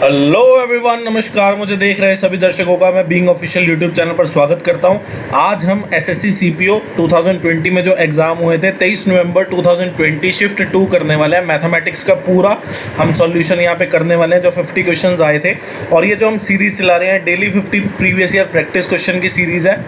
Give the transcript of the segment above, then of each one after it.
Hello everyone, नमस्कार। मुझे देख रहे सभी दर्शकों का मैं बीइंग ऑफिशियल यूट्यूब चैनल पर स्वागत करता हूं। आज हम एसएससी सीपीओ 2020 में जो एग्ज़ाम हुए थे 23 नवंबर 2020 शिफ्ट 2 करने वाले हैं। मैथमेटिक्स का पूरा हम सॉल्यूशन यहां पे करने वाले हैं। जो 50 क्वेश्चंस आए थे और ये जो हम सीरीज़ चला रहे हैं daily 50 previous year practice question की सीरीज़ है,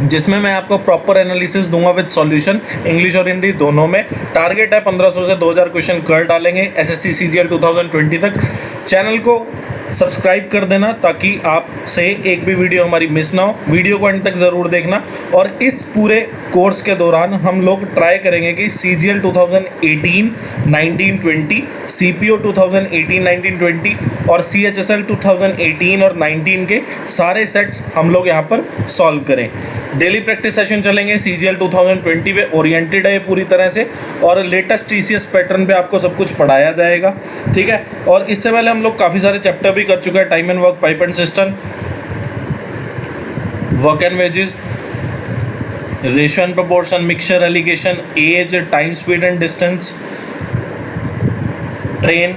जिसमें मैं आपको प्रॉपर एनालिसिस दूंगा विद सॉल्यूशन, इंग्लिश और हिंदी दोनों में। टारगेट है 1500 से 2000 क्वेश्चन कर डालेंगे एसएससी सीजीएल 2020 तक। चैनल को सब्सक्राइब कर देना ताकि आपसे एक भी वीडियो हमारी मिस ना हो। वीडियो को अंत तक ज़रूर देखना। और इस पूरे कोर्स के दौरान हम लोग ट्राई करेंगे कि सीजीएल 2018, 19, 20, सीपीओ 2018, 19, 20 और सीएचएसएल 2018 और 19 के सारे सेट्स हम लोग यहाँ पर सॉल्व करें। डेली प्रैक्टिस सेशन चलेंगे। सीजीएल 2020 पे ओरिएंटेड है ये पूरी तरह से, और लेटेस्ट टीसीएस पैटर्न पे आपको सब कुछ पढ़ाया जाएगा, ठीक है। और इससे पहले हम लोग काफ़ी सारे चैप्टर भी कर चुके हैं। Time and work, pipe and cistern, work and wages, ratio and proportion, mixture, alligation, age, time, speed and distance, train,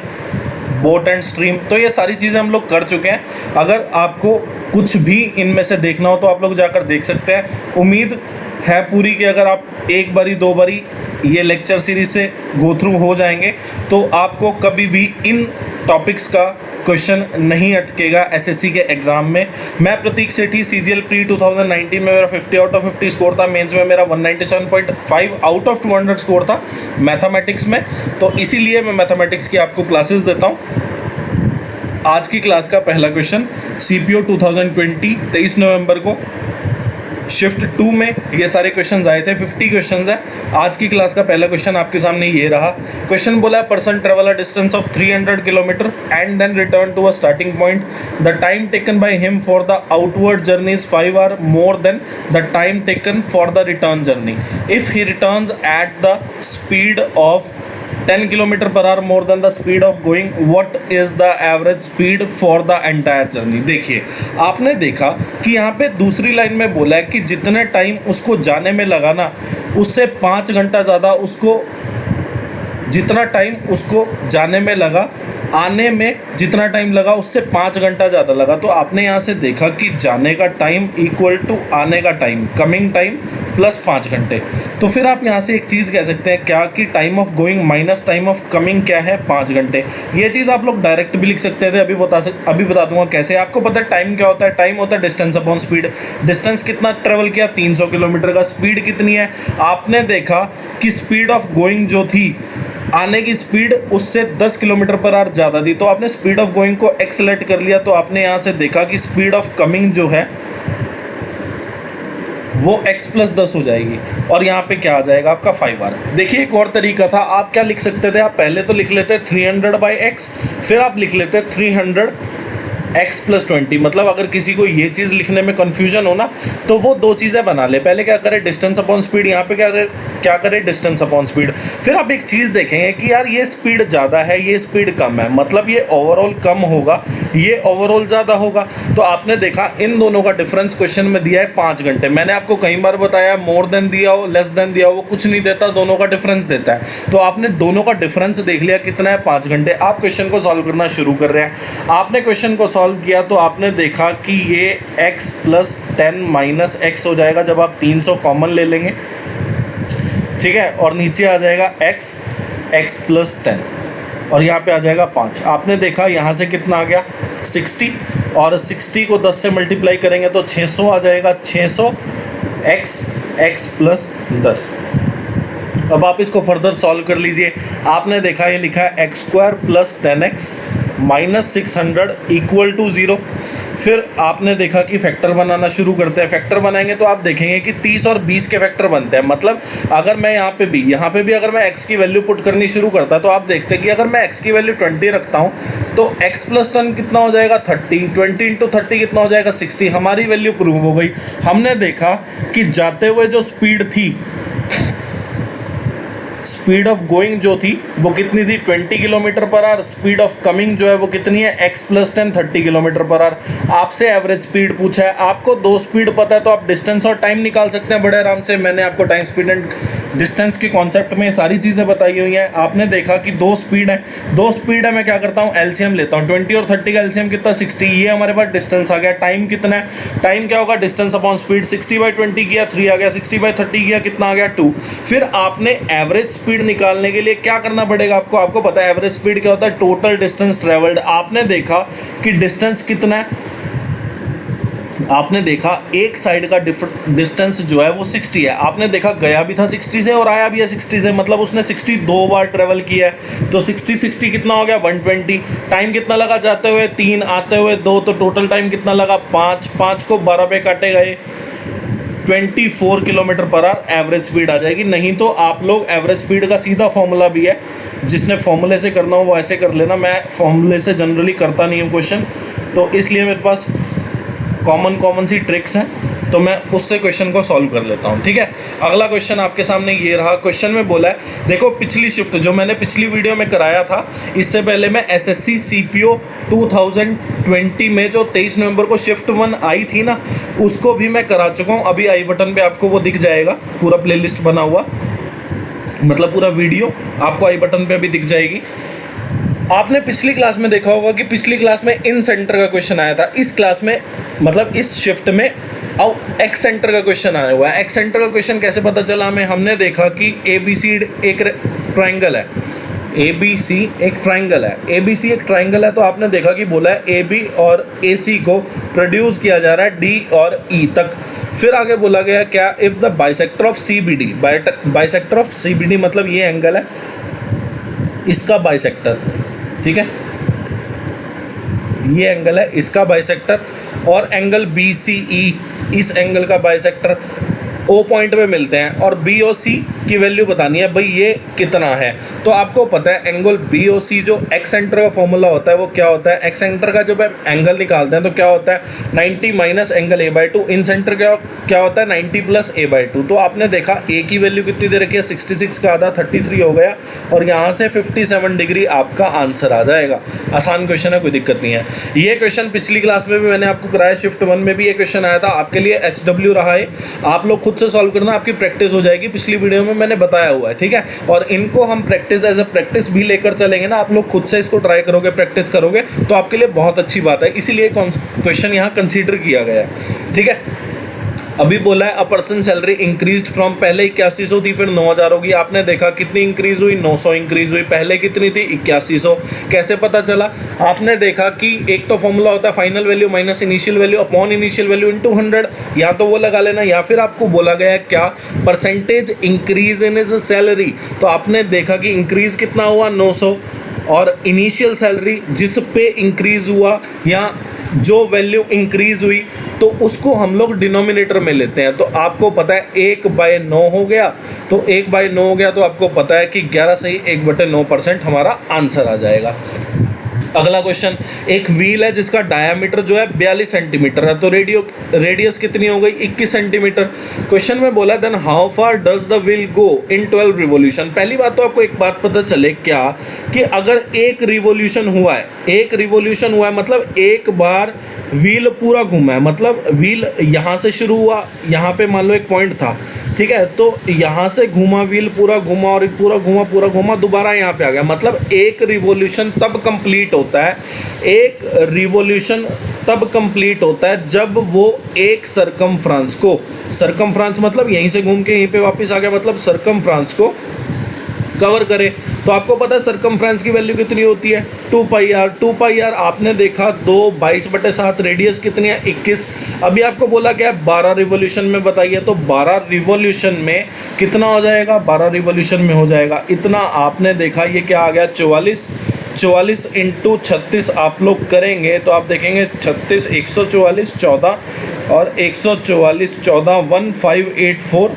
boat and stream. तो ये सारी चीज़ें हम लोग कर चुके हैं। अगर आपको कुछ भी इनमें से देखना हो तो आप लोग जाकर देख सकते हैं। उम्मीद है पूरी कि अगर आप एक बारी दो बारी ये लेक्चर सीरीज से गो थ्रू हो जाएंगे तो आपको कभी भी इन टॉपिक्स का क्वेश्चन नहीं अटकेगा एसएससी के एग्जाम में। मैं प्रतीक सेठी, सीजीएल प्री 2019 में मेरा 50 आउट ऑफ 50 स्कोर था। मेंस में मेरा 197.5 आउट ऑफ 200 स्कोर था मैथमेटिक्स में। तो इसीलिए मैं मैथमेटिक्स की आपको क्लासेस देता हूँ। आज की क्लास का पहला क्वेश्चन सीपीओ 2020 23 नवंबर को शिफ्ट 2 में ये सारे क्वेश्चंस आए थे। 50 क्वेश्चंस है। आज की क्लास का पहला क्वेश्चन आपके सामने ये रहा। क्वेश्चन बोला है person travel a distance of 300 kilometre and then return to a starting point. The time taken by him for the outward journey is 5 hour more than the time taken for the return journey. If he returns at the speed of 10 kilometre per hour more than the speed of going, what is the average speed for the entire journey. देखिए, आपने देखा कि यहाँ पे दूसरी line में बोला है कि जितने टाइम उसको जाने में लगा ना, उससे 5 घंटा ज़्यादा उसको, जितना टाइम उसको जाने में लगा, आने में जितना टाइम लगा उससे 5 घंटा ज़्यादा लगा। तो आपने यहाँ से देखा कि जाने का टाइम इक्वल टू आने का टाइम, कमिंग टाइम प्लस 5 घंटे। तो फिर आप यहाँ से एक चीज़ कह सकते हैं क्या कि time of going minus time of coming क्या है, 5 घंटे। ये चीज़ आप लोग डायरेक्ट भी लिख सकते थे। अभी बता दूंगा कैसे। आपको पता है टाइम क्या होता है? टाइम होता है डिस्टेंस अपॉन स्पीड। डिस्टेंस कितना ट्रेवल किया? 300 किलोमीटर का। स्पीड कितनी है? आपने देखा कि स्पीड ऑफ गोइंग जो थी, आने की स्पीड उससे 10 किलोमीटर पर आवर ज़्यादा थी। तो आपने स्पीड ऑफ गोइंग को x सेलेक्ट कर लिया। तो आपने यहाँ से देखा कि स्पीड ऑफ कमिंग जो है वो x प्लस 10 हो जाएगी। और यहाँ पे क्या आ जाएगा आपका 5 आवर। देखिए, एक और तरीका था। आप क्या लिख सकते थे? आप पहले तो लिख लेते 300/x, फिर आप लिख लेते 300 x प्लस 20। मतलब अगर किसी को ये चीज़ लिखने में कन्फ्यूजन हो ना, तो वो दो चीज़ें बना ले। पहले क्या करे? Distance upon speed. यहाँ पे क्या करे? Distance upon speed. फिर आप एक चीज़ देखेंगे कि यार ये स्पीड ज़्यादा है, ये स्पीड कम है, मतलब ये ओवरऑल कम होगा, ये ओवरऑल ज़्यादा होगा। तो आपने देखा इन दोनों का डिफरेंस क्वेश्चन में दिया है 5 घंटे। मैंने आपको कई बार बताया, मोर देन दिया हो, लेस देन दिया हो, वो कुछ नहीं देता, दोनों का डिफरेंस देता है। तो आपने दोनों का डिफरेंस देख लिया कितना है, 5 घंटे। आप क्वेश्चन को सॉल्व करना शुरू कर रहे हैं। आपने क्वेश्चन को सॉल्व किया तो आपने देखा कि ये x प्लस 10 माइनस x हो जाएगा जब आप 300 कॉमन ले लेंगे, ठीक है। और नीचे आ जाएगा x प्लस 10 और यहाँ पे आ जाएगा 5। आपने देखा यहाँ से कितना आ गया 60, और 60 को 10 से मल्टीप्लाई करेंगे तो 600 आ जाएगा। 600 x प्लस 10। अब आप इसको फर्दर सॉल्व कर लीजिए। आपने देखा ये लिखा है x² plus 10x minus 600 equal to 0। फिर आपने देखा कि फैक्टर बनाना शुरू करते हैं। फैक्टर बनाएंगे तो आप देखेंगे कि 30 और 20 के फैक्टर बनते हैं। मतलब अगर मैं यहाँ पे भी अगर मैं x की वैल्यू पुट करनी शुरू करता तो आप देखते हैं कि अगर मैं x की वैल्यू 20 रखता हूँ तो x प्लस 10 कितना हो जाएगा 30, 20 इंटू 30 कितना हो जाएगा 60। हमारी वैल्यू प्रूव हो गई। हमने देखा कि जाते हुए जो स्पीड थी, स्पीड ऑफ गोइंग जो थी वो कितनी थी 20 kilometre per our. Speed of coming जो है वो कितनी है x plus 10 30 kilometre per our. आपसे एवरेज स्पीड पूछा है। आपको दो स्पीड पता है तो आप डिस्टेंस और टाइम निकाल सकते हैं बड़े आराम से। मैंने आपको टाइम, स्पीड एंड डिस्टेंस के कॉन्सेप्ट में सारी चीज़ें बताई हुई हैं। आपने देखा कि दो स्पीड है, मैं क्या करता हूँ एलसीएम लेता हूँ, 20 और 30 का एलसीएम कितना 60, ये हमारे पास डिस्टेंस आ गया। टाइम कितना है, टाइम क्या होगा डिस्टेंस अपॉन स्पीड, 60/20 किया 3 आ गया, 60/30 किया कितना आ गया 2। फिर आपने एवरेज स्पीड निकालने के लिए क्या करना पड़ेगा आपको पता है एवरेज स्पीड क्या होता है, टोटल डिस्टेंस ट्रेवल्ड। आपने देखा कि डिस्टेंस कितना है, आपने देखा एक साइड का डिस्टेंस जो है वो 60 है, आपने देखा गया भी था 60 से और आया भी है 60 से, मतलब उसने 60 2 बार ट्रेवल किया है, तो 60 कितना हो गया 120। टाइम कितना लगा जाते हुए 3, आते हुए 2, तो टोटल टाइम कितना लगा 5 को 12 पे काटे गए 24 kilometre per our average speed आ जाएगी। नहीं तो आप लोग एवरेज स्पीड का सीधा फॉर्मूला भी है, जिसने फॉर्मूले से करना हो वो ऐसे कर लेना, मैं फॉर्मूले से जनरली करता नहीं हूँ क्वेश्चन, तो इसलिए मेरे पास कॉमन सी ट्रिक्स हैं, तो मैं उससे क्वेश्चन को सॉल्व कर लेता हूँ। ठीक है, अगला क्वेश्चन आपके सामने ये रहा। क्वेश्चन में बोला है, देखो पिछली शिफ्ट जो मैंने पिछली वीडियो में कराया था, इससे पहले मैं एसएससी सीपीओ 2020 में जो 23 नवंबर को शिफ्ट 1 आई थी ना, उसको भी मैं करा चुका हूँ। अभी आई बटन पे आपको वो दिख जाएगा, पूरा प्लेलिस्ट बना हुआ, मतलब पूरा वीडियो आपको आई बटन पे अभी दिख जाएगी। आपने पिछली क्लास में देखा होगा कि पिछली क्लास में इन सेंटर का क्वेश्चन आया था, इस क्लास में मतलब इस शिफ्ट में अब एक्स सेंटर का क्वेश्चन आया हुआ है। एक्स सेंटर का क्वेश्चन कैसे पता चला हमें, हमने देखा कि ABC एक ट्रायंगल है, ABC एक ट्रायंगल है, ABC एक ट्रायंगल है, तो आपने देखा कि बोला है AB और AC को प्रोड्यूस किया जा रहा है D और E तक। फिर आगे बोला गया क्या, if the bisector of CBD, bisector of CBD मतलब ये एंगल है, इसका बाइसेक्टर, ठीक है, ये एंगल है इसका बाइसेक्टर, और एंगल BCE इस एंगल का बाइसेक्टर O पॉइंट पे मिलते हैं, और BOC की वैल्यू बतानी है भाई ये कितना है। तो आपको पता है एंगल BOC जो एक्स सेंटर का फॉर्मूला होता है वो क्या होता है, एक्स सेंटर का जब एंगल निकालते हैं तो क्या होता है 90 माइनस एंगल A/2, इन सेंटर क्या होता है 90 प्लस A/2। तो आपने देखा A की वैल्यू कितनी दे रखी है 66 का आधा 33 हो गया, और यहाँ से 57 डिग्री आपका आंसर आ जाएगा। आसान क्वेश्चन है, कोई दिक्कत नहीं है। ये क्वेश्चन पिछली क्लास में भी मैंने आपको कराया, शिफ्ट 1 में भी ये क्वेश्चन आया था, आपके लिए HW रहा है, आप लोग खुद से सॉल्व करना, आपकी प्रैक्टिस हो जाएगी, पिछली वीडियो में मैंने बताया हुआ है। ठीक है, और इनको हम प्रैक्टिस एज अ प्रैक्टिस भी लेकर चलेंगे ना, आप लोग खुद से इसको ट्राई करोगे, प्रैक्टिस करोगे तो आपके लिए बहुत अच्छी बात है, इसीलिए क्वेश्चन यहाँ कंसीडर किया गया है। ठीक है, अभी बोला है a person salary increased from, पहले 8100 थी फिर 9000 होगी। आपने देखा कितनी इंक्रीज हुई 900 इंक्रीज हुई, पहले कितनी थी 8100। कैसे पता चला, आपने देखा कि एक तो फॉर्मूला होता है final value minus initial value upon initial value into 100, या तो वो लगा लेना, या फिर आपको बोला गया क्या percentage increase in is salary. तो आपने देखा कि इंक्रीज कितना हुआ 900, और इनिशियल सैलरी जिस पे इंक्रीज हुआ या जो वैल्यू इंक्रीज हुई तो उसको हम लोग डिनोमिनेटर में लेते हैं। तो आपको पता है 1/9 हो गया, तो 1/9 हो गया, तो आपको पता है कि 11 से ही 1/9% हमारा आंसर आ जाएगा। अगला क्वेश्चन, एक व्हील है जिसका डायामीटर जो है 42 सेंटीमीटर है, तो रेडियस कितनी हो गई 21 सेंटीमीटर। क्वेश्चन में बोला then how far does the wheel go in 12 revolution. पहली बात तो आपको एक बात पता चले क्या, कि अगर एक रिवोल्यूशन हुआ है मतलब एक बार व्हील पूरा घूमा है, मतलब व्हील यहाँ से शुरू हुआ, यहाँ पे मान लो एक पॉइंट था, ठीक है, तो यहाँ से घूमा व्हील पूरा घूमा और पूरा घूमा दोबारा यहाँ पे आ गया, मतलब एक रिवोल्यूशन तब कंप्लीट होता है, एक रिवोल्यूशन तब कंप्लीट होता है जब वो एक सरकमफ्रांस मतलब यहीं से घूम के यहीं पे वापस आ गया, मतलब सरकमफ्रांस को कवर करे। तो आपको पता है सरकमफ्रेंस की वैल्यू कितनी होती है 2πr। आपने देखा 2/22/7, रेडियस कितनी है 21। अभी आपको बोला क्या है 12 रिवोल्यूशन में बताइए, तो 12 रिवोल्यूशन में कितना हो जाएगा, 12 रिवोल्यूशन में हो जाएगा इतना। आपने देखा ये क्या आ गया 44 इंटू 36 आप लोग करेंगे तो आप देखेंगे 36 144 14 और 144 14 1584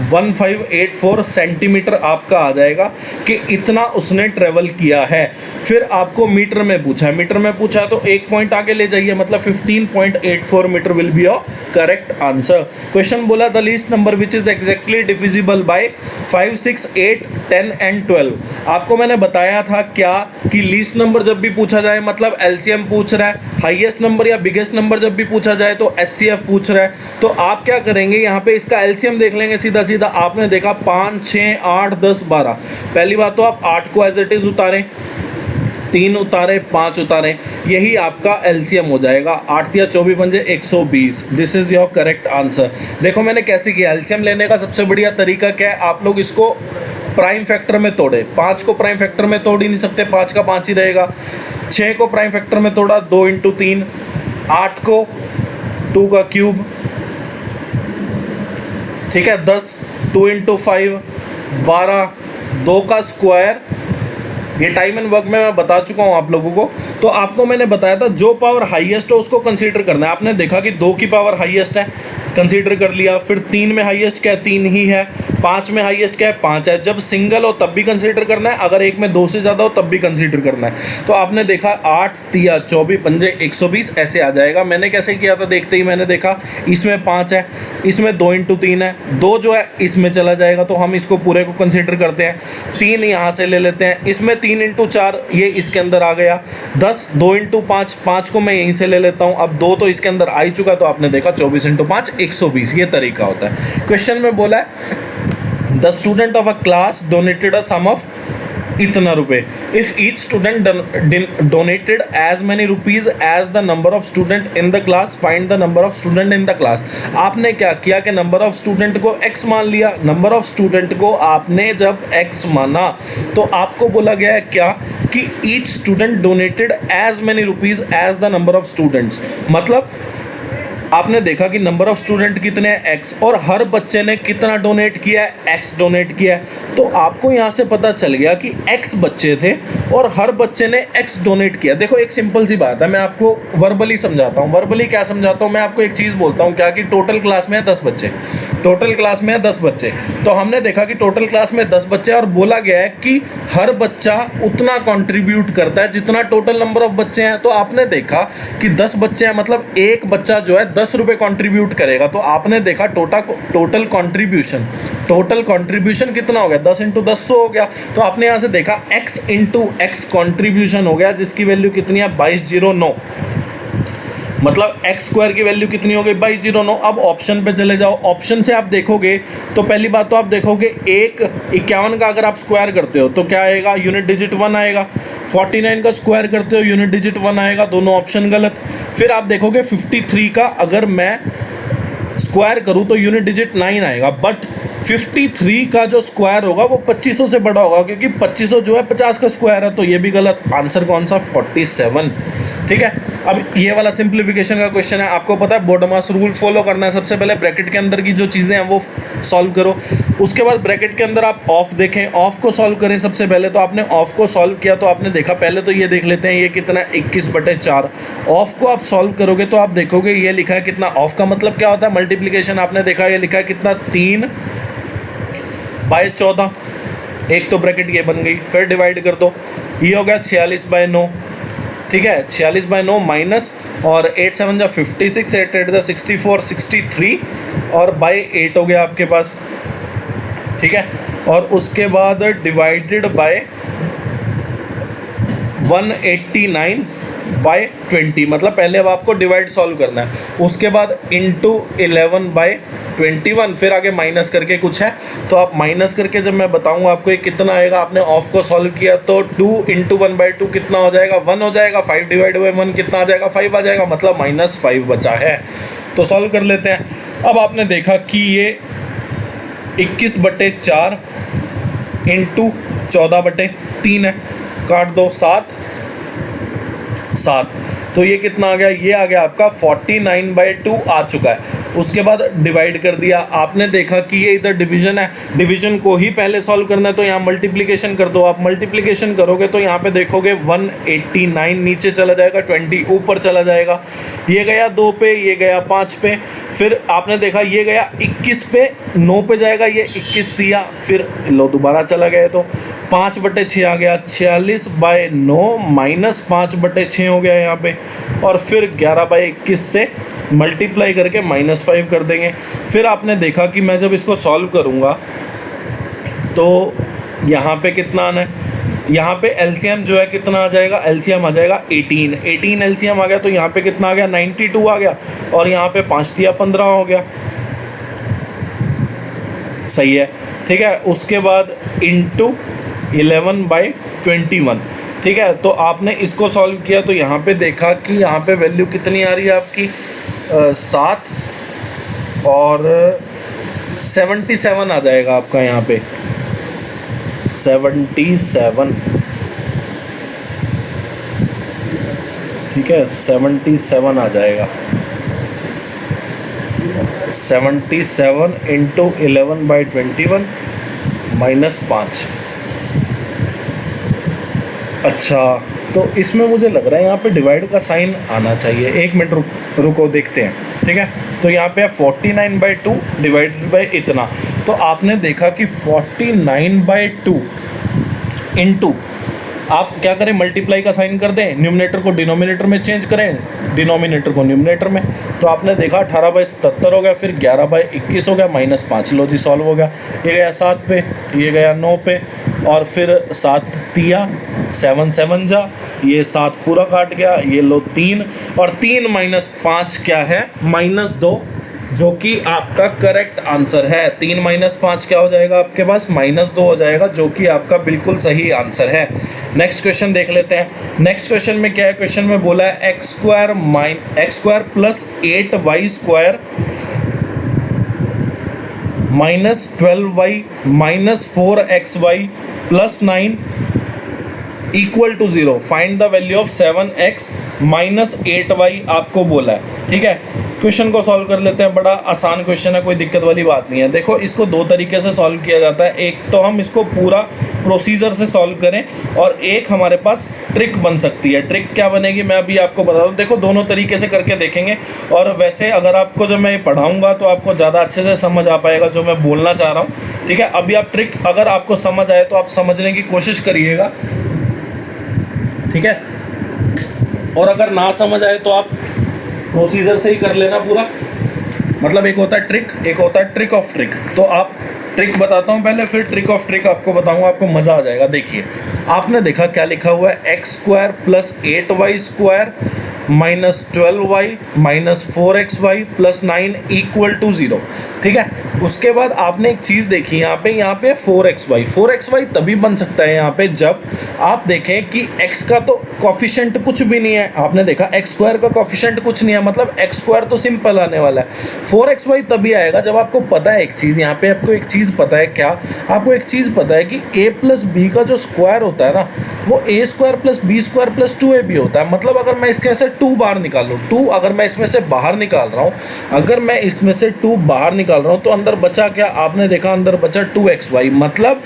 1584 सेंटीमीटर आपका आ जाएगा कि इतना उसने ट्रेवल किया है। फिर आपको मीटर में पूछा है, मीटर में पूछा है तो एक पॉइंट आगे ले जाइए, मतलब 15.84 meter will be your correct answer. Question बोला the least number which is exactly divisible by 5, 6, 8, 10 and 12। आपको मैंने बताया था क्या कि लीस्ट नंबर जब भी पूछा जाए मतलब एलसीएम पूछ रहा है, हाईएस्ट नंबर या बिगेस्ट नंबर जब भी पूछा जाए तो एचसीएफ पूछ रहा है। तो आप क्या करेंगे, यहाँ पे इसका एलसीएम देख लेंगे सीधा सीधा। आपने देखा 5, 6, 8, 10, 12। पहली बात तो आप 8 को एज इट इज उतारें, 3 उतारे, 5 उतारे, यही आपका एलसीएम हो जाएगा। 8 या 24 पंजे 120। This is your correct answer. देखो मैंने कैसे किया, एलसीएम लेने का सबसे बढ़िया तरीका क्या है, आप लोग इसको प्राइम फैक्टर में तोड़े। 5 को प्राइम फैक्टर में तोड़ ही नहीं सकते, 5 का 5 ही रहेगा। 6 को प्राइम फैक्टर में तोड़ा, 2 × 3। 8 को 2 का क्यूब, ठीक है, 10, 2 × 5, 12, 2 का स्क्वायर। ये टाइम एंड वर्क में मैं बता चुका हूँ आप लोगों को। तो आपको मैंने बताया था जो पावर हाईएस्ट हो उसको कंसीडर करना है। आपने देखा कि 2 की पावर हाईएस्ट है, कंसीडर कर लिया। फिर 3 में हाईएस्ट क्या है, 3 ही है। 5 में हाईएस्ट क्या है, 5 है। जब सिंगल हो तब भी कंसीडर करना है, अगर एक में 2 से ज़्यादा हो तब भी कंसीडर करना है। तो आपने देखा 8, 3, 24 पंजे 120 ऐसे आ जाएगा। मैंने कैसे किया था, देखते ही मैंने देखा इसमें 5 है, इसमें 2 × 3 है, 2 जो है इसमें चला जाएगा तो हम इसको पूरे को कंसीडर करते हैं। 3 यहाँ से ले लेते हैं, इसमें 3 × 4 ये इसके अंदर आ गया। 10, 2 × 5, 5 को मैं यहीं से ले लेता हूँ। अब 2 तो इसके अंदर आ ही चुका, तो आपने देखा 24 × 5 120। ये तरीका होता है। क्वेश्चन में बोला है the student of a class donated a sum of इतना रुपए। If each student donated as many rupees as the number of student in the class, find the number of student in the class. आपने क्या किया कि number of student को x मान लिया। Number of student को आपने जब x माना तो आपको बोला गया है क्या कि each student donated as many rupees as the number of students. मतलब आपने देखा कि नंबर ऑफ स्टूडेंट कितने हैं, x, और हर बच्चे ने कितना डोनेट किया है, x डोनेट किया है। तो आपको यहाँ से पता चल गया कि x बच्चे थे और हर बच्चे ने x डोनेट किया। देखो एक सिंपल सी बात है, मैं आपको वर्बली समझाता हूँ। वर्बली क्या समझाता हूँ, मैं आपको एक चीज़ बोलता हूँ क्या कि टोटल क्लास में है 10 बच्चे, टोटल क्लास में है 10 बच्चे। तो हमने देखा कि टोटल क्लास में 10 बच्चे और बोला गया है कि हर बच्चा उतना कंट्रीब्यूट करता है जितना टोटल नंबर ऑफ बच्चे हैं। तो आपने देखा कि 10 बच्चे हैं, मतलब एक बच्चा जो है 10 रुपये कंट्रीब्यूट करेगा। तो आपने देखा टोटल कंट्रीब्यूशन कितना हो गया, 10 × 10 100 हो गया। तो आपने यहाँ से देखा x × x कंट्रीब्यूशन हो गया, जिसकी वैल्यू कितनी है 2209। मतलब x स्क्वायर की वैल्यू कितनी हो गई 2209। अब ऑप्शन पे चले जाओ। ऑप्शन से आप देखोगे तो पहली बात तो आप देखोगे 51 का अगर आप स्क्वायर करते हो तो क्या आएगा, यूनिट डिजिट 1 आएगा। 49 का स्क्वायर करते हो यूनिट डिजिट 1 आएगा, दोनों ऑप्शन गलत। फिर आप देखोगे 53 का अगर मैं स्क्वायर करूं तो यूनिट डिजिट 9 आएगा, बट 53 का जो स्क्वायर होगा वो 2500 से बड़ा होगा, क्योंकि 2500 जो है 50 का स्क्वायर है, तो ये भी गलत। आंसर कौन सा 47। ठीक है, अब ये वाला सिंप्लीफिकेशन का क्वेश्चन है। आपको पता है बोडमास रूल फॉलो करना है। सबसे पहले ब्रैकेट के अंदर की जो चीज़ें हैं वो सॉल्व करो, उसके बाद ब्रैकेट के अंदर आप ऑफ देखें, ऑफ को सॉल्व करें। सबसे पहले तो आपने ऑफ को सॉल्व किया तो आपने देखा, पहले तो ये देख लेते हैं ये कितना 21/4। ऑफ को आप सॉल्व करोगे तो आप देखोगे ये लिखा है कितना। ऑफ का मतलब क्या होता है, मल्टीप्लीकेशन। आपने देखा ये लिखा है कितना 3/14। एक तो ब्रैकेट ये बन गई, फिर डिवाइड कर दो, ये हो गया 46/9। ठीक है, 46/9 माइनस, और 8 7 जा 56, 8 8 जा 64, 63 और बाई 8 हो गया आपके पास। ठीक है, और उसके बाद डिवाइडेड बाय 189/20। मतलब पहले अब आपको डिवाइड सॉल्व करना है, उसके बाद इंटू 11/21, फिर आगे माइनस करके कुछ है तो आप माइनस करके जब मैं बताऊंगा आपको ये कितना आएगा। आपने ऑफ को सॉल्व किया तो 2 × 1/2 कितना हो जाएगा, 1 हो जाएगा। 5/1 कितना आ जाएगा, 5 आ जाएगा, मतलब -5 बचा है। तो सॉल्व कर लेते हैं। अब आपने देखा कि ये 21/4 इंटू 14/3 है, काट दो 7 तो ये कितना आ गया, ये आ गया आपका 49/2 आ चुका है। उसके बाद डिवाइड कर दिया। आपने देखा कि ये इधर डिवीजन है, डिवीजन को ही पहले सॉल्व करना है तो यहाँ मल्टीप्लिकेशन कर दो। आप मल्टीप्लिकेशन करोगे तो यहाँ पे देखोगे 189 नीचे चला जाएगा, 20 ऊपर चला जाएगा। ये गया 2 पे, ये गया 5 पे, फिर आपने देखा ये गया 21 पे, 9 पे जाएगा, ये 21 दिया, फिर लो दोबारा चला गया तो 5/6 आ गया, 46/9 माइनस 5/6 हो गया यहाँ पे, और फिर 11/21 से मल्टीप्लाई करके -5 कर देंगे। फिर आपने देखा कि मैं जब इसको सॉल्व करूँगा तो यहाँ पे कितना आना है, यहाँ पे एलसीएम जो है कितना आ जाएगा, एलसीएम आ जाएगा 18 एलसीएम आ गया, तो यहाँ पे कितना आ गया 92 आ गया, और यहाँ पे 5 दिया 15 हो गया। सही है, ठीक है। उसके बाद इंटू 11/21, ठीक है। तो आपने इसको सॉल्व किया तो यहाँ पे देखा कि यहाँ पे वैल्यू कितनी आ रही है आपकी 7 और 77 आ जाएगा आपका यहाँ पे 77, ठीक है, 77 आ जाएगा। 77 इंटू 11/21 -5। अच्छा, तो इसमें मुझे लग रहा है यहाँ पे डिवाइड का साइन आना चाहिए। 1 मिनट रुको देखते हैं, ठीक है। तो यहाँ पे 49/2 डिवाइडेड बाई इतना, तो आपने देखा कि 49/2 इंटू आप क्या करें, मल्टीप्लाई का साइन कर दें, न्यूमरेटर को डिनोमिनेटर में चेंज करें, डिनोमिनेटर को न्यूमरेटर में, तो आपने देखा 18/77 हो गया, फिर 11/21 हो गया, -5 लो जी सॉल्व हो गया। ये गया 7 पे, ये गया 9 पे, और फिर 7 तिया 7 7 जा, ये 7 पूरा काट गया, ये लो 3, और 3 - 5 क्या है -2, जो कि आपका करेक्ट आंसर है। 3 - 5 क्या हो जाएगा आपके पास, -2 हो जाएगा, जो कि आपका बिल्कुल सही आंसर है। नेक्स्ट क्वेश्चन देख लेते हैं। नेक्स्ट क्वेश्चन में क्या है, क्वेश्चन में बोला है x² + 8y² -12y -4xy + 9 = 0। Find the value of 7x - 8y आपको बोला है, ठीक है। क्वेश्चन को सॉल्व कर लेते हैं। बड़ा आसान क्वेश्चन है, कोई दिक्कत वाली बात नहीं है। देखो, इसको 2 तरीके से सॉल्व किया जाता है। एक तो हम इसको पूरा प्रोसीजर से सॉल्व करें, और एक हमारे पास ट्रिक बन सकती है। ट्रिक क्या बनेगी मैं अभी आपको बता दूं। देखो, दोनों तरीके से करके देखेंगे, और वैसे अगर आपको जब मैं पढ़ाऊंगा तो आपको ज़्यादा अच्छे से समझ आ पाएगा जो मैं बोलना चाह रहा हूँ, ठीक है। अभी आप ट्रिक अगर आपको समझ आए तो आप समझने की कोशिश करिएगा, ठीक है। और अगर ना समझ आए तो आप प्रोसीजर से ही कर लेना पूरा। मतलब एक होता है ट्रिक, एक होता है ट्रिक ऑफ ट्रिक। तो आप ट्रिक बताता हूँ पहले, फिर ट्रिक ऑफ ट्रिक आपको बताऊँगा, आपको मज़ा आ जाएगा। देखिए, आपने देखा क्या लिखा हुआ है, x² + 8y² -12y -4xy + 9 = 0, ठीक है। उसके बाद आपने एक चीज़ देखी यहाँ पे 4xy तभी बन सकता है यहाँ पे जब आप देखें कि x का तो कॉफिशेंट कुछ भी नहीं है। आपने देखा x² का कॉफिशेंट कुछ नहीं है, मतलब x² तो सिंपल आने वाला है। 4xy तभी आएगा जब आपको पता है एक चीज़, यहाँ पे आपको एक चीज़ पता है, क्या आपको एक चीज़ पता है कि a + b का जो स्क्वायर होता है ना, वो a² + b² + 2ab होता है। मतलब अगर मैं इसके से 2 बाहर निकाल लूँ, 2 अगर मैं इसमें से बाहर निकाल रहा हूँ, अगर मैं इसमें से 2 बाहर निकाल रहा हूँ तो अंदर बचा क्या, आपने देखा अंदर बचा 2xy। मतलब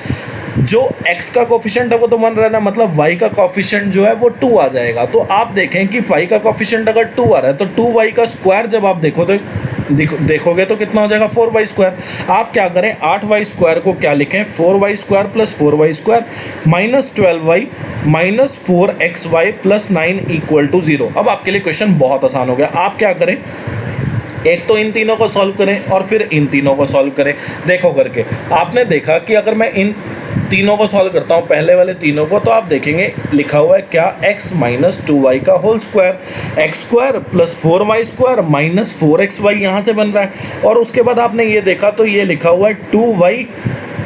जो x का कोफिशिएंट है वो तो 1 रहना, मतलब y का कोफिशिएंट जो है वो 2 आ जाएगा। तो आप देखें कि y का कोफिशिएंट अगर 2 आ रहा है तो 2y का स्क्वायर जब आप देखोगे तो कितना हो जाएगा 4y²। आप क्या करें, 8y² को क्या लिखें, 4y² + 4y² -12y -4xy + 9 = 0। अब आपके लिए क्वेश्चन बहुत आसान हो गया। आप क्या करें, एक तो इन तीनों को सॉल्व करें और फिर इन तीनों को सॉल्व करें। देखो करके आपने देखा कि अगर मैं इन तीनों को सॉल्व करता हूँ, पहले वाले तीनों को, तो आप देखेंगे लिखा हुआ है क्या, x - 2y का whole square, x² + 4y² -4xy यहाँ से बन रहा है। और उसके बाद आपने ये देखा तो ये लिखा हुआ है 2y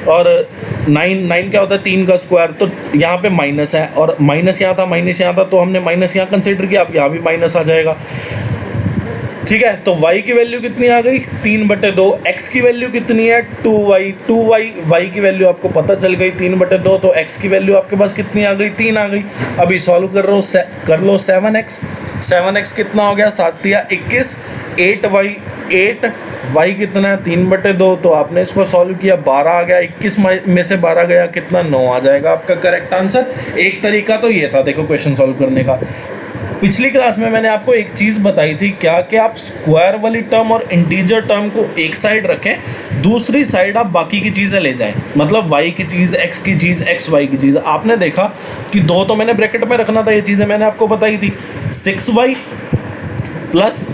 और 9 क्या होता है, 3 का स्क्वायर। तो यहाँ पे माइनस है, और माइनस यहाँ था, माइनस यहाँ था, तो हमने माइनस यहाँ कंसिडर किया। अब यहाँ भी माइनस आ जाएगा, ठीक है। तो y की वैल्यू कितनी आ गई, 3/2। x की वैल्यू कितनी है, 2y। y की वैल्यू आपको पता चल गई 3/2, तो x की वैल्यू आपके पास कितनी आ गई, 3 आ गई। अभी सॉल्व कर लो 7x कितना हो गया, 7 या 21, 8y 8 y कितना है 3/2, तो आपने इसको सॉल्व किया 12 आ गया, 21 में से 12 गया कितना 9 आ जाएगा आपका करेक्ट आंसर। एक तरीका तो ये था देखो क्वेश्चन सॉल्व करने का। पिछली क्लास में मैंने आपको एक चीज़ बताई थी क्या कि आप स्क्वायर वाली टर्म और इंटीजर टर्म को एक साइड रखें, दूसरी साइड आप बाकी की चीज़ें ले जाएं, मतलब y की चीज़, x की चीज़, xy की चीज़। आपने देखा कि 2 तो मैंने ब्रैकेट में रखना था, ये चीज़ें मैंने आपको बताई थी, 6y प्लस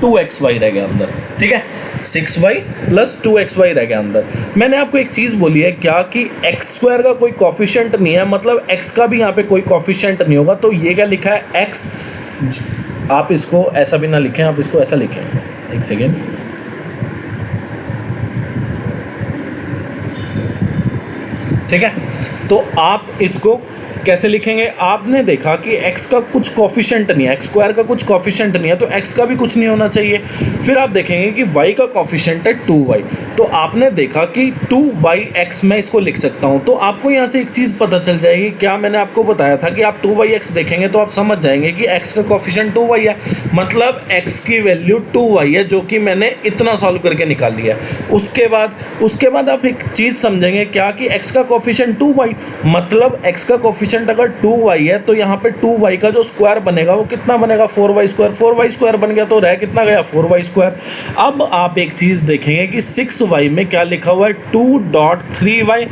2xy रह गया अंदर, ठीक है, 6y प्लस 2xy रह गया अंदर। मैंने आपको एक चीज़ बोली है क्या कि x² का कोई कॉफिशिएंट नहीं है, मतलब x का भी यहाँ पे कोई कॉफिशिएंट नहीं होगा, तो ये क्या लिखा है x। आप इसको ऐसा भी ना लिखें, आप इसको ऐसा लिखें, एक सेकेंड, ठीक है। तो आप इसको कैसे लिखेंगे, आपने देखा कि x का कुछ कॉफिशिएंट नहीं है, x² का कुछ कॉफिशिएंट नहीं है, तो x का भी कुछ नहीं होना चाहिए। फिर आप देखेंगे कि y का कॉफिशिएंट है 2y, तो आपने देखा कि 2yx मैं इसको लिख सकता हूं। तो आपको यहां से एक चीज़ पता चल जाएगी, क्या मैंने आपको बताया था कि आप 2yx देखेंगे तो आप समझ जाएंगे कि x का कॉफिशिएंट 2y है, मतलब x की वैल्यू 2y है, जो कि मैंने इतना सॉल्व करके निकाल लिया। उसके बाद आप एक चीज़ समझेंगे क्या कि x का कॉफिशिएंट 2y, मतलब x का कॉफिशिएंट अगर 2y है तो यहाँ पे 2y का जो स्क्वायर बनेगा वो कितना बनेगा 4y² बन गया, तो रह कितना गया 4y²। अब आप एक चीज़ देखेंगे कि 6y में क्या लिखा हुआ है 2.3y,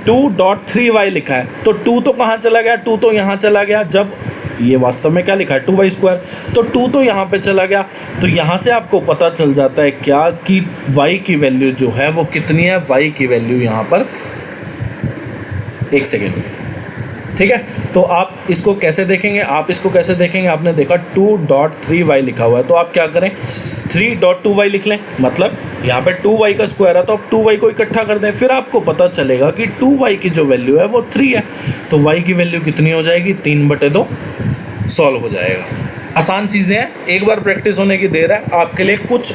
2.3y लिखा है, तो 2 तो कहाँ चला गया, 2 तो यहाँ चला गया, जब ये वास्तव में क्या लिखा है 2y², तो 2 तो यहाँ पे चला गया। तो यहाँ से आपको पता चल जाता है क्या कि y की वैल्यू जो है वो कितनी है, y की वैल्यू यहाँ पर, एक सेकेंड, ठीक है। तो आप इसको कैसे देखेंगे, आपने देखा 2.3y लिखा हुआ है, तो आप क्या करें 3.2y लिख लें, मतलब यहाँ पे 2y का स्क्वायर है तो आप 2y को इकट्ठा कर दें, फिर आपको पता चलेगा कि 2y की जो वैल्यू है वो 3 है, तो y की वैल्यू कितनी हो जाएगी 3/2, सॉल्व हो जाएगा। आसान चीज़ें हैं, एक बार प्रैक्टिस होने की देर है, आपके लिए कुछ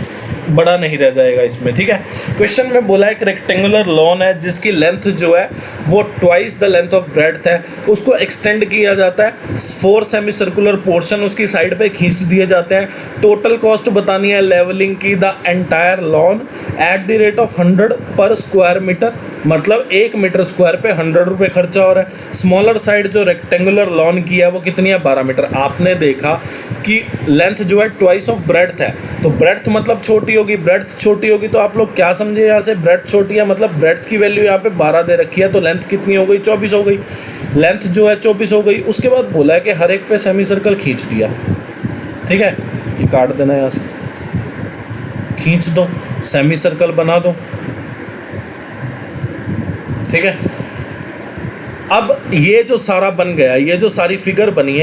बड़ा नहीं रह जाएगा इसमें, ठीक है। क्वेश्चन में बोला एक रेक्टेंगुलर लॉन है जिसकी लेंथ जो है वो twice the length of breadth है, उसको एक्सटेंड किया जाता है, 4 सेमी सर्कुलर पोर्शन उसकी साइड पे खींच दिए जाते हैं। टोटल कॉस्ट बतानी है लेवलिंग की the entire lawn at the rate of 100 पर स्क्वायर मीटर, मतलब 1 मीटर स्क्वायर पे 100 रुपये खर्चा हो रहा है। स्मॉलर साइड जो रेक्टेंगुलर लॉन की है वो कितनी है 12 मीटर। आपने देखा कि लेंथ जो है ट्वाइस ऑफ ब्रेड्थ है, तो ब्रेड्थ मतलब छोटी होगी, ब्रेड्थ छोटी होगी, तो आप लोग क्या समझे यहाँ से, ब्रेड्थ छोटी है मतलब ब्रेड्थ की वैल्यू यहाँ पे 12 दे रखी है, तो लेंथ कितनी हो गई 24 हो गई, लेंथ जो है 24 हो गई। उसके बाद बोला है कि हर एक पे सेमी सर्कल खींच दिया, ठीक है, ये काट देना यहाँ से, खींच दो, सेमी सर्कल बना दो, ठीक है। अब ये जो सारा बन गया, ये जो सारी फिगर बनी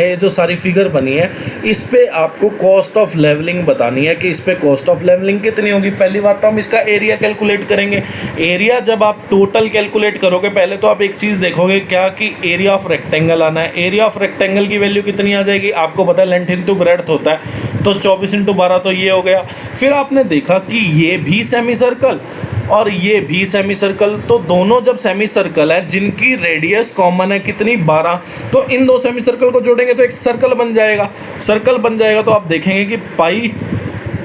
है, इस पे आपको कॉस्ट ऑफ लेवलिंग बतानी है कि इस पे कॉस्ट ऑफ लेवलिंग कितनी होगी। पहली बात तो हम इसका एरिया कैलकुलेट करेंगे। एरिया जब आप टोटल कैलकुलेट करोगे पहले तो आप एक चीज़ देखोगे क्या कि एरिया ऑफ रेक्टेंगल आना है। एरिया ऑफ रेक्टेंगल की वैल्यू कितनी आ जाएगी, आपको पता है लेंथ इंटू ब्रेड्थ होता है, तो 24 × 12 तो ये हो गया। फिर आपने देखा कि ये भी सेमी सर्कल और ये भी सेमी सर्कल, तो दोनों जब सेमी सर्कल है जिनकी रेडियस कॉमन है कितनी 12, तो इन दो सेमी सर्कल को जोड़ेंगे तो एक सर्कल बन जाएगा। तो आप देखेंगे कि पाई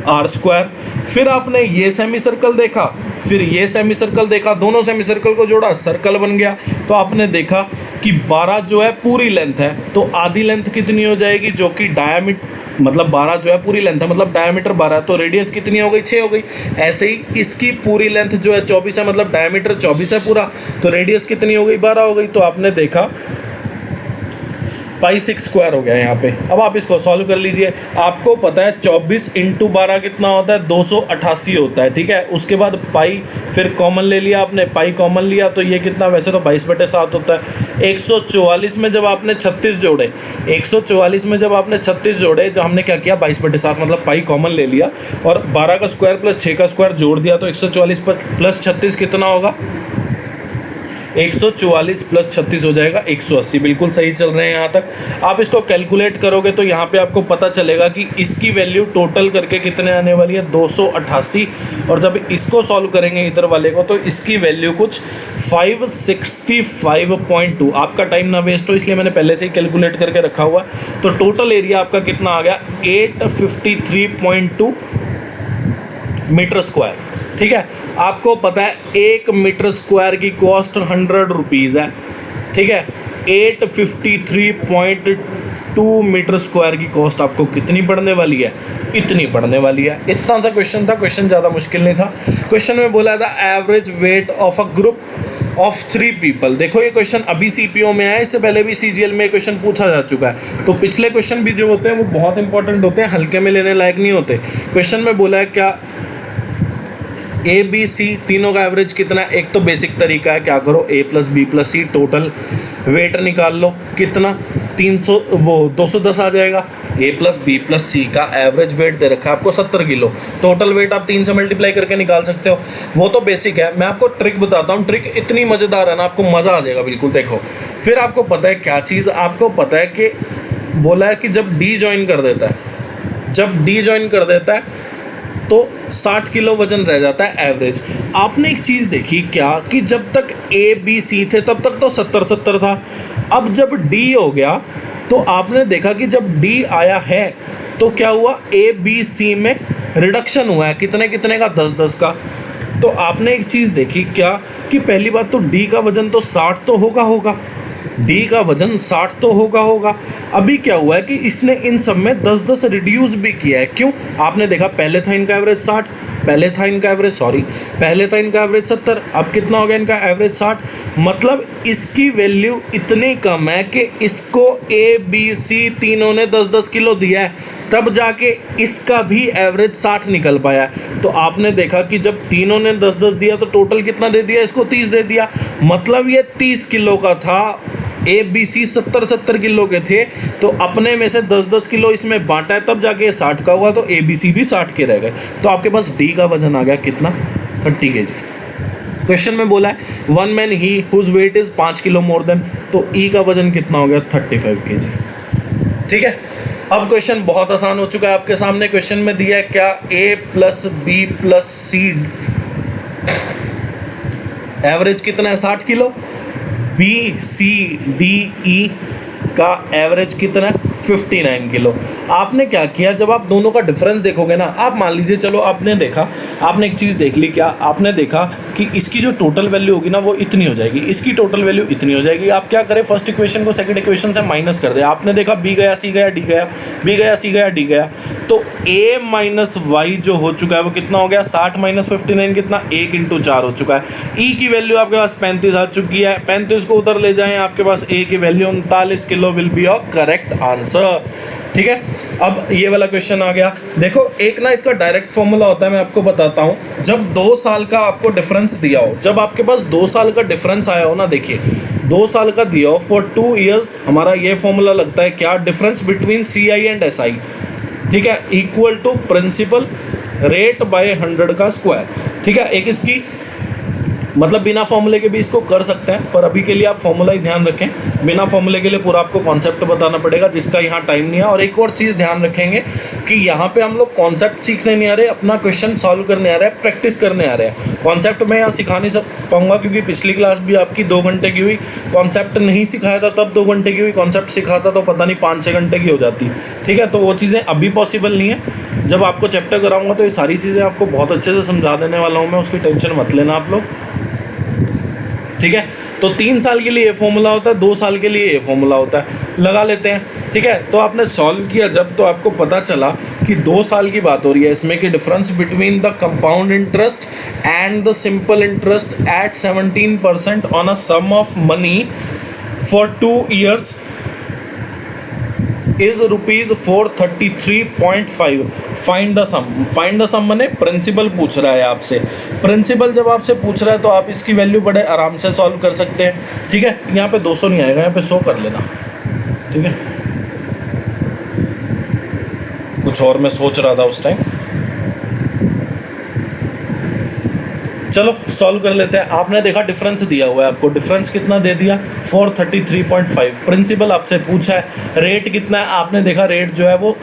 r²। फिर आपने ये सेमी सर्कल देखा, फिर ये सेमी सर्कल देखा, दोनों सेमी सर्कल को जोड़ा, सर्कल बन गया। तो आपने देखा कि 12 जो है पूरी लेंथ है, तो आधी लेंथ कितनी हो जाएगी, जो कि डायमीटर, मतलब 12 जो है पूरी लेंथ है, मतलब डायमीटर 12, तो रेडियस कितनी हो गई 6 हो गई। ऐसे ही इसकी पूरी लेंथ जो है 24 है, मतलब डायमीटर 24 है पूरा, तो रेडियस कितनी हो गई 12 हो गई। तो आपने देखा π6² हो गया यहाँ पे। अब आप इसको सॉल्व कर लीजिए। आपको पता है 24 × 12 कितना होता है 288 होता है, ठीक है। उसके बाद पाई फिर कॉमन ले लिया आपने, पाई कॉमन लिया तो ये कितना, वैसे तो 22/7 होता है। 144 में जब आपने 36 जोड़े, 144 में जब आपने 36 जोड़े, जो हमने क्या किया 22/7 मतलब पाई कॉमन ले लिया और 12 का स्क्वायर प्लस 6 का स्क्वायर जोड़ दिया, तो 144 प्लस 36 कितना होगा, 144 प्लस 36 हो जाएगा 180। बिल्कुल सही चल रहे हैं यहाँ तक। आप इसको कैलकुलेट करोगे तो यहाँ पे आपको पता चलेगा कि इसकी वैल्यू टोटल करके कितने आने वाली है 288, और जब इसको सॉल्व करेंगे इधर वाले को तो इसकी वैल्यू कुछ 565.2। आपका टाइम ना वेस्ट हो इसलिए मैंने पहले से ही कैलकुलेट करके रखा हुआ। तो टोटल एरिया आपका कितना आ गया 853.2 मीटर स्क्वायर। ठीक है, आपको पता है 1 मीटर स्क्वायर की कॉस्ट 100 रुपीज़ है। ठीक है, 853.2 मीटर स्क्वायर की कॉस्ट आपको कितनी पड़ने वाली है? इतनी पड़ने वाली है। इतना सा क्वेश्चन था, क्वेश्चन ज़्यादा मुश्किल नहीं था। क्वेश्चन में बोला था average weight of a group of 3 people. देखो ये क्वेश्चन अभी सीपीओ में आया, इससे पहले भी सीजीएल में क्वेश्चन पूछा जा चुका है। तो पिछले क्वेश्चन भी जो होते हैं वो बहुत इंपॉर्टेंट होते हैं, हल्के में लेने लायक नहीं होते। क्वेश्चन में बोला है क्या ए बी सी तीनों का एवरेज कितना है? एक तो बेसिक तरीका है, क्या करो ए प्लस बी प्लस सी टोटल वेट निकाल लो, कितना 300 वो 210 आ जाएगा। ए प्लस बी प्लस सी का एवरेज वेट दे रखा है आपको 70 किलो, टोटल वेट आप 3 से मल्टीप्लाई करके निकाल सकते हो। वो तो बेसिक है, मैं आपको ट्रिक बताता हूँ। ट्रिक इतनी मज़ेदार है ना, आपको मज़ा आ जाएगा बिल्कुल। देखो फिर आपको पता है क्या चीज़, आपको पता है कि बोला है कि जब डी ज्वाइन कर देता है, जब डी ज्वाइन कर देता है तो 60 किलो वजन रह जाता है एवरेज। आपने एक चीज़ देखी क्या कि जब तक ए बी सी थे तब तक तो 70-70 था। अब जब डी हो गया तो आपने देखा कि जब डी आया है तो क्या हुआ, ए बी सी में रिडक्शन हुआ है। कितने कितने का? 10-10 का। तो आपने एक चीज़ देखी क्या कि पहली बात तो डी का वजन तो 60 तो होगा, डी का वजन 60 तो होगा। अभी क्या हुआ है कि इसने इन सब में 10-10 रिड्यूस भी किया है। क्यों? आपने देखा पहले था इनका एवरेज 60, पहले था इनका एवरेज 70, अब कितना हो गया इनका एवरेज 60। मतलब इसकी वैल्यू इतनी कम है कि इसको ए बी सी तीनों ने 10-10 किलो दिया है, तब जाके इसका भी एवरेज 60 निकल पाया है। तो आपने देखा कि जब तीनों ने 10-10 दिया तो टोटल कितना दे दिया? इसको 30 दे दिया। मतलब ये 30 किलो का था, ए बी सी 70-70 किलो के थे, तो अपने में से 10-10 किलो इसमें बांटा है, तब जाके 60 का हुआ, तो ए बी सी भी 60 के रह गए। तो आपके पास डी का वजन आ गया कितना? 30 kg। क्वेश्चन में बोला है 1 man he whose weight is 5 kilo more than, तो ई का वजन कितना हो गया? 35 kg। ठीक है, अब क्वेश्चन बहुत आसान हो चुका है आपके सामने। क्वेश्चन में दिया है क्या, A plus B plus C average कितना है? 60 kilo. B C D E का एवरेज कितना है? 59 किलो। आपने क्या किया, जब आप दोनों का डिफरेंस देखोगे ना, आप मान लीजिए चलो आपने देखा, आपने एक चीज़ देख ली क्या, आपने देखा कि इसकी जो टोटल वैल्यू होगी ना वो इतनी हो जाएगी, इसकी टोटल वैल्यू इतनी हो जाएगी। आप क्या करें, फर्स्ट इक्वेशन को सेकंड इक्वेशन से माइनस कर दे। आपने देखा बी गया सी गया डी गया, बी गया सी गया डी गया, तो ए माइनस वाई जो हो चुका है वो कितना हो गया? 60 माइनस 59 कितना? 1 × 4 हो चुका है। ई की वैल्यू आपके पास 35 आ चुकी है, 35 को उधर ले जाएं, आपके पास ए की value 39 kilo will be your correct answer. ठीक है, अब ये वाला क्वेश्चन आ गया। देखो एक ना इसका डायरेक्ट फॉर्मूला होता है, मैं आपको बताता हूँ। जब 2 साल का आपको डिफरेंस दिया हो, जब आपके पास 2 साल का डिफरेंस आया हो ना, देखिए 2 साल का दिया हो फॉर 2 ईयर्स, हमारा ये फॉर्मूला लगता है क्या, difference between C I and S I. ठीक है, equal to principal rate by 100 का स्क्वायर। ठीक है, एक इसकी मतलब बिना फॉर्मूले के भी इसको कर सकते हैं, पर अभी के लिए आप फॉर्मूला ही ध्यान रखें। बिना फॉर्मूले के लिए पूरा आपको कॉन्सेप्ट बताना पड़ेगा, जिसका यहाँ टाइम नहीं है। और एक और चीज़ ध्यान रखेंगे कि यहाँ पे हम लोग कॉन्सेप्ट सीखने नहीं आ रहे, अपना क्वेश्चन सॉल्व करने आ रहे हैं, प्रैक्टिस करने आ रहे हैं। कॉन्सेप्ट मैं यहाँ सिखा नहीं पाऊँगा, क्योंकि पिछली क्लास भी आपकी 2 घंटे की हुई, कॉन्सेप्ट नहीं सिखाया था तब 2 घंटे की हुई, कॉन्सेप्ट सिखाता तो पता नहीं 5-6 घंटे की हो जाती। ठीक है, तो वो चीज़ें अभी पॉसिबल नहीं है। जब आपको चैप्टर कराऊंगा तो ये सारी चीज़ें आपको बहुत अच्छे से समझा देने वाला हूँ मैं, उसकी टेंशन मत लेना आप लोग। ठीक है, तो 3 साल के लिए ये फॉर्मूला होता है, 2 साल के लिए ये फॉर्मूला होता है, लगा लेते हैं। ठीक है, तो आपने सॉल्व किया जब, तो आपको पता चला कि 2 साल की बात हो रही है इसमें, कि difference between the compound interest and the simple interest at 17% on a sum of money for 2 years is ₹433.5। Find the sum. Find the sum मैंने प्रिंसिपल पूछ रहा है आपसे। प्रिंसिपल जब आपसे पूछ रहा है तो आप इसकी वैल्यू बड़े आराम से सॉल्व कर सकते हैं। ठीक है, यहाँ पे 200 नहीं आएगा, यहाँ पे 100 कर लेना। ठीक है, कुछ और मैं सोच रहा था उस टाइम। चलो सॉल्व कर लेते हैं। आपने देखा डिफरेंस दिया हुआ है आपको, डिफरेंस कितना दे दिया? 433.5। प्रिंसिपल आपसे पूछा है रेट कितना है, आपने देखा रेट जो है वो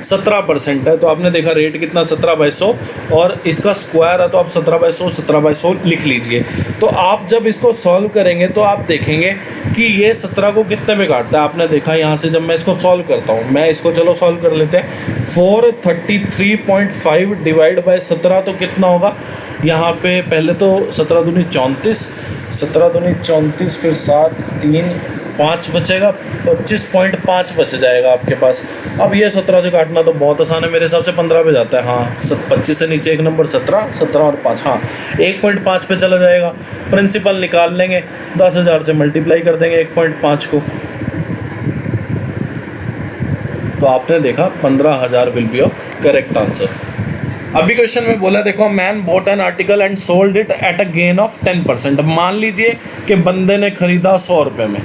17% है। तो आपने देखा रेट कितना 17/100 और इसका स्क्वायर है तो आप 17/100 17/100 लिख लीजिए। तो आप जब इसको सॉल्व करेंगे तो आप देखेंगे कि ये 17 को कितने में काटता है। आपने देखा यहाँ से जब मैं इसको सॉल्व करता हूँ, मैं इसको चलो सॉल्व कर लेते हैं। 433.5 डिवाइड बाय 17 तो कितना होगा यहाँ पे, पहले तो 17 दूनी 34, 17 दूनी 34, फिर 7 3 5 बचेगा, 25.5 बच जाएगा आपके पास। अब ये 17 से काटना तो बहुत आसान है, मेरे हिसाब से 15 पे जाता है। हाँ 25 से नीचे एक नंबर 17, 17 और 5, हाँ 1.5 पे चला जाएगा। प्रिंसिपल निकाल लेंगे, 10,000 से मल्टीप्लाई कर देंगे 1.5 को, तो आपने देखा 15,000 will be your correct answer. अभी क्वेश्चन में बोला देखो, man bot an article and sold it at a gain of 10%। मान लीजिए कि बंदे ने खरीदा 100 रुपये में,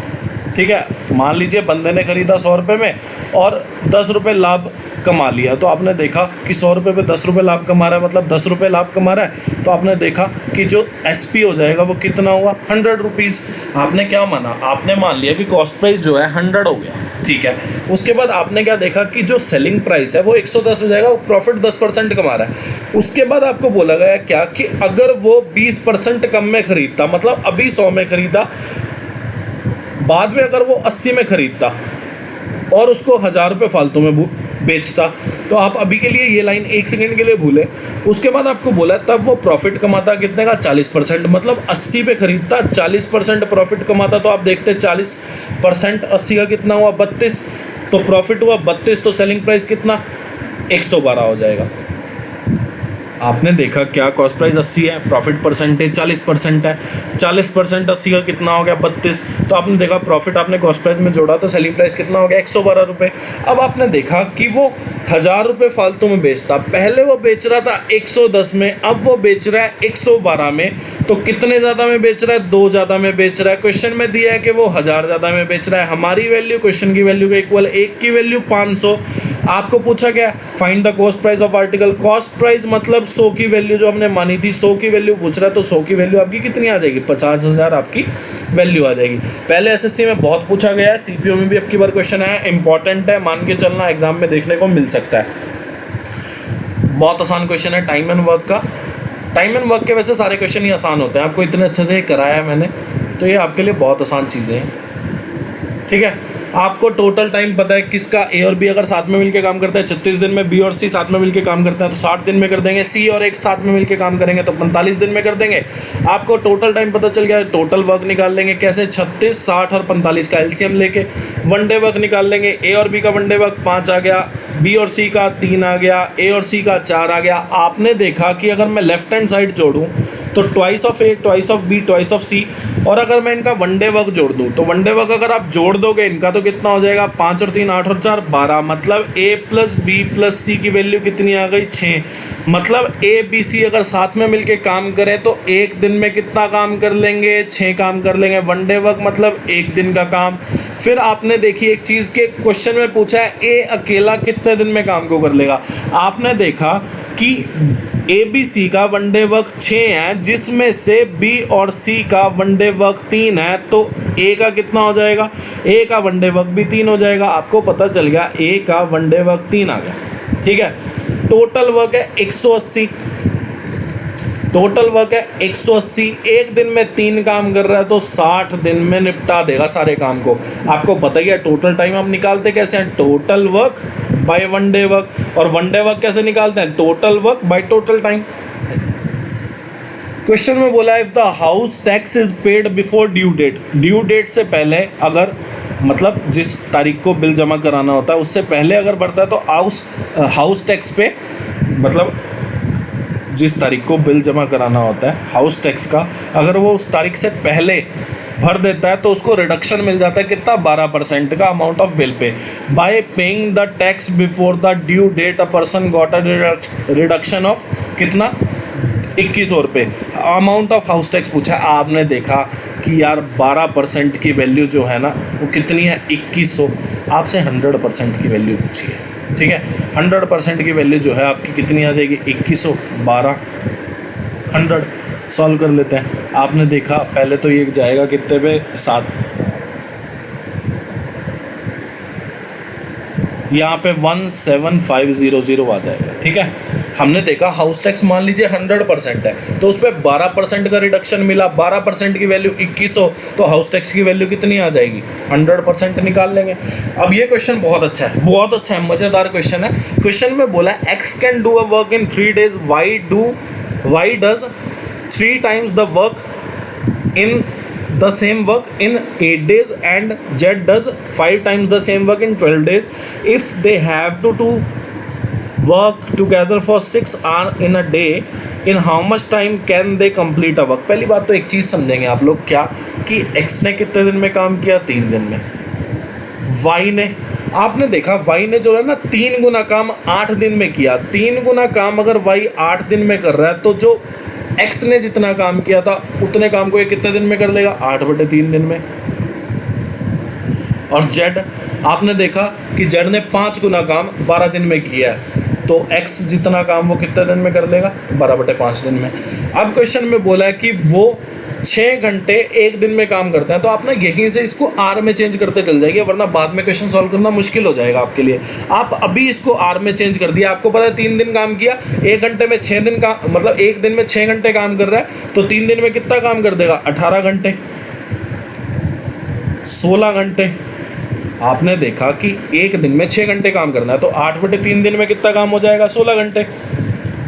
ठीक है, मान लीजिए बंदे ने खरीदा 100 रुपये में और 10 रुपये लाभ कमा लिया। तो आपने देखा कि 100 रुपये पे 10 रुपये लाभ कमा रहा है, मतलब 10 रुपये लाभ कमा रहा है। तो आपने देखा कि जो SP हो जाएगा वो कितना हुआ, 100 रुपीज़। आपने क्या माना, आपने मान लिया कि कॉस्ट प्राइस जो है 100 हो गया, ठीक है। उसके बाद आपने क्या देखा कि जो सेलिंग प्राइस है वो 110 हो जाएगा, वो प्रॉफिट 10% कमा रहा है। उसके बाद आपको बोला गया क्या कि अगर वो 20% कम में खरीदता, मतलब अभी 100 में खरीदा, बाद में अगर वो 80 में खरीदता और उसको 1000 रुपये फालतू में बेचता, तो आप अभी के लिए ये लाइन 1 सेकंड के लिए भूलें। उसके बाद आपको बोला तब वो प्रॉफिट कमाता कितने का, 40%, मतलब 80 पे खरीदता, 40% प्रॉफिट कमाता। तो आप देखते 40% 80 का कितना हुआ, 32, तो प्रॉफिट हुआ 32, तो सेलिंग प्राइस कितना 112 हो जाएगा। आपने देखा क्या कॉस्ट प्राइस 80 है, प्रॉफिट परसेंटेज 40% है, 40% 80 का कितना हो गया 32। तो आपने देखा प्रॉफिट आपने कॉस्ट प्राइस में जोड़ा तो सेलिंग प्राइस कितना हो गया 112 रुपये। अब आपने देखा कि वो 1000 रुपये फालतू में बेचता, पहले वो बेच रहा था 110 में, अब वो बेच रहा है 112 में। तो कितने ज़्यादा में बेच रहा है, 2 ज़्यादा में बेच रहा है। क्वेश्चन में दिया है कि वो 1000 ज़्यादा में बेच रहा है। हमारी वैल्यू क्वेश्चन की वैल्यू के इक्वल, एक की वैल्यू 500। आपको पूछा गया find the cost price of article. Cost price मतलब 100 की वैल्यू जो हमने मानी थी, 100 की वैल्यू पूछ रहा है, तो 100 की वैल्यू आपकी कितनी आ जाएगी, 50,000 आपकी वैल्यू आ जाएगी। पहले SSC में बहुत पूछा गया है, CPO में भी अब की बार क्वेश्चन आया, इंपॉर्टेंट है, मान के चलना, एग्जाम में देखने को मिल सकता है। बहुत आसान क्वेश्चन है टाइम एंड वर्क का। टाइम एंड वर्क के वैसे सारे क्वेश्चन ही आसान होते हैं, आपको इतने अच्छे से कराया है मैंने, तो ये आपके लिए बहुत आसान चीज़ें हैं, ठीक है। आपको टोटल टाइम पता है किसका, A और B अगर साथ में मिलके काम करते हैं 36 दिन में, B और C साथ में मिलके काम करते हैं तो 60 दिन में कर देंगे, C और एक साथ में मिलके काम करेंगे तो 45 दिन में कर देंगे। आपको टोटल टाइम पता चल गया, टोटल वर्क निकाल लेंगे कैसे, 36, 60 और 45 का LCM लेके। वन डे वर्क निकाल लेंगे, A और B का वन डे वर्क 5 आ गया, B और C का 3 आ गया, A और C का 4 आ गया। आपने देखा कि अगर मैं लेफ्ट हैंड साइड जोड़ूँ तो twice of A, twice of B, twice of C, और अगर मैं इनका वन डे वर्क जोड़ दूँ तो वन डे वर्क अगर आप जोड़ दोगे इनका तो कितना हो जाएगा, 5 और 3 8 और 4 12, मतलब A plus B plus C की वैल्यू कितनी आ गई 6। मतलब A B C अगर साथ में मिलके काम करें तो एक दिन में कितना काम कर लेंगे, 6 काम कर लेंगे। वन डे वर्क मतलब एक दिन का काम। फिर आपने देखी एक चीज़ के क्वेश्चन में पूछा है A अकेला कितने दिन में काम को कर लेगा। आपने देखा कि ABC का वनडे वर्क 6 है, जिसमें से B और C का वनडे वर्क 3 है, तो A का कितना हो जाएगा, A का वनडे वर्क भी 3 हो जाएगा। आपको पता चल गया A का वनडे वर्क 3 आ गया, ठीक है। टोटल वर्क है 180, टोटल वर्क है 180। एक दिन में 3 काम कर रहा है तो 60 दिन में निपटा देगा सारे काम को। आपको पता ही है टोटल टाइम हम निकालते कैसे हैं, total work by one day work. और वन डे वर्क कैसे निकालते हैं, total work by total time. Question में बोला है if the house tax is paid before due date, due date से पहले अगर, मतलब जिस तारीख को बिल जमा कराना होता है उससे पहले अगर भरता है तो हाउस टैक्स पे, मतलब जिस तारीख को बिल जमा कराना होता है हाउस टैक्स का, अगर वो उस तारीख से पहले भर देता है तो उसको रिडक्शन मिल जाता है कितना, 12% का amount of bill pay. By paying the tax before the due date a person got a reduction of कितना, 2100 रुपये। अमाउंट ऑफ हाउस टैक्स पूछा है। आपने देखा कि यार 12% की वैल्यू जो है ना वो कितनी है, 2100। आपसे 100% की वैल्यू पूछी है, ठीक है। 100% की वैल्यू जो है आपकी कितनी आ जाएगी, 2100, 12, 100। सॉल्व कर लेते हैं। आपने देखा पहले तो ये जाएगा कितने पे, 7, यहाँ पे 17500 आ जाएगा। ठीक है, हमने देखा हाउस टैक्स मान लीजिए 100% है तो उस पर 12% का रिडक्शन मिला, 12% की वैल्यू 2100, तो हाउस टैक्स की वैल्यू कितनी आ जाएगी, 100% निकाल लेंगे। अब ये क्वेश्चन बहुत अच्छा है, बहुत अच्छा है, मज़ेदार क्वेश्चन है। क्वेश्चन में बोला है x can do a work in 3 days, why does 3 times the work in the same work in 8 days and Z does 5 times the same work in 12 days. If they have to work together for 6 hours in a day, in how much time can they complete a work? पहली बात तो एक चीज़ समझेंगे आप लोग, क्या कि X ने कितने दिन में काम किया, 3 दिन में। Y ने, आपने देखा Y ने जो है ना 3 गुना काम 8 दिन में किया। 3 गुना काम अगर Y 8 दिन में कर रहा है तो जो X ने जितना काम किया था उतने काम को ये कितने दिन में कर लेगा, 8/3 दिन में। और Z, आपने देखा कि Z ने 5 गुना काम 12 दिन में किया है तो X जितना काम वो कितने दिन में कर लेगा, 12/5 दिन में। अब क्वेश्चन में बोला है कि वो 6 घंटे एक दिन में काम करते हैं, तो आप ना यहीं से इसको आर में चेंज करते चल जाइए, वरना बाद में क्वेश्चन सॉल्व करना मुश्किल हो जाएगा आपके लिए। आप अभी इसको आर में चेंज कर दिया, आपको पता है 3 दिन काम किया, 1 घंटे में 6 दिन का मतलब 1 दिन में 6 घंटे काम कर रहा है तो 3 दिन में कितना काम कर देगा, 18 घंटे, 16 घंटे। आपने देखा कि 1 दिन में 6 घंटे काम करना है तो 8/3 दिन में कितना काम हो जाएगा, 16 घंटे।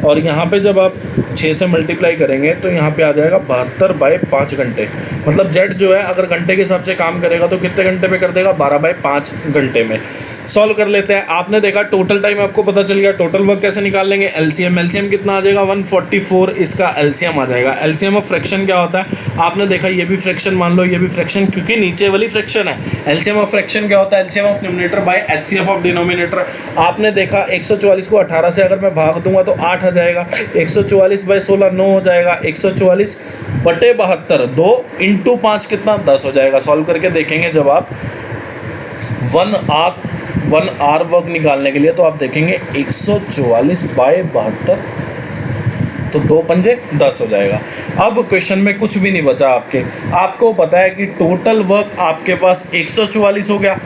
और यहाँ पे जब आप 6 से मल्टीप्लाई करेंगे तो यहाँ पे आ जाएगा 72/5 घंटे। मतलब जेड जो है अगर घंटे के हिसाब से काम करेगा तो कितने घंटे में कर देगा, 12/5 घंटे में। सॉल्व कर लेते हैं। आपने देखा टोटल टाइम आपको पता चल गया। टोटल वर्क कैसे निकाल लेंगे, एलसीएम कितना आ जाएगा, 144 इसका एलसीएम आ जाएगा। एलसीएम ऑफ फ्रैक्शन क्या होता है, आपने देखा ये भी फ्रैक्शन मान लो, ये भी फ्रैक्शन, क्योंकि नीचे वाली फ्रैक्शन है। एलसीएम ऑफ फ्रैक्शन क्या होता है, LCM of numerator bye HCF of denominator. आपने देखा 144 को 18 से अगर मैं भाग दूंगा तो 8 आ जाएगा, 144/16 9 हो जाएगा, 144/72 2 × 5 कितना 10 हो जाएगा। सॉल्व करके देखेंगे जब आप 1 आवर वर्क निकालने के लिए तो आप देखेंगे 144/72 तो 2 पंजे 10 हो जाएगा। अब क्वेश्चन में कुछ भी नहीं बचा आपको पता है कि टोटल वर्क आपके पास 144 हो गया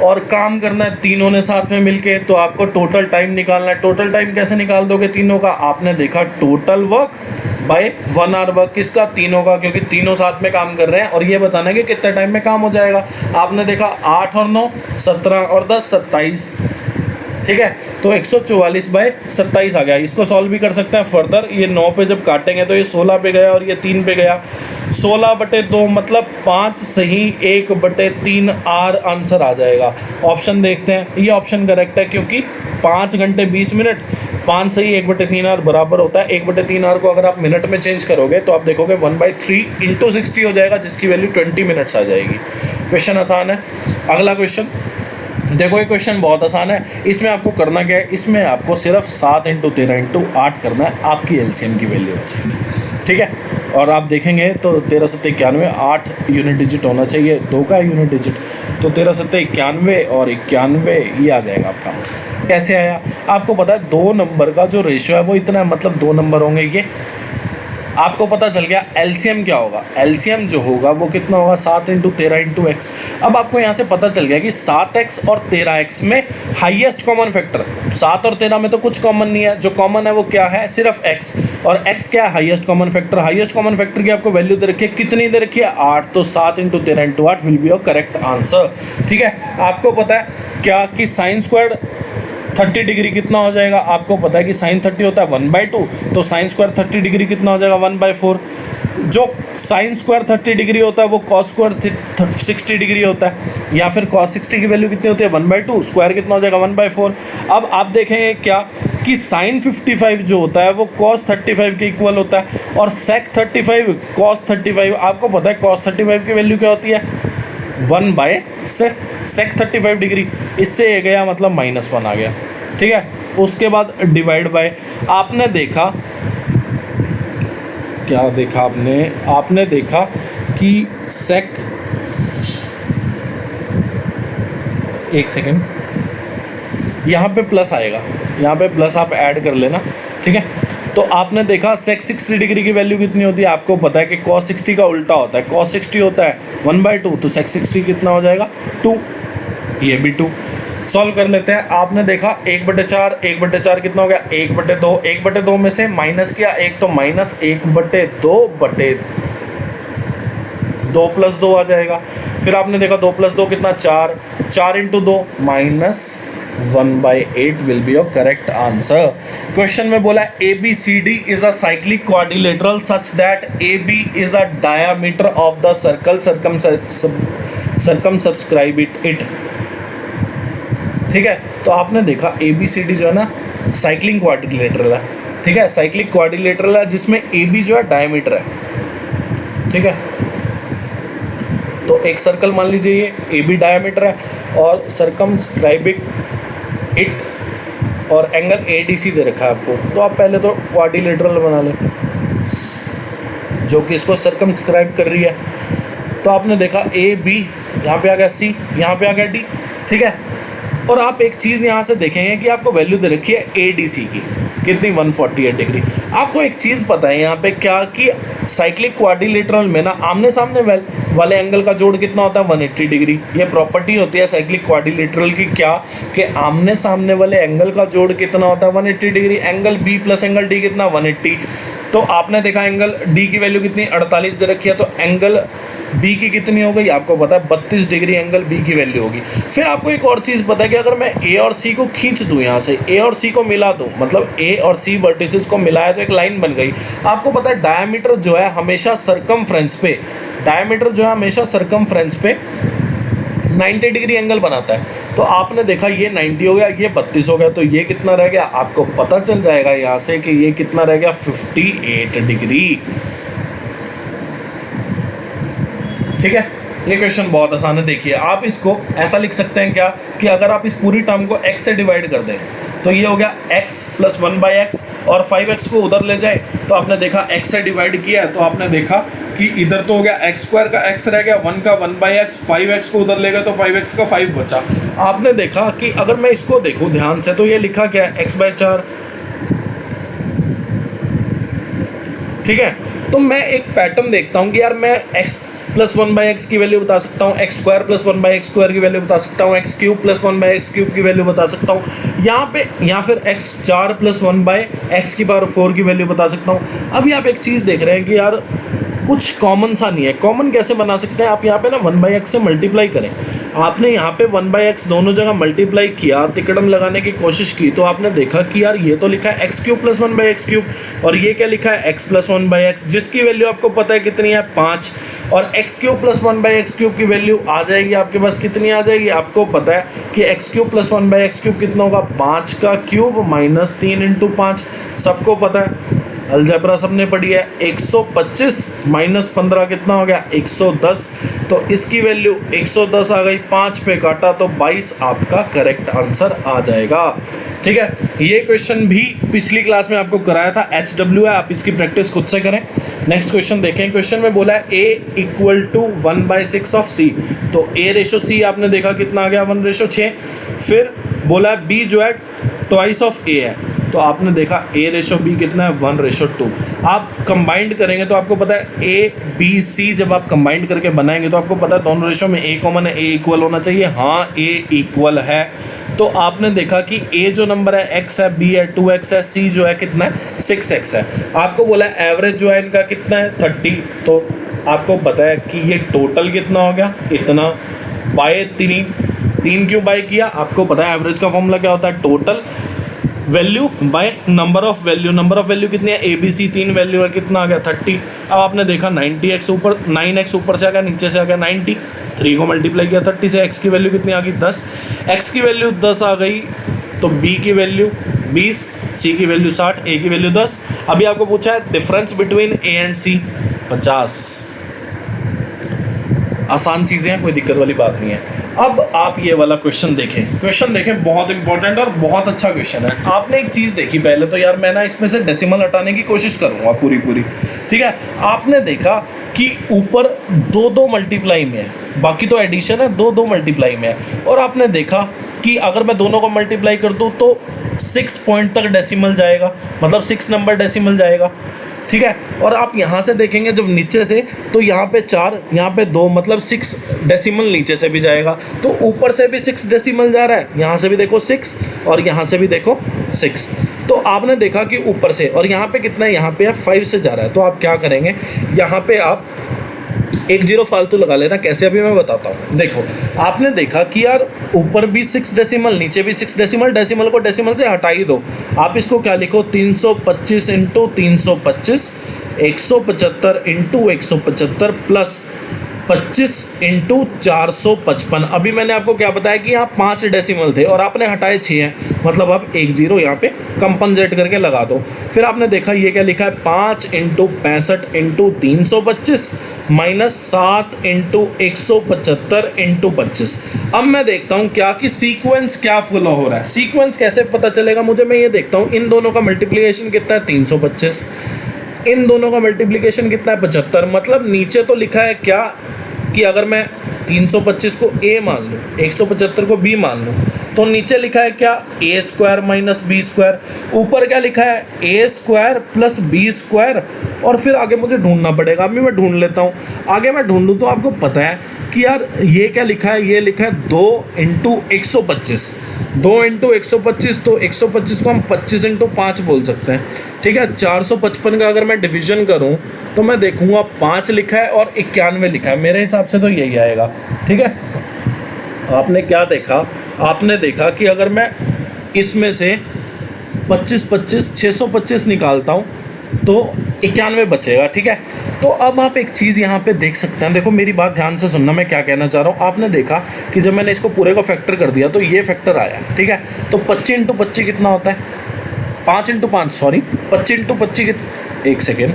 और काम करना है तीनों ने साथ में मिलके, तो आपको टोटल टाइम निकालना है। टोटल टाइम कैसे निकाल दोगे तीनों का, आपने देखा total work by 1 hour work, किसका, तीनों का, क्योंकि तीनों साथ में काम कर रहे हैं और ये बताना है कि कितने टाइम में काम हो जाएगा। आपने देखा 8 और 9 17 और 10 27, ठीक है, तो 144/27 आ गया। इसको सॉल्व भी कर सकते हैं फर्दर। ये 9 पे जब काटेंगे तो ये 16 पे गया और ये 3 पे गया, 16/2 मतलब 5 सही 1/3 आर आंसर आ जाएगा। ऑप्शन देखते हैं, ये ऑप्शन करेक्ट है क्योंकि 5 घंटे 20 मिनट, 5 सही 1/3 आर बराबर होता है। 1/3 आर को अगर आप मिनट में चेंज करोगे तो आप देखोगे 1/3 × 60 हो जाएगा, जिसकी वैल्यू 20 मिनट्स आ जाएगी। क्वेश्चन आसान है। अगला क्वेश्चन देखो, ये क्वेश्चन बहुत आसान है। इसमें आपको करना क्या है, इसमें आपको सिर्फ 7 × 13 × 8 करना है, आपकी एलसीएम की वैल्यू हो जाएगी, ठीक है। और आप देखेंगे तो 13 7 91, 8 यूनिट डिजिट होना चाहिए, 2 का यूनिट डिजिट, तो 13 7 91 और 91 ये आ जाएगा आपका आंसर। कैसे आया, आपको पता है 2 नंबर का जो रेशियो है वो इतना है, मतलब 2 नंबर होंगे ये, आपको पता चल गया। एलसीएम क्या होगा, एलसीएम जो होगा वो कितना होगा, 7 × 13 × x। अब आपको यहाँ से पता चल गया कि 7x और 13x में हाईएस्ट कॉमन फैक्टर, 7 और 13 में तो कुछ कॉमन नहीं है, जो कॉमन है वो क्या है, सिर्फ x, और x क्या है, highest common factor. Highest common factor की आपको वैल्यू दे रखी है, कितनी दे रखी है, 8, तो 7 × 13 × 8 will be your correct answer, ठीक है। आपको पता है क्या कि sin² 30 डिग्री कितना हो जाएगा, आपको पता है कि sin 30 होता है 1/2, तो sin² 30 डिग्री कितना हो जाएगा, 1/4। जो sin² 30 डिग्री होता है वो cos² 60 डिग्री होता है, या फिर cos 60 की वैल्यू कितनी होती है, 1/2, स्क्वायर कितना हो जाएगा, 1/4। अब आप देखेंगे क्या कि sin 55 जो होता है वो cos 35 के इक्वल होता है, और sec 35 cos 35, आपको पता है cos 35 की वैल्यू क्या होती है, 1/sec 35 डिग्री। इससे ये गया मतलब -1 आ गया, ठीक है। उसके बाद डिवाइड बाय, आपने देखा क्या देखा आपने देखा कि sec, एक सेकेंड, यहाँ पे प्लस आएगा, यहाँ पे प्लस आप ऐड कर लेना, ठीक है। तो आपने देखा sec 60 डिग्री की वैल्यू कितनी होती है, आपको पता है कि cos 60 का उल्टा होता है, cos 60 होता है 1/2, तो sec 60 कितना हो जाएगा, 2, ये भी 2। सॉल्व कर लेते हैं। आपने देखा 1/4, 1/4 कितना हो गया 1/2, 1/2 में से माइनस किया एक तो माइनस 1/2 प्लस 2 आ जाएगा। फिर आपने देखा 2 + 2 कितना 4, 4 × 2 -1/8 will be your correct answer. Question में बोला ABCD is a cyclic quadrilateral such that AB is a diameter of the circle circumscribe it. ठीक है, तो आपने देखा ABCD जो है ना साइक्लिंग क्वाड्रिलेटरल है। ठीक है, साइक्लिक क्वाड्रिलेटरल है जिसमें AB जो है डायमीटर है। ठीक है, तो एक सर्कल मान लीजिए ये AB डायमीटर है और सर्कमस्क्राइबिंग इट और एंगल ADC दे रखा है आपको। तो आप पहले तो क्वाड्रिलेटरल बना लें जो कि इसको सर्कमस्क्राइब कर रही है। तो आपने देखा AB, यहाँ पे आ गया C, यहाँ पे आ गया D। ठीक है, और आप एक चीज़ यहाँ से देखेंगे कि आपको वैल्यू दे रखी है ADC की कितनी 148 डिग्री। आपको एक चीज़ पता है यहाँ पे क्या कि साइक्लिक क्वाड्रिलेटरल में ना आमने सामने वाले एंगल का जोड़ कितना होता है 180 डिग्री। ये प्रॉपर्टी होती है साइक्लिक क्वाड्रिलेटरल की क्या कि आमने सामने वाले एंगल का जोड़ कितना होता है 180 degree. Angle B + angle D कितना 180। तो आपने देखा एंगल D की वैल्यू कितनी 48 दे रखी है, तो एंगल B की कितनी हो गई आपको पता है 32 डिग्री एंगल B की वैल्यू होगी। फिर आपको एक और चीज़ पता है कि अगर मैं A और C को खींच दूँ, यहाँ से A और C को मिला दूँ, मतलब A और C वर्टिसेस को मिलाया तो एक लाइन बन गई। आपको पता है डायमीटर जो है हमेशा सरकमफ्रेंस पे 90 डिग्री एंगल बनाता है। तो आपने देखा ये 90 हो गया, ये 32 हो गया, तो ये कितना रह गया आपको पता चल जाएगा यहाँ से कि ये कितना रह गया 58 डिग्री। ठीक है, ये क्वेश्चन बहुत आसान है। देखिए आप इसको ऐसा लिख सकते हैं क्या कि अगर आप इस पूरी टर्म को x से डिवाइड कर दें तो ये हो गया x + 1/x और 5x को उधर ले जाए तो आपने देखा x से डिवाइड किया है तो आपने देखा कि इधर तो हो गया x² का x रह गया, 1 का 1/x, 5x को उधर ले गए तो 5x का 5 बचा। आपने देखा कि अगर मैं इसको देखूँ ध्यान से तो ये लिखा क्या है x/4। ठीक है, तो मैं एक पैटर्न देखता हूँ कि यार मैं x + 1/x की वैल्यू बता सकता हूँ, x² + 1/x² की वैल्यू बता सकता हूँ, x³ + 1/x³ की वैल्यू बता सकता हूँ यहाँ पे, या फिर x4 + 1/x⁴ की वैल्यू बता सकता हूँ। अभी आप एक चीज़ देख रहे हैं कि यार कुछ कॉमन सा नहीं है। कॉमन कैसे बना सकते हैं आप यहाँ पे ना 1/x से मल्टीप्लाई करें। आपने यहाँ पे 1/x दोनों जगह मल्टीप्लाई किया, तिकड़म लगाने की कोशिश की तो आपने देखा कि यार ये तो लिखा है x³ + 1/x³ और ये क्या लिखा है x + 1/x, जिसकी वैल्यू आपको पता है कितनी है 5, और x³ + 1/x³ की वैल्यू आ जाएगी आपके पास कितनी आ जाएगी आपको पता है कि x³ + 1/x³ कितना होगा 5 का क्यूब -3 × 5, सबको पता है, अलजेब्रा सबने पढ़ी है। 125 - 15 कितना हो गया 110, तो इसकी वैल्यू 110 आ गई, 5 पे काटा तो 22 आपका करेक्ट आंसर आ जाएगा। ठीक है, ये क्वेश्चन भी पिछली क्लास में आपको कराया था, HW है, आप इसकी प्रैक्टिस खुद से करें। नेक्स्ट क्वेश्चन देखें। क्वेश्चन में बोला है A = 1/6 ऑफ C, तो A/C आपने देखा कितना आ गया 1/6। फिर बोला है B जो है ट्वाइस ऑफ A है, तो आपने देखा A/B कितना है 1/2। आप कंबाइंड करेंगे तो आपको पता है ABC जब आप कंबाइंड करके बनाएंगे तो आपको पता है दोनों रेशो में A कॉमन है, A इक्वल होना चाहिए। हाँ, A इक्वल है, तो आपने देखा कि A जो नंबर है x है, B है 2x है, C जो है कितना है 6x है। आपको बोला है एवरेज जो है इनका कितना है 30, तो आपको पता है कि ये टोटल कितना हो गया इतना, बाय 3 क्यों बाय किया, आपको पता है एवरेज का फॉर्मूला क्या होता है total value by number of value. Number of value कितनी है ABC 3 वैल्यू है, कितना आ गया 30। अब आपने देखा 9x ऊपर से आ गया, नीचे से आ गया 90, 3 को मल्टीप्लाई किया 30 से, x की वैल्यू कितनी आ गई 10, x की वैल्यू 10 आ गई तो B की वैल्यू 20, C की वैल्यू 60, A की वैल्यू 10। अभी आपको पूछा है difference between A and C 50। आसान चीज़ें हैं, कोई दिक्कत वाली बात नहीं है। अब आप ये वाला क्वेश्चन देखें, बहुत इंपॉर्टेंट और बहुत अच्छा क्वेश्चन है। आपने एक चीज़ देखी पहले तो यार मैं ना इसमें से डेसिमल हटाने की कोशिश करूँगा पूरी। ठीक है, आपने देखा कि ऊपर 2 मल्टीप्लाई में है, बाकी तो एडिशन है, 2 मल्टीप्लाई में है, और आपने देखा कि अगर मैं दोनों को मल्टीप्लाई कर दूँ तो 6 पॉइंट तक डेसिमल जाएगा, मतलब 6 नंबर डेसिमल जाएगा। ठीक है। और आप यहाँ से देखेंगे जब नीचे से, तो यहाँ पे 4, यहाँ पे 2, मतलब 6 डेसिमल नीचे से भी जाएगा, तो ऊपर से भी 6 डेसिमल जा रहा है, यहाँ से भी देखो 6 और यहाँ से भी देखो 6। तो आपने देखा कि ऊपर से, और यहाँ पे कितना है, यहाँ पे 5 से जा रहा है। तो आप क्या करेंगे, यहाँ पे आप 1 0 फालतू लगा लेना। कैसे, अभी मैं बताता हूँ। देखो, आपने देखा कि यार ऊपर भी 6 डेसिमल, नीचे भी 6 डेसिमल, डेसिमल को डेसिमल से हटा ही दो। आप इसको क्या लिखो, 325 इंटू 325, 175 इंटू 175 प्लस 25 इंटू 455। अभी मैंने आपको क्या बताया कि यहाँ 5 डेसिमल थे और आपने हटाए 6 हैं, मतलब आप 1 0 यहाँ पे कंपनसेट करके लगा दो। फिर आपने देखा ये क्या लिखा है, 5 into 65 into 325 minus 7 into 175 into 25। अब मैं देखता हूँ क्या कि सीक्वेंस क्या फॉलो हो रहा है। सीक्वेंस कैसे पता चलेगा मुझे, मैं ये देखता हूँ इन दोनों का मल्टीप्लिकेशन कितना है, 325, इन दोनों का मल्टीप्लिकेशन कितना है, 75। मतलब नीचे तो लिखा है क्या कि अगर मैं 325 को a मान लूँ, 175 को b मान लूँ, तो नीचे लिखा है क्या, a square minus B square. ऊपर क्या लिखा है, a square plus B square. और फिर आगे मुझे ढूंढना पड़ेगा। अभी मैं ढूंढ लेता हूँ। आगे मैं ढूंढूँ तो आपको पता है कि यार ये क्या लिखा है, ये लिखा है 2 इंटू 125, 2 इंटू 125, तो 125 को हम 25 इंटू 5 बोल सकते हैं। ठीक है, 455 का अगर मैं डिवीजन करूं तो मैं देखूंगा 5 लिखा है और 91 लिखा है, मेरे हिसाब से तो यही आएगा। ठीक है, आपने क्या देखा, आपने देखा कि अगर मैं इसमें से 25 25 625 निकालता हूं तो 91 बचेगा। ठीक है, तो अब आप एक चीज़ यहाँ पे देख सकते हैं। देखो मेरी बात ध्यान से सुनना, मैं क्या कहना चाह रहा हूँ। आपने देखा कि जब मैंने इसको पूरे को फैक्टर कर दिया तो ये फैक्टर आया। ठीक है, तो 25 इंटू 25 कितना होता है, 5 इंटू 5, सॉरी 25 इंटू 25 एक सेकेंड,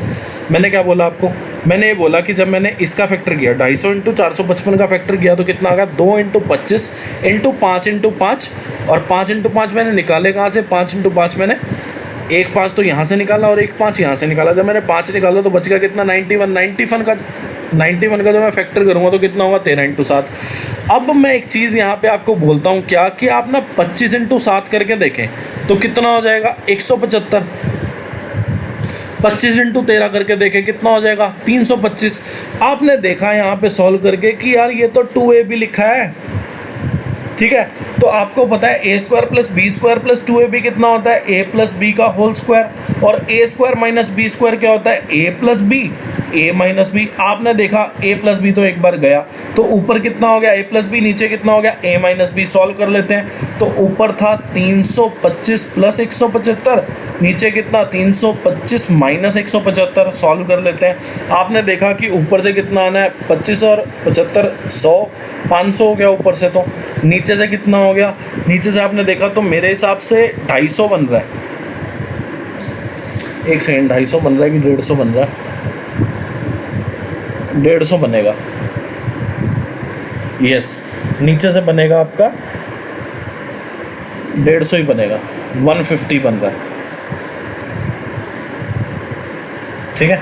मैंने क्या बोला आपको, मैंने ये बोला कि जब मैंने इसका फैक्टर किया 250 इंटू 455 का फैक्टर किया तो कितना आ गया, 2 इंटू 25 इंटू 5 इंटू 5, और 5 इंटू 5 मैंने निकाले कहाँ से, 5 इंटू 5 मैंने एक 5 तो यहाँ से निकाला और एक 5 यहाँ से निकाला। जब मैंने 5 निकाला तो बच गया कितना, 91 का जब मैं फैक्टर करूँगा तो कितना होगा, 13 इंटू 7। अब मैं एक चीज़ यहाँ पे आपको बोलता हूँ क्या कि आप ना 25 इंटू 7 करके देखें तो कितना हो जाएगा, 175। 25 इंटू 13 करके देखें कितना हो जाएगा, 325। आपने देखा यहाँ पे सॉल्व करके कि यार ये तो 2ab लिखा है। ठीक है, तो आपको पता है A square plus B square plus 2ab कितना होता है, ए प्लस बी का होल स्क्वायर, और A square minus B square क्या होता है, A plus B, A minus B. आपने देखा ए प्लस बी तो एक बार गया, तो ऊपर कितना हो गया, ए प्लस बी, नीचे कितना हो गया, ए माइनस बी। सॉल्व कर लेते हैं, तो ऊपर था 325 प्लस 175, नीचे कितना, 325 माइनस 175। सॉल्व कर लेते हैं। आपने देखा कि ऊपर से कितना आना है, 25 और 75 100, 500 हो गया ऊपर से। तो नीचे से कितना हो गया, नीचे से आपने देखा तो मेरे हिसाब से 250 बन रहा है। एक सेकेंड, 250 बन रहा है कि 150 बन रहा है, 150 बनेगा। यस, नीचे से बनेगा आपका 150 ही बनेगा, 150 बन रहा है। ठीक है,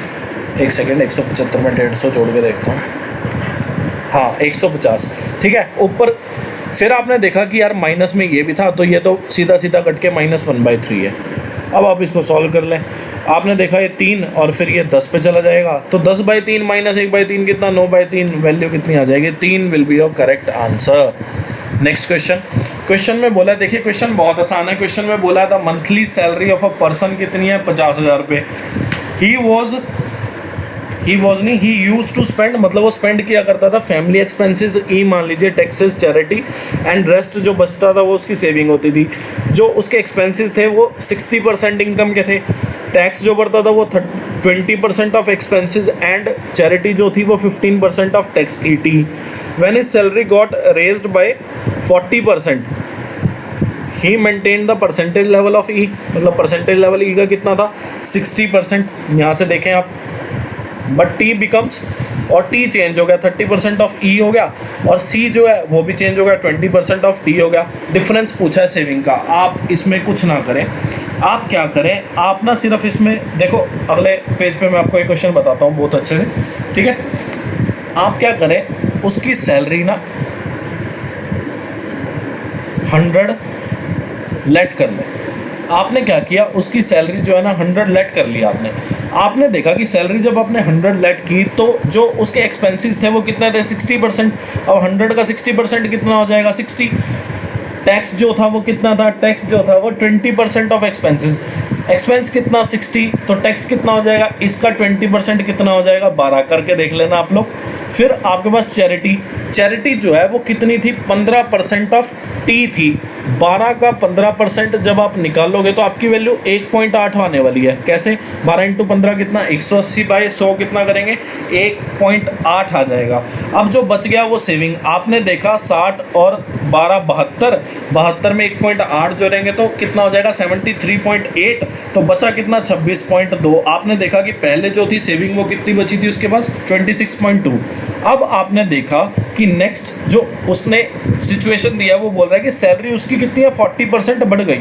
एक सेकेंड, 175 में 150 जोड़ के देखता हूँ, हाँ 150। ठीक है, ऊपर फिर आपने देखा कि यार माइनस में ये भी था, तो ये तो सीधा सीधा कट के -1/3 है। अब आप इसको सॉल्व कर लें। आपने देखा ये 3 और फिर ये 10 पे चला जाएगा, तो 10/3 माइनस 1/3 कितना, 9/3। वैल्यू कितनी आ जाएगी, 3 will be your correct answer. Next question, question में बोला, देखिए क्वेश्चन बहुत आसान है। क्वेश्चन में बोला था monthly salary of a person कितनी है, 50,000 रुपये। ही यूज टू स्पेंड, मतलब वो स्पेंड किया करता था फैमिली एक्सपेंसेस, मान लीजिए टैक्सेस, चैरिटी एंड रेस्ट जो बचता था वो उसकी सेविंग होती थी। जो उसके एक्सपेंसेस थे वो 60% इनकम के थे, टैक्स जो बढ़ता था वो 20% ऑफ एक्सपेंसेस, एंड चैरिटी जो थी वो 15% ऑफ टैक्स थी। When his salary got raised by 40%, he maintain the percentage level of E, मतलब परसेंटेज लेवल ई का कितना था, 60%। यहाँ से देखें आप, बट टी बिकम्स, और टी चेंज हो गया, 30% ऑफ ई हो गया, और सी जो है वो भी चेंज हो गया, 20% ऑफ टी हो गया। डिफरेंस पूछा है सेविंग का। आप इसमें कुछ ना करें, आप क्या करें, आप ना सिर्फ इसमें देखो, अगले पेज पे मैं आपको एक क्वेश्चन बताता हूँ बहुत अच्छे से। ठीक है, आप क्या करें, उसकी सैलरी ना 100 लेट कर लें। आपने क्या किया, उसकी सैलरी जो है ना 100 लेट कर लिया आपने। आपने देखा कि सैलरी जब आपने 100 लेट की तो जो उसके एक्सपेंसेस थे वो कितने थे 60%। अब 100 का 60% कितना हो जाएगा 60। टैक्स जो था वो कितना था, टैक्स जो था वो 20% ऑफ एक्सपेंसेस। एक्सपेंस कितना 60, तो टैक्स कितना हो जाएगा, इसका 20% कितना हो जाएगा 12 करके देख लेना आप लोग। फिर आपके पास चैरिटी, चैरिटी जो है वो कितनी थी 15% ऑफ टी थी। 12 का 15% जब आप निकालोगे तो आपकी वैल्यू 1.8 आने वाली है। कैसे, 12 इंटू 15 कितना 180 बाई 100 कितना करेंगे 1.8 आ जाएगा। अब जो बच गया वो सेविंग, आपने देखा 60 और 12 72, 72 में 1.8 जोड़ेंगे तो कितना हो जाएगा 73.8, तो बचा कितना 26.2। आपने देखा कि पहले जो थी सेविंग वो कितनी बची थी उसके पास 26.2। अब आपने देखा कि नेक्स्ट जो उसने सिचुएशन दिया वो बोल रहा है कि सैलरी उसकी कितनी है 40% बढ़ गई।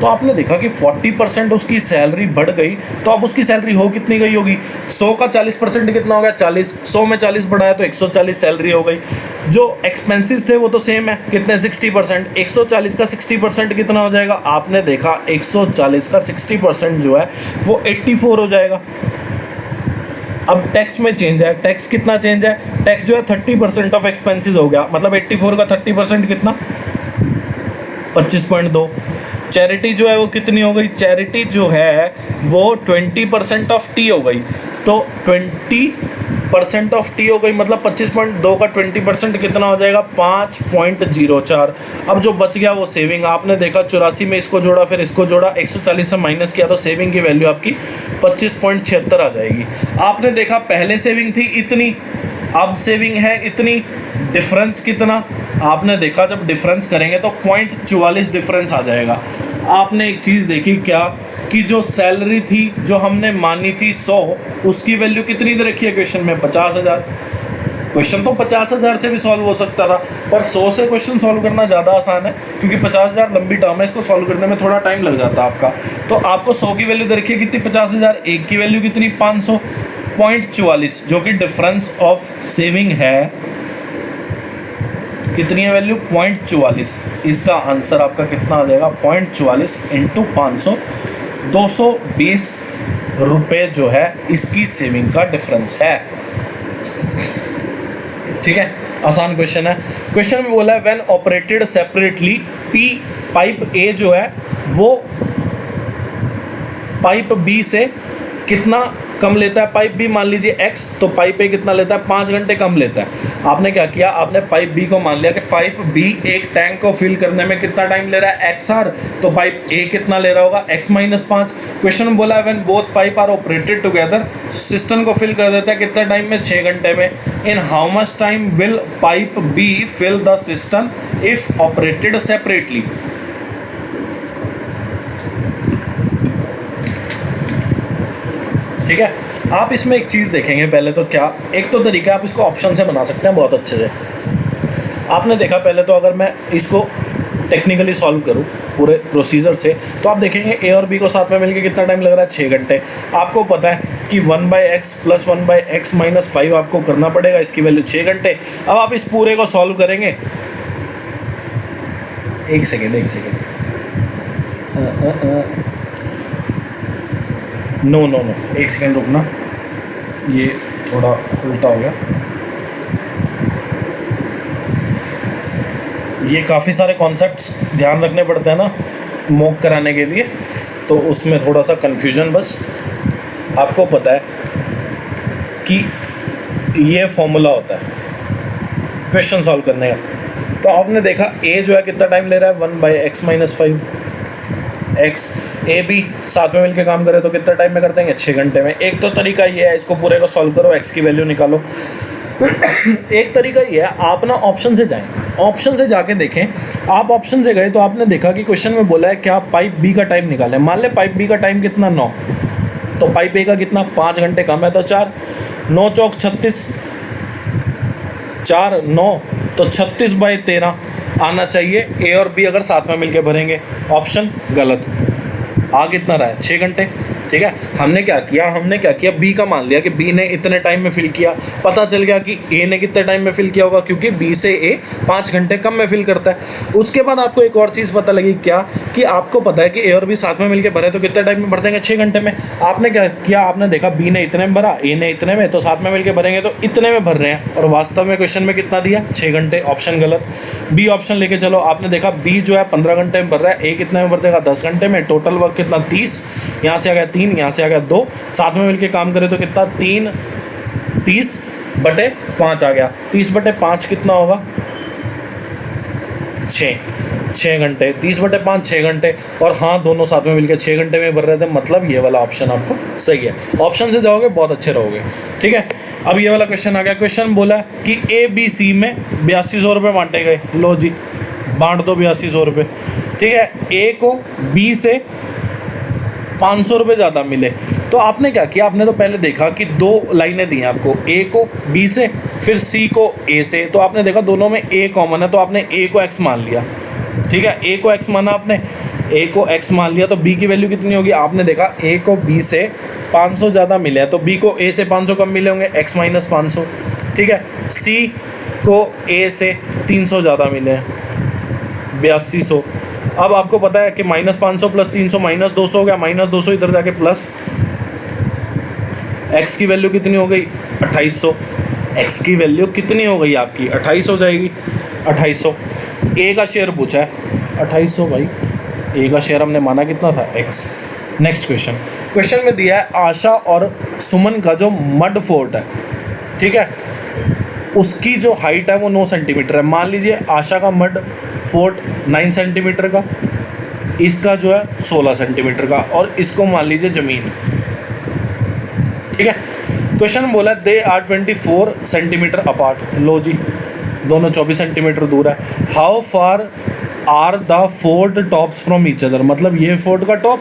तो आपने देखा कि 40% उसकी सैलरी बढ़ गई, तो अब उसकी सैलरी हो कितनी गई होगी, 100 का 40% कितना हो गया 40, 100 में 40 बढ़ाया तो 140 सैलरी हो गई। जो एक्सपेंसेस थे वो तो सेम है, कितने 60%, 140 का 60% कितना हो जाएगा, आपने देखा 140 का 60% जो है वो 84 हो जाएगा। अब टैक्स में चेंज है, टैक्स कितना चेंज है, टैक्स जो है 30% ऑफ एक्सपेंसेस हो गया, मतलब 84 का 30% कितना 25.2। चैरिटी जो है वो कितनी हो गई, चैरिटी जो है वो 20% ऑफ टी हो गई, तो 20% ऑफ टी हो गई, मतलब 25.2 का 20% कितना हो जाएगा 5.04। अब जो बच गया वो सेविंग, आपने देखा 84 में इसको जोड़ा फिर इसको जोड़ा 140 से माइनस किया तो सेविंग की वैल्यू आपकी 25.76 आ जाएगी। आपने देखा पहले सेविंग थी इतनी, अब सेविंग है इतनी, डिफरेंस कितना, आपने देखा जब डिफरेंस करेंगे तो 0.44 डिफरेंस आ जाएगा। आपने एक चीज़ देखी क्या कि जो सैलरी थी जो हमने मानी थी 100, उसकी वैल्यू कितनी दे रखी है क्वेश्चन में 50,000। क्वेश्चन तो 50,000 से भी सॉल्व हो सकता था, पर 100 से क्वेश्चन सॉल्व करना ज़्यादा आसान है क्योंकि 50,000 लंबी टर्म है, इसको सॉल्व करने में थोड़ा टाइम लग जाता है आपका। तो आपको 100 की वैल्यू दे रखी है कितनी 50,000, एक की वैल्यू कितनी 500, 0.44 जो कि डिफरेंस ऑफ सेविंग है कितनी है वैल्यू 0.44। इसका आंसर आपका कितना आ जाएगा 0.44 इंटू 500, 220 रुपये जो है इसकी सेविंग का डिफरेंस है। ठीक है, आसान क्वेश्चन है। क्वेश्चन में बोला है when operated separately P, pipe ए जो है वो पाइप बी से कितना कम लेता है, पाइप बी मान लीजिए x, तो पाइप ए कितना लेता है 5 घंटे कम लेता है। आपने क्या किया, आपने पाइप बी को मान लिया कि पाइप बी एक टैंक को फिल करने में कितना टाइम ले रहा है XR, तो पाइप ए कितना ले रहा होगा x-5। क्वेश्चन में बोला है when both pipe are operated together, cistern को फिल कर देता है कितने टाइम में 6 घंटे में। In how much time will pipe be fill the cistern if operated separately. ठीक है, आप इसमें एक चीज़ देखेंगे पहले तो क्या, एक तो तरीका आप इसको ऑप्शन से बना सकते हैं बहुत अच्छे से। आपने देखा पहले तो अगर मैं इसको टेक्निकली सॉल्व करूं पूरे प्रोसीजर से तो आप देखेंगे ए और बी को साथ में मिलकर कितना टाइम लग रहा है 6 घंटे। आपको पता है कि 1/x प्लस 1/x माइनस 5 आपको करना पड़ेगा, इसकी वैल्यू 6 घंटे। अब आप इस पूरे को सॉल्व करेंगे, एक सेकेंड नो एक सेकेंड रुकना, ये थोड़ा उल्टा हो गया। ये काफ़ी सारे कॉन्सेप्ट्स ध्यान रखने पड़ते हैं ना मॉक कराने के लिए, तो उसमें थोड़ा सा कन्फ्यूजन, बस आपको पता है कि ये फॉर्मूला होता है क्वेश्चन सॉल्व करने का। तो आपने देखा ए जो है कितना टाइम ले रहा है 1/x minus 5, x A B साथ में मिलकर काम करे तो कितना टाइम में कर देंगे 6 घंटे में। एक तो तरीका ये है, इसको पूरे को सॉल्व करो, एक्स की वैल्यू निकालो। एक तरीका ये है, आप ना ऑप्शन से जाएं, ऑप्शन से जाके देखें। आप ऑप्शन से गए तो आपने देखा कि क्वेश्चन में बोला है क्या पाइप बी का टाइम निकालें। मान ले पाइप बी का टाइम कितना 9, तो पाइप ए का कितना 5 घंटे कम है तो 4, 9 चौक 36, 4 9 तो 36/13 आना चाहिए। ए और बी अगर साथ में मिलके भरेंगे, ऑप्शन गलत। आ कितना रहा है 6 घंटे। ठीक है। हमने क्या किया, बी का मान लिया कि बी ने इतने टाइम में फिल किया। पता चल गया कि ए ने कितने टाइम में फिल किया होगा, क्योंकि बी से ए 5 घंटे कम में फिल करता है। उसके बाद आपको एक और चीज़ पता लगी, क्या कि आपको पता है कि ए और बी साथ में मिलकर भरे तो कितने टाइम में भर देंगे, 6 घंटे में। आपने क्या किया, आपने देखा बी ने इतने में भरा, ए ने इतने में, तो साथ में मिलकर भरेंगे तो इतने में भर रहे हैं, और वास्तव में क्वेश्चन में कितना दिया, 6 घंटे। ऑप्शन गलत। बी ऑप्शन लेके चलो। आपने देखा बी जो है 15 घंटे में भर रहा है, ए कितने में भर देगा, 10 घंटे में। टोटल वर्क कितना, 30। यहाँ से आ गया 3, यहाँ से आ गया 2, साथ में मिलके काम करें तो कितना, 30/5 आ गया। 30/5 कितना होगा, 6 घंटे। 30/5 6 घंटे, और हाँ दोनों साथ में मिलकर 6 घंटे में भर रहे थे, मतलब ये वाला ऑप्शन आपको सही है। ऑप्शन से जाओगे बहुत अच्छे रहोगे, ठीक है। अब ये वाला क्वेश्चन आ गया। क्वेश्चन बोला कि ए बी सी में 8200 रुपये बांटे गए। लो जी, बांट दो 8200 रुपये, ठीक है। ए को बी से 500 रुपये ज़्यादा मिले, तो आपने क्या किया, आपने तो पहले देखा कि 2 लाइनें दी हैं आपको, ए को बी से, फिर सी को ए से। तो आपने देखा दोनों में ए कॉमन है, तो आपने ए को एक्स मान लिया, ठीक है। ए को एक्स माना आपने, ए को एक्स मान लिया, तो बी की वैल्यू कितनी होगी, आपने देखा ए को बी से 500 ज़्यादा मिले हैं, तो बी को ए से 500 कम मिले होंगे, एक्स माइनस 500, ठीक है। सी को ए से 300 ज़्यादा मिले हैं, 8200। अब आपको पता है कि -500 + 300 -200 हो गया, -200 इधर जाके प्लस, एक्स की वैल्यू कितनी हो गई, 2800। एक्स की वैल्यू कितनी हो गई आपकी, 28 हो जाएगी, 2800। ए का शेयर पूछा है, 2800 भाई, ए का शेयर हमने माना कितना था, एक्स। नेक्स्ट क्वेश्चन में दिया है आशा और सुमन का जो मड फोर्ट है, ठीक है, उसकी जो हाइट है वो 9 सेंटीमीटर है। मान लीजिए आशा का मड फोर्ट 9 सेंटीमीटर का, इसका जो है 16 सेंटीमीटर का, और इसको मान लीजिए ज़मीन, ठीक है। क्वेश्चन बोला दे आर 24 सेंटीमीटर अपार्ट। लो जी, दोनों 24 सेंटीमीटर दूर है। How far are the fort tops from each other, मतलब ये फोर्ट का टॉप,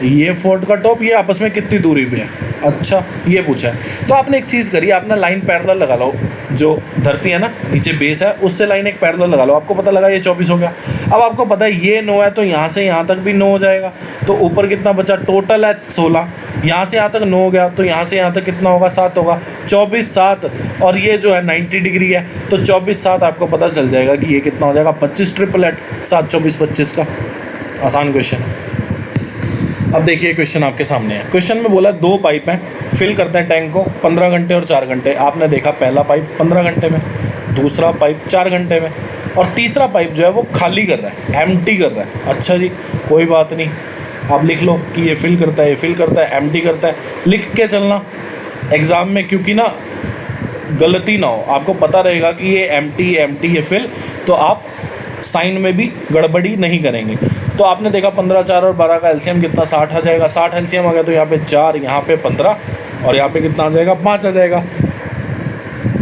ये फोर्ट का टॉप, ये आपस में कितनी दूरी पे है। अच्छा, ये पूछा है। तो आपने एक चीज़ करी, आपने लाइन पैरेलल लगा लो, जो धरती है ना, नीचे बेस है, उससे लाइन एक पैरेलल लगा लो। आपको पता लगा ये 24 हो गया। अब आपको पता है ये 9 है, तो यहाँ से यहाँ तक भी 9 हो जाएगा, तो ऊपर कितना बचा, टोटल है 16। यहाँ से यहाँ तक 9 हो गया, तो यहाँ से यहाँ तक कितना होगा, 7 होगा। 24 7, और ये जो है 90 डिग्री है, तो 24 7 आपको पता चल जाएगा कि ये कितना हो जाएगा, 25 ट्रिपल 7 24 25 का। आसान क्वेश्चन। अब देखिए क्वेश्चन आपके सामने है। क्वेश्चन में बोला 2 पाइप हैं, फिल करते हैं टैंक को 15 घंटे और 4 घंटे। आपने देखा पहला पाइप 15 घंटे में, दूसरा पाइप 4 घंटे में, और तीसरा पाइप जो है वो खाली कर रहा है, एम्प्टी कर रहा है। अच्छा जी, कोई बात नहीं, आप लिख लो कि ये फिल करता है, ये फिल करता है, एम्प्टी करता है, लिख के चलना एग्ज़ाम में, क्योंकि ना गलती ना हो, आपको पता रहेगा कि ये एम्प्टी ये फिल, तो आप साइन में भी गड़बड़ी नहीं करेंगे। तो आपने देखा 15 4 और 12 का एलसीएम कितना, 60 आ जाएगा। 60 एलसीएम आ गया, तो यहाँ पे 4, यहाँ पे 15, और यहाँ पे कितना आ जाएगा, 5 आ जाएगा।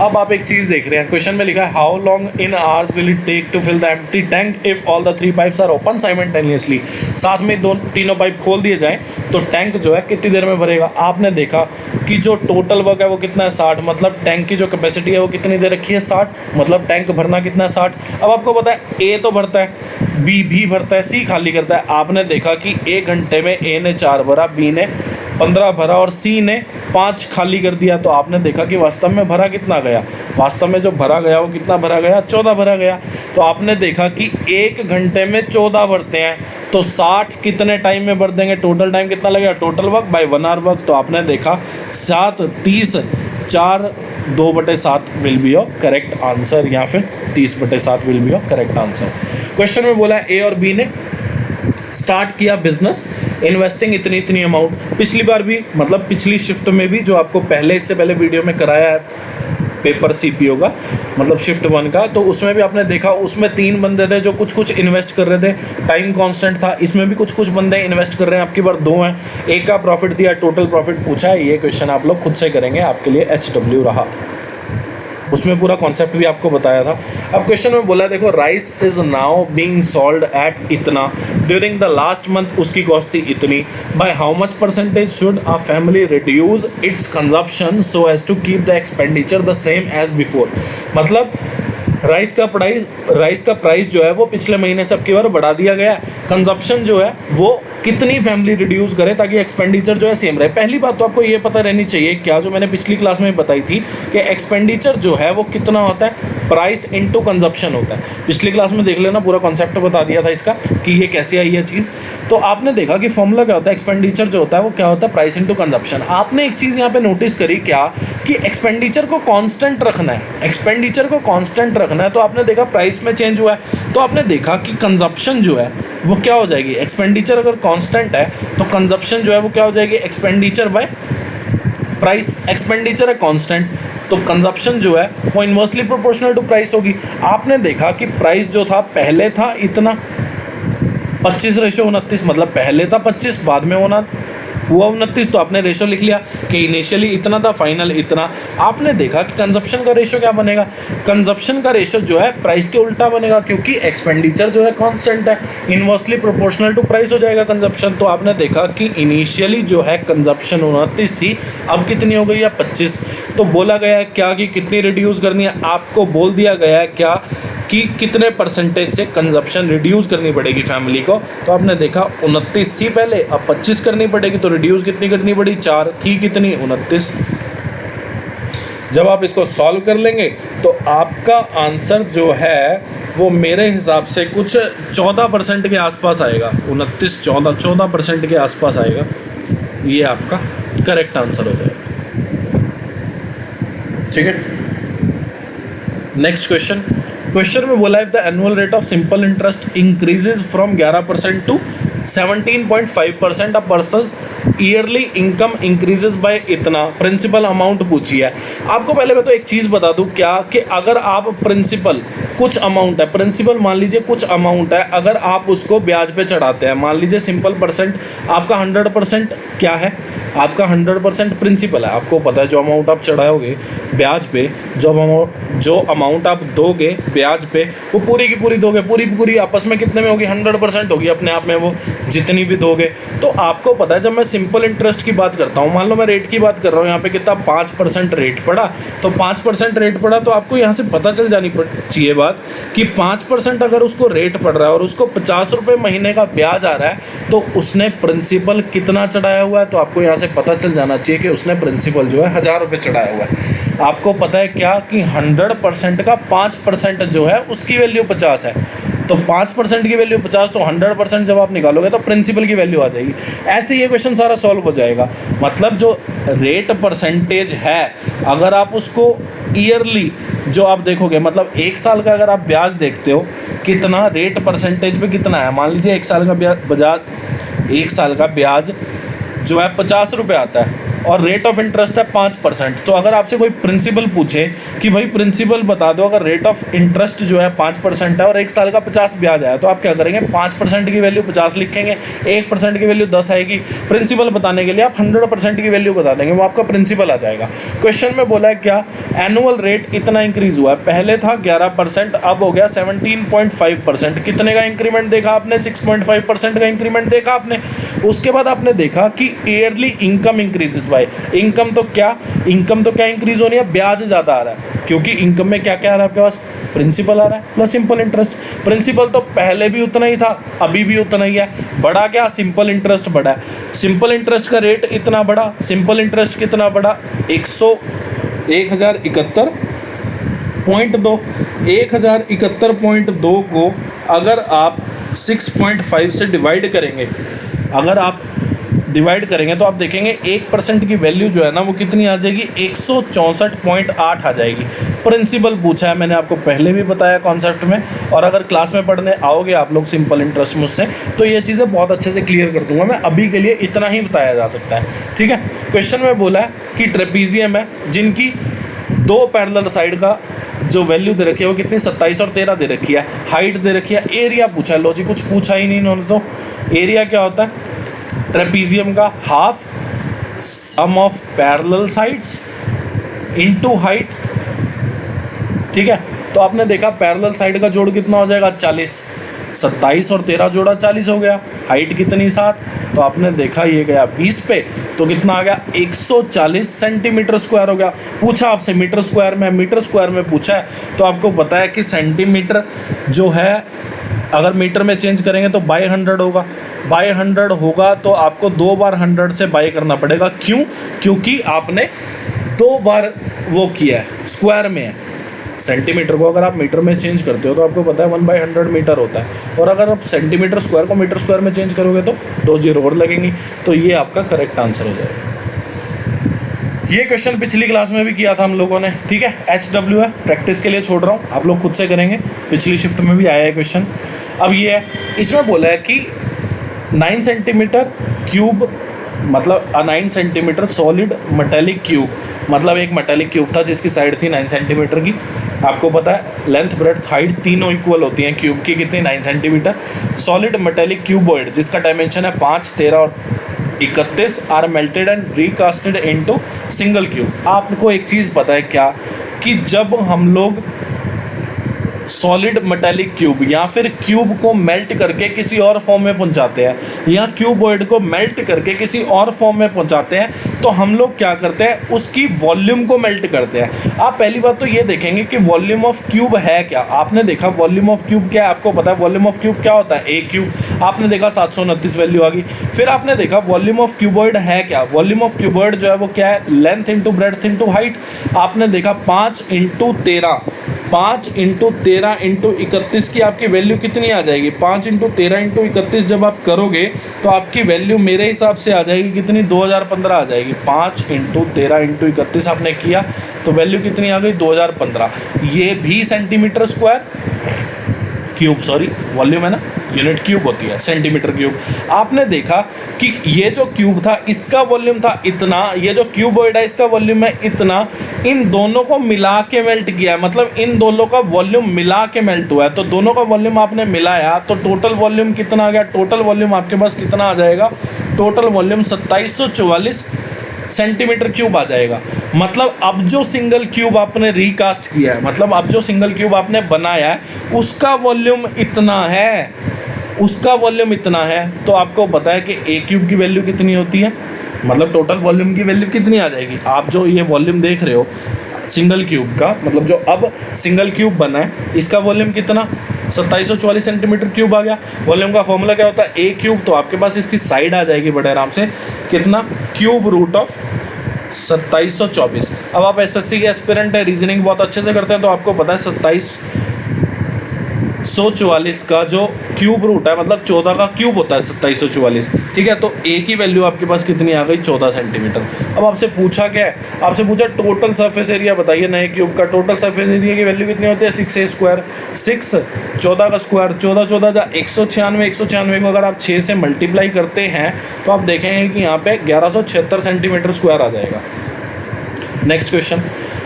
अब आप एक चीज़ देख रहे हैं, क्वेश्चन में लिखा है how long in hours will it take to fill the empty tank if all the 3 pipes are open simultaneously. साथ में तीनों पाइप खोल दिए जाएं तो टैंक जो है कितनी देर में भरेगा। आपने देखा कि जो टोटल वर्क है वो कितना है, 60, मतलब टैंक की जो कैपेसिटी है वो कितनी दे रखी है, 60, मतलब टैंक भरना कितना है, 60। अब आपको पता है ए तो भरता है, बी भी भरता है, सी खाली करता है। आपने देखा कि 1 घंटे में ए ने 4 भरा, बी ने 15 भरा, और सी ने 5 खाली कर दिया। तो आपने देखा कि वास्तव में भरा कितना गया, वास्तव में जो भरा गया वो कितना भरा गया, 14 भरा गया। तो आपने देखा कि 1 घंटे में 14 भरते हैं, तो 60 कितने टाइम में भर देंगे, टोटल टाइम कितना लगेगा, total work by 1 hour work. तो आपने देखा 7 30 4 2/7 will be your correct answer, या फिर 30/7 will be your correct answer. Question में बोला ए और बी ने स्टार्ट किया बिजनेस, इन्वेस्टिंग इतनी अमाउंट। पिछली बार भी, मतलब पिछली शिफ्ट में भी, जो आपको पहले इससे पहले वीडियो में कराया है पेपर सीपीओ का, मतलब शिफ्ट 1 का, तो उसमें भी आपने देखा, उसमें 3 बंदे थे जो कुछ इन्वेस्ट कर रहे थे, टाइम कांस्टेंट था। इसमें भी कुछ बंदे इन्वेस्ट कर रहे हैं, आपकी बार 2 हैं। एक का प्रॉफिट दिया, टोटल प्रॉफिट पूछा है। ये क्वेश्चन आप लोग खुद से करेंगे, आपके लिए HW रहा, उसमें पूरा कॉन्सेप्ट भी आपको बताया था। अब क्वेश्चन में बोला देखो, rice is now being sold at इतना, ड्यूरिंग द लास्ट मंथ उसकी कॉस्ट थी इतनी, by how much percentage should a family reduce its consumption so as to keep the expenditure the same as before. मतलब rice का price जो है वो पिछले महीने से अब की बार बढ़ा दिया गया है, कंजप्शन जो है वो कितनी फैमिली रिड्यूस करे ताकि एक्सपेंडिचर जो है सेम रहे। पहली बात तो आपको ये पता रहनी चाहिए क्या, जो मैंने पिछली क्लास में बताई थी कि एक्सपेंडिचर जो है वो कितना होता है, प्राइस इनटू कंजप्शन होता है। पिछली क्लास में देख लेना, पूरा कॉन्सेप्ट बता दिया था इसका कि ये कैसे आई है चीज़। तो आपने देखा कि फॉर्मूला क्या होता है, एक्सपेंडिचर जो होता है वो क्या होता है, प्राइस इनटू कंजप्शन। आपने एक चीज़ यहाँ पे नोटिस करी क्या कि एक्सपेंडिचर को कांस्टेंट रखना है, एक्सपेंडिचर को कांस्टेंट रखना है। तो आपने देखा प्राइस में चेंज हुआ है, तो आपने देखा कि कंजप्शन जो है वो क्या हो जाएगी, एक्सपेंडिचर अगर कांस्टेंट है तो कंजप्शन जो है वो क्या हो जाएगी, एक्सपेंडिचर बाय प्राइस। एक्सपेंडिचर है कांस्टेंट तो कंजप्शन जो है वो इन्वर्सली प्रोपोर्शनल टू प्राइस होगी। आपने देखा कि प्राइस जो था पहले था इतना 25:29, मतलब पहले था 25 बाद में होना हुआ 29, तो आपने रेशो लिख लिया कि इनिशियली इतना था, फाइनल इतना। आपने देखा कि कंजप्शन का रेशो क्या बनेगा, कंजप्शन का रेशो जो है प्राइस के उल्टा बनेगा, क्योंकि एक्सपेंडिचर जो है कांस्टेंट है, इनवर्सली प्रोपोर्शनल टू प्राइस हो जाएगा कंजप्शन। तो आपने देखा कि इनिशियली जो है कंजप्शन 29 थी, अब कितनी हो गई है 25। तो बोला गया है क्या कि कितनी रिड्यूस करनी है, आपको बोल दिया गया है क्या कि कितने परसेंटेज से कंजप्शन रिड्यूस करनी पड़ेगी फैमिली को। तो आपने देखा 29 थी पहले, अब 25 करनी पड़ेगी, तो रिड्यूस कितनी करनी पड़ी, 4 थी कितनी 29। जब आप इसको सॉल्व कर लेंगे तो आपका आंसर जो है वो मेरे हिसाब से कुछ 14% के आसपास आएगा, 29 14% के आसपास आएगा। ये आपका करेक्ट आंसर हो जाएगा। ठीक है, नेक्स्ट क्वेश्चन में बोला है the annual rate of simple interest increases from 11% to 17.5%, a person's yearly income increases by इतना, प्रिंसिपल अमाउंट पूछी है। आपको पहले मैं तो एक चीज़ बता दूं क्या कि अगर आप प्रिंसिपल कुछ अमाउंट है, प्रिंसिपल मान लीजिए कुछ अमाउंट है, अगर आप उसको ब्याज पे चढ़ाते हैं, मान लीजिए सिंपल परसेंट आपका 100% क्या है, आपका 100% प्रिंसिपल है। आपको पता है जो अमाउंट आप चढ़ाओगे ब्याज पे, जो अमाउंट आप दोगे ब्याज पे वो पूरी की पूरी दोगे, पूरी आपस में कितने में होगी, 100% होगी अपने आप में वो जितनी भी दोगे। तो आपको पता है जब मैं सिंपल इंटरेस्ट की बात करता हूँ, मान लो मैं रेट की बात कर रहा हूँ, यहाँ पे कितना 5% रेट पड़ा, तो 5% रेट पड़ा तो आपको यहाँ से पता चल जानी चाहिए बात कि 5% अगर उसको रेट पड़ रहा है और उसको 50 रुपये महीने का ब्याज आ रहा है तो उसने प्रिंसिपल कितना चढ़ाया हुआ है, तो आपको यहाँ से पता चल जाना चाहिए कि उसने प्रिंसिपल जो है 1000 रुपये चढ़ाया हुआ है। आपको पता है क्या कि 100% का 5% जो है उसकी वैल्यू 50 है, तो 5% की वैल्यू 50, तो 100% जब आप निकालोगे तो प्रिंसिपल की वैल्यू आ जाएगी। ऐसे ये क्वेश्चन सारा सॉल्व हो जाएगा। मतलब जो रेट परसेंटेज है अगर आप उसको ईयरली जो आप देखोगे, मतलब एक साल का अगर आप ब्याज देखते हो कितना रेट परसेंटेज पे कितना है, मान लीजिए एक साल का ब्याज जो है 50 रुपये आता है और रेट ऑफ इंटरेस्ट है 5%। तो अगर आपसे कोई प्रिंसिपल पूछे कि भाई प्रिंसिपल बता दो, अगर रेट ऑफ इंटरेस्ट जो है 5% है और एक साल का 50 ब्याज आया, तो आप क्या करेंगे, 5% की वैल्यू 50 लिखेंगे, 1% की वैल्यू 10 आएगी। प्रिंसिपल बताने के लिए आप 100% की वैल्यू बता देंगे, वो आपका प्रिंसिपल आ जाएगा। क्वेश्चन में बोला है क्या, एनुअल रेट इतना इंक्रीज हुआ है, पहले था 11%, अब हो गया 17.5%। कितने का इंक्रीमेंट देखा आपने, 6.5% का इंक्रीमेंट देखा आपने। उसके बाद आपने देखा कि yearly income increase by, income तो क्या इंक्रीज हो रही है, ब्याज ज़्यादा आ रहा है, क्योंकि इनकम में क्या क्या आ रहा है आपके पास, प्रिंसिपल आ रहा है प्लस सिंपल इंटरेस्ट। प्रिंसिपल तो पहले भी उतना ही था, अभी भी उतना ही है, बढ़ा क्या, सिंपल इंटरेस्ट बढ़ा है। सिंपल इंटरेस्ट का रेट इतना बढ़ा, सिंपल इंटरेस्ट कितना बढ़ा, 1071.2 को अगर आप 6.5 से डिवाइड करेंगे तो आप देखेंगे 1% की वैल्यू जो है ना वो कितनी आ जाएगी, 164.8 आ जाएगी। प्रिंसिपल पूछा है, मैंने आपको पहले भी बताया कॉन्सेप्ट में, और अगर क्लास में पढ़ने आओगे आप लोग सिंपल इंटरेस्ट मुझसे तो ये चीज़ें बहुत अच्छे से क्लियर कर दूंगा मैं। अभी के लिए इतना ही बताया जा सकता है, ठीक है। क्वेश्चन में बोला है कि ट्रेपीजियम है जिनकी 2 पैरेलल साइड का जो वैल्यू दे रखी है वो कितनी, 27 और 13 दे रखी है, हाइट दे रखी है, एरिया पूछा है। लो जी, कुछ पूछा ही नहीं इन्होंने तो। एरिया क्या होता है, ट्रेपीजियम का half sum of parallel sides into height, ठीक है। तो आपने देखा पैरेलल साइड का जोड़ कितना हो जाएगा, 40, 27 और 13 जोड़ा 40 हो गया, हाइट कितनी 7, तो आपने देखा ये गया 20 पे, तो कितना आ गया 140 सेंटीमीटर स्क्वायर हो गया। पूछा आपसे मीटर स्क्वायर में पूछा है, तो आपको पता है कि सेंटीमीटर जो है अगर मीटर में चेंज करेंगे तो बाय 100 होगा, बाय 100 होगा तो आपको 2 बार 100 से बाय करना पड़ेगा। क्यों? क्योंकि आपने 2 बार वो किया है, स्क्वायर में है। सेंटीमीटर को अगर आप मीटर में चेंज करते हो तो आपको पता है 1/100 मीटर होता है, और अगर आप सेंटीमीटर स्क्वायर को मीटर स्क्वायर में चेंज करोगे तो 2 जीरो और लगेंगी। तो ये आपका करेक्ट आंसर हो जाएगा। ये क्वेश्चन पिछली क्लास में भी किया था हम लोगों ने, ठीक है। HW है, प्रैक्टिस के लिए छोड़ रहा हूँ, आप लोग खुद से करेंगे। पिछली शिफ्ट में भी आया है क्वेश्चन। अब ये है, इसमें बोला है कि 9 सेंटीमीटर क्यूब, मतलब 9 सेंटीमीटर सॉलिड मेटेलिक क्यूब, मतलब एक मेटेलिक क्यूब था जिसकी साइड थी 9 सेंटीमीटर की। आपको पता है लेंथ ब्रेड्थ हाइट तीनों इक्वल होती हैं क्यूब की, कितनी? 9 सेंटीमीटर। सॉलिड मेटेलिक क्यूबॉइड जिसका डायमेंशन है 5, 13 और 31 are melted and recasted into single cube. आपको एक चीज़ पता है क्या, कि जब हम लोग सॉलिड मेटेलिक क्यूब या फिर क्यूब को मेल्ट करके किसी और फॉर्म में पहुंचाते हैं, या क्यूबॉइड को मेल्ट करके किसी और फॉर्म में पहुंचाते हैं, तो हम लोग क्या करते हैं, उसकी वॉल्यूम को मेल्ट करते हैं। आप पहली बात तो ये देखेंगे कि वॉल्यूम ऑफ क्यूब है क्या। आपने देखा वॉल्यूम ऑफ क्यूब क्या है, आपको पता है वॉल्यूम ऑफ क्यूब क्या होता है, ए क्यूब। आपने देखा 729 वैल्यू आ गई। फिर आपने देखा वॉल्यूम ऑफ क्यूबॉइड है क्या, वॉल्यूम ऑफ क्यूबॉइड जो है वो क्या है, length into breadth into height. आपने देखा 5 × 13, 5 × 13 × 31 की आपकी वैल्यू कितनी आ जाएगी? 5 × 13 × 31 जब आप करोगे तो आपकी वैल्यू मेरे हिसाब से आ जाएगी कितनी? 2015 आ जाएगी। 5 × 13 × 31 आपने किया तो वैल्यू कितनी आ गई? 2015। ये भी centimetre square cube, sorry volume है ना, यूनिट क्यूब होती है, सेंटीमीटर क्यूब। आपने देखा कि ये जो क्यूब था इसका वॉल्यूम था इतना, ये जो क्यूबॉइड है इसका वॉल्यूम है इतना। इन दोनों को मिला के मेल्ट किया है, मतलब इन दोनों का वॉल्यूम मिला के मेल्ट हुआ है। तो दोनों का वॉल्यूम आपने मिलाया तो टोटल वॉल्यूम कितना आ गया? टोटल वॉल्यूम आपके पास कितना आ जाएगा? टोटल वॉल्यूम 2744 सेंटीमीटर क्यूब आ जाएगा। मतलब अब जो सिंगल क्यूब आपने रिकास्ट किया है, मतलब अब जो सिंगल क्यूब आपने बनाया है उसका वॉल्यूम इतना है, उसका वॉल्यूम इतना है। तो आपको पता है कि ए क्यूब की वैल्यू कितनी होती है, मतलब टोटल वॉल्यूम की वैल्यू कितनी आ जाएगी। आप जो ये वॉल्यूम देख रहे हो सिंगल क्यूब का, मतलब जो अब सिंगल क्यूब बना है इसका वॉल्यूम कितना? 2744 सेंटीमीटर क्यूब आ गया। वॉल्यूम का फॉर्मूला क्या होता है? ए क्यूब। तो आपके पास इसकी साइड आ जाएगी बड़े आराम से, कितना? Cube root of 2724। अब आप एसएससी के एस्पिरेंट है, रीजनिंग बहुत अच्छे से करते हैं, तो आपको पता है 2744 का जो क्यूब रूट है, मतलब 14 का क्यूब होता है 2744, ठीक है। तो ए की वैल्यू आपके पास कितनी आ गई? 14 सेंटीमीटर। अब आपसे पूछा क्या है? आपसे पूछा टोटल सरफेस एरिया बताइए नए क्यूब का। टोटल सरफेस एरिया की वैल्यू कितनी होती है? 6a square. 6 14 का स्क्वायर, 14 14 जा 196, 196 को अगर आप 6 से मल्टीप्लाई करते हैं तो आप देखेंगे कि यहाँ पे 1176 सेंटीमीटर स्क्वायर आ जाएगा। Next question.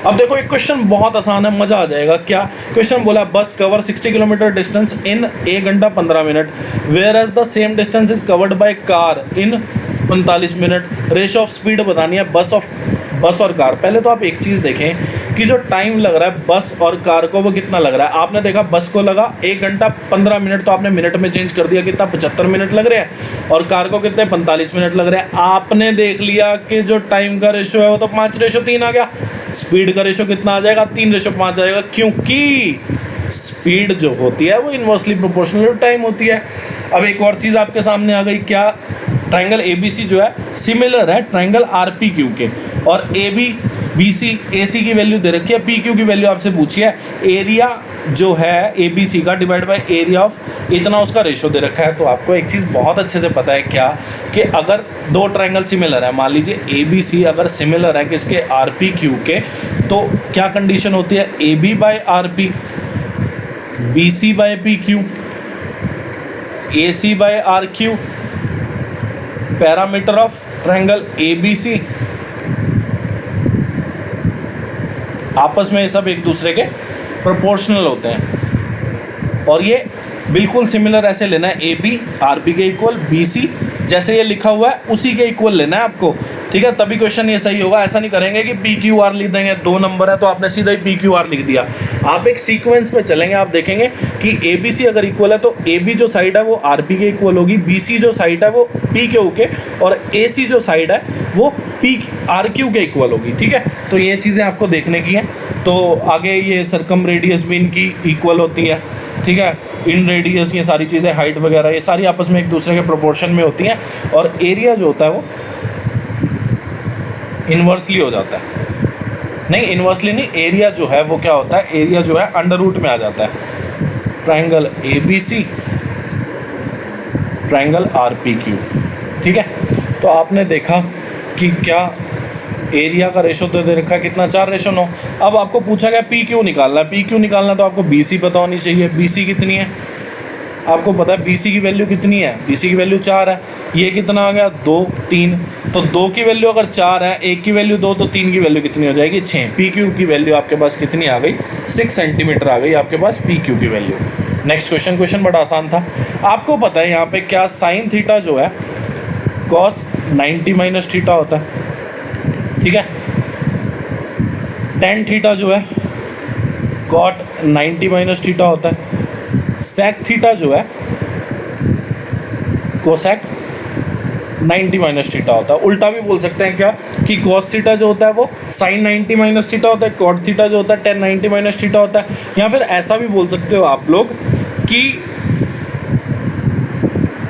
अब देखो एक क्वेश्चन बहुत आसान है, मजा आ जाएगा। क्या क्वेश्चन बोला? बस कवर 60 किलोमीटर डिस्टेंस इन 1 घंटा 15 minute, where as the same distance is covered by car in 45 minute. Ratio of speed बतानी है बस और कार। पहले तो आप एक चीज़ देखें कि जो टाइम लग रहा है बस और कार को वो कितना लग रहा है। आपने देखा बस को लगा 1 घंटा 15 मिनट, तो आपने मिनट में चेंज कर दिया, कितना? 75 मिनट लग रहे हैं। और कार को कितने? 45 मिनट लग रहे हैं। आपने देख लिया कि जो टाइम का रेशियो है वो तो 5:3 आ गया। स्पीड का रेशियो कितना आ जाएगा? 3:5 आ जाएगा, क्योंकि स्पीड जो होती है वो इन्वर्सली प्रोपोर्शनल टाइम होती है। अब एक और चीज़ आपके सामने आ गई, क्या? ट्रायंगल ABC जो है सिमिलर है ट्रायंगल RPQ के, और AB BC AC की वैल्यू दे रखी है, PQ की वैल्यू आपसे पूछी है। एरिया जो है ABC का डिवाइड बाय एरिया ऑफ इतना, उसका रेशियो दे रखा है। तो आपको एक चीज़ बहुत अच्छे से पता है क्या, कि अगर दो ट्रायंगल सिमिलर है, मान लीजिए ABC अगर सिमिलर है किसके? RPQ के, तो क्या कंडीशन होती है? AB by RP, BC by PQ, AC by RQ, parameter of triangle ABC। आपस में ये सब एक दूसरे के प्रोपोर्शनल होते हैं, और ये बिल्कुल सिमिलर ऐसे लेना है। AB RP के इक्वल, BC जैसे ये लिखा हुआ है उसी के इक्वल लेना है आपको, ठीक है। तभी क्वेश्चन ये सही होगा। ऐसा नहीं करेंगे कि PQR लिख देंगे, 2 नंबर है तो आपने सीधा ही PQR लिख दिया। आप एक सीक्वेंस पे चलेंगे, आप देखेंगे कि ABC अगर इक्वल है तो AB जो साइड है वो RP के इक्वल होगी, BC जो साइड है वो PQ के, और AC जो साइड है वो RQ के इक्वल होगी, ठीक है। तो ये चीज़ें आपको देखने की हैं। तो आगे ये सरकम रेडियस भी इनकी इक्वल होती है, ठीक है, इन रेडियस, ये सारी चीज़ें, हाइट वगैरह, ये सारी आपस में एक दूसरे के प्रोपोर्शन में होती हैं, और एरिया जो होता है वो इन्वर्सली हो जाता है। नहीं, इन्वर्सली नहीं, एरिया जो है वो क्या होता है, एरिया जो है अंडर रूट में आ जाता है। ट्रायंगल ABC, ट्रायंगल RPQ, ठीक है। तो आपने देखा कि क्या एरिया का रेशो तो दे रखा है कितना, 4:9। अब आपको पूछा गया PQ निकालना है। PQ निकालना तो आपको BC पता होनी चाहिए। BC कितनी है आपको पता है, BC की वैल्यू कितनी है, BC की वैल्यू 4 है। ये कितना आ गया, 2, 3, तो 2 की वैल्यू अगर 4 है, 1 की वैल्यू 2, तो 3 की वैल्यू कितनी हो जाएगी, 6। PQ की वैल्यू आपके पास कितनी आ गई, 6 सेंटीमीटर आ गई आपके पास PQ की वैल्यू। नेक्स्ट क्वेश्चन बड़ा आसान था। आपको पता है यहाँ पे क्या साइन थीटा जो है cos 90 माइनस थीटा होता है, ठीक है। टेन थीटा जो है cot 90 माइनस थीटा होता है। सेक थीटा जो है कोसेक 90 माइनस थीटा होता है। उल्टा भी बोल सकते हैं क्या कि cos थीटा जो होता है वो sin 90 माइनस थीटा होता है, cot थीटा जो होता है tan 90 माइनस थीटा होता है। या फिर ऐसा भी बोल सकते हो आप लोग कि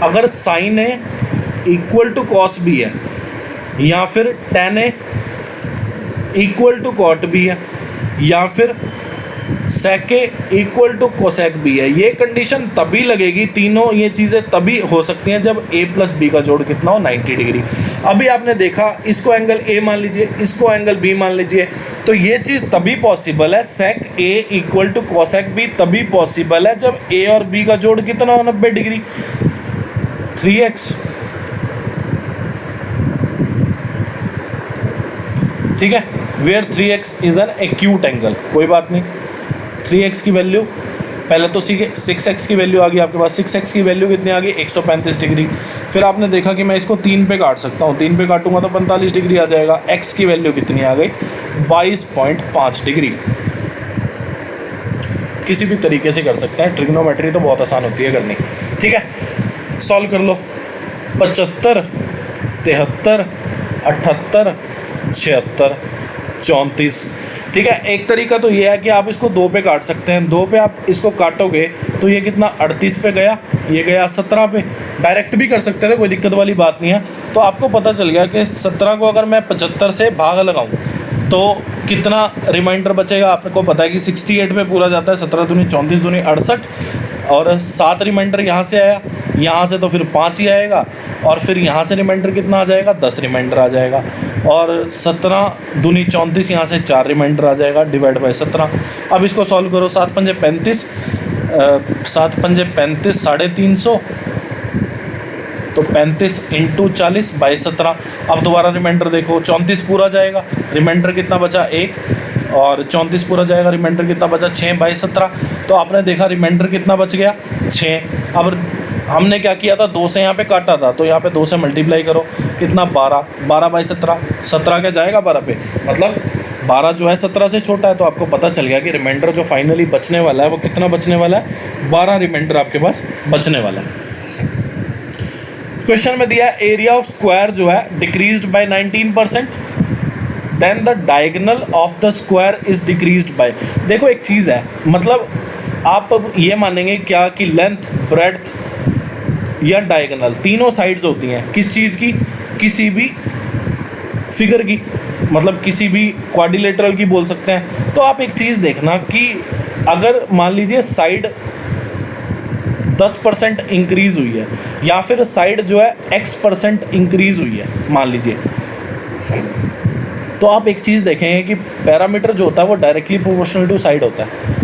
अगर sin A equal to cos B है, या फिर tan A equal to cot B है, या फिर sec A equal to cosec B है। ये कंडीशन तभी लगेगी, तीनों ये चीज़ें तभी हो सकती हैं जब A प्लस B का जोड़ कितना हो, 90 डिग्री। अभी आपने देखा इसको एंगल A मान लीजिए, इसको एंगल B मान लीजिए, तो ये चीज़ तभी पॉसिबल है, sec A equal to cosec B तभी पॉसिबल है जब A और B का जोड़ कितना हो, 90 डिग्री। 3x, ठीक है, where 3x is an acute angle. कोई बात नहीं, 3x की वैल्यू पहले तो 6x की वैल्यू आ गई आपके पास। 6x की वैल्यू कितनी आ गई, 135 डिग्री। फिर आपने देखा कि मैं इसको 3 पे काट सकता हूँ, 3 पे काटूंगा तो 45 डिग्री आ जाएगा। x की वैल्यू कितनी आ गई, 22.5 डिग्री। किसी भी तरीके से कर सकते हैं, ट्रिग्नोमेट्री तो बहुत आसान होती है करनी, ठीक है। सॉल्व कर लो। 75, 73, 78, 76, 34, ठीक है। एक तरीका तो ये है कि आप इसको 2 पे काट सकते हैं। 2 पे आप इसको काटोगे तो ये कितना, 38 पे गया, ये गया 17 पे। डायरेक्ट भी कर सकते थे, कोई दिक्कत वाली बात नहीं है। तो आपको पता चल गया कि 17 को अगर मैं 75 से भाग लगाऊं तो कितना रिमाइंडर बचेगा। आपको पता है कि 68 पे पूरा जाता है, 17 दूनी 34 दूनी 68, और 7 रिमाइंडर यहाँ से आया, यहाँ से तो फिर 5 ही आएगा, और फिर यहाँ से रिमाइंडर कितना आ जाएगा, 10 रिमाइंडर आ जाएगा, और 17 दूनी 34, यहाँ से 4 रिमाइंडर आ जाएगा, डिवाइड बाय 17। अब इसको सॉल्व करो। 7 पंजे 35, 7 पंजे 35, 350, तो 35 इंटू 40 बाई 17। अब दोबारा रिमाइंडर देखो, 34 पूरा जाएगा, रिमाइंडर कितना बचा, 1, और 34 पूरा जाएगा, रिमाइंडर कितना बचा, 6 बाई 17। तो आपने देखा रिमाइंडर कितना बच गया, 6। अब हमने क्या किया था, 2 से यहाँ पे काटा था, तो यहाँ पे 2 से मल्टीप्लाई करो, कितना, 12, 12 बाई 17, 17 क्या जाएगा 12 पे, मतलब 12 जो है 17 से छोटा है। तो आपको पता चल गया कि रिमाइंडर जो फाइनली बचने वाला है वो कितना बचने वाला है, 12 रिमाइंडर आपके पास बचने वाला है। क्वेश्चन में दिया एरिया ऑफ स्क्वायर जो है decreased by 19%, then the diagonal of the square is decreased by. देखो एक चीज़ है, मतलब आप अब ये मानेंगे क्या कि लेंथ, ब्रेड्थ या डायगोनल तीनों साइड्स होती हैं किस चीज़ की, किसी भी फिगर की, मतलब किसी भी क्वाड्रिलेटरल की बोल सकते हैं। तो आप एक चीज़ देखना कि अगर मान लीजिए साइड 10% इंक्रीज़ हुई है, या फिर साइड जो है x% इंक्रीज़ हुई है मान लीजिए, तो आप एक चीज़ देखेंगे कि पैरामीटर जो होता है वो डायरेक्टली प्रोपोर्शनल टू साइड होता है।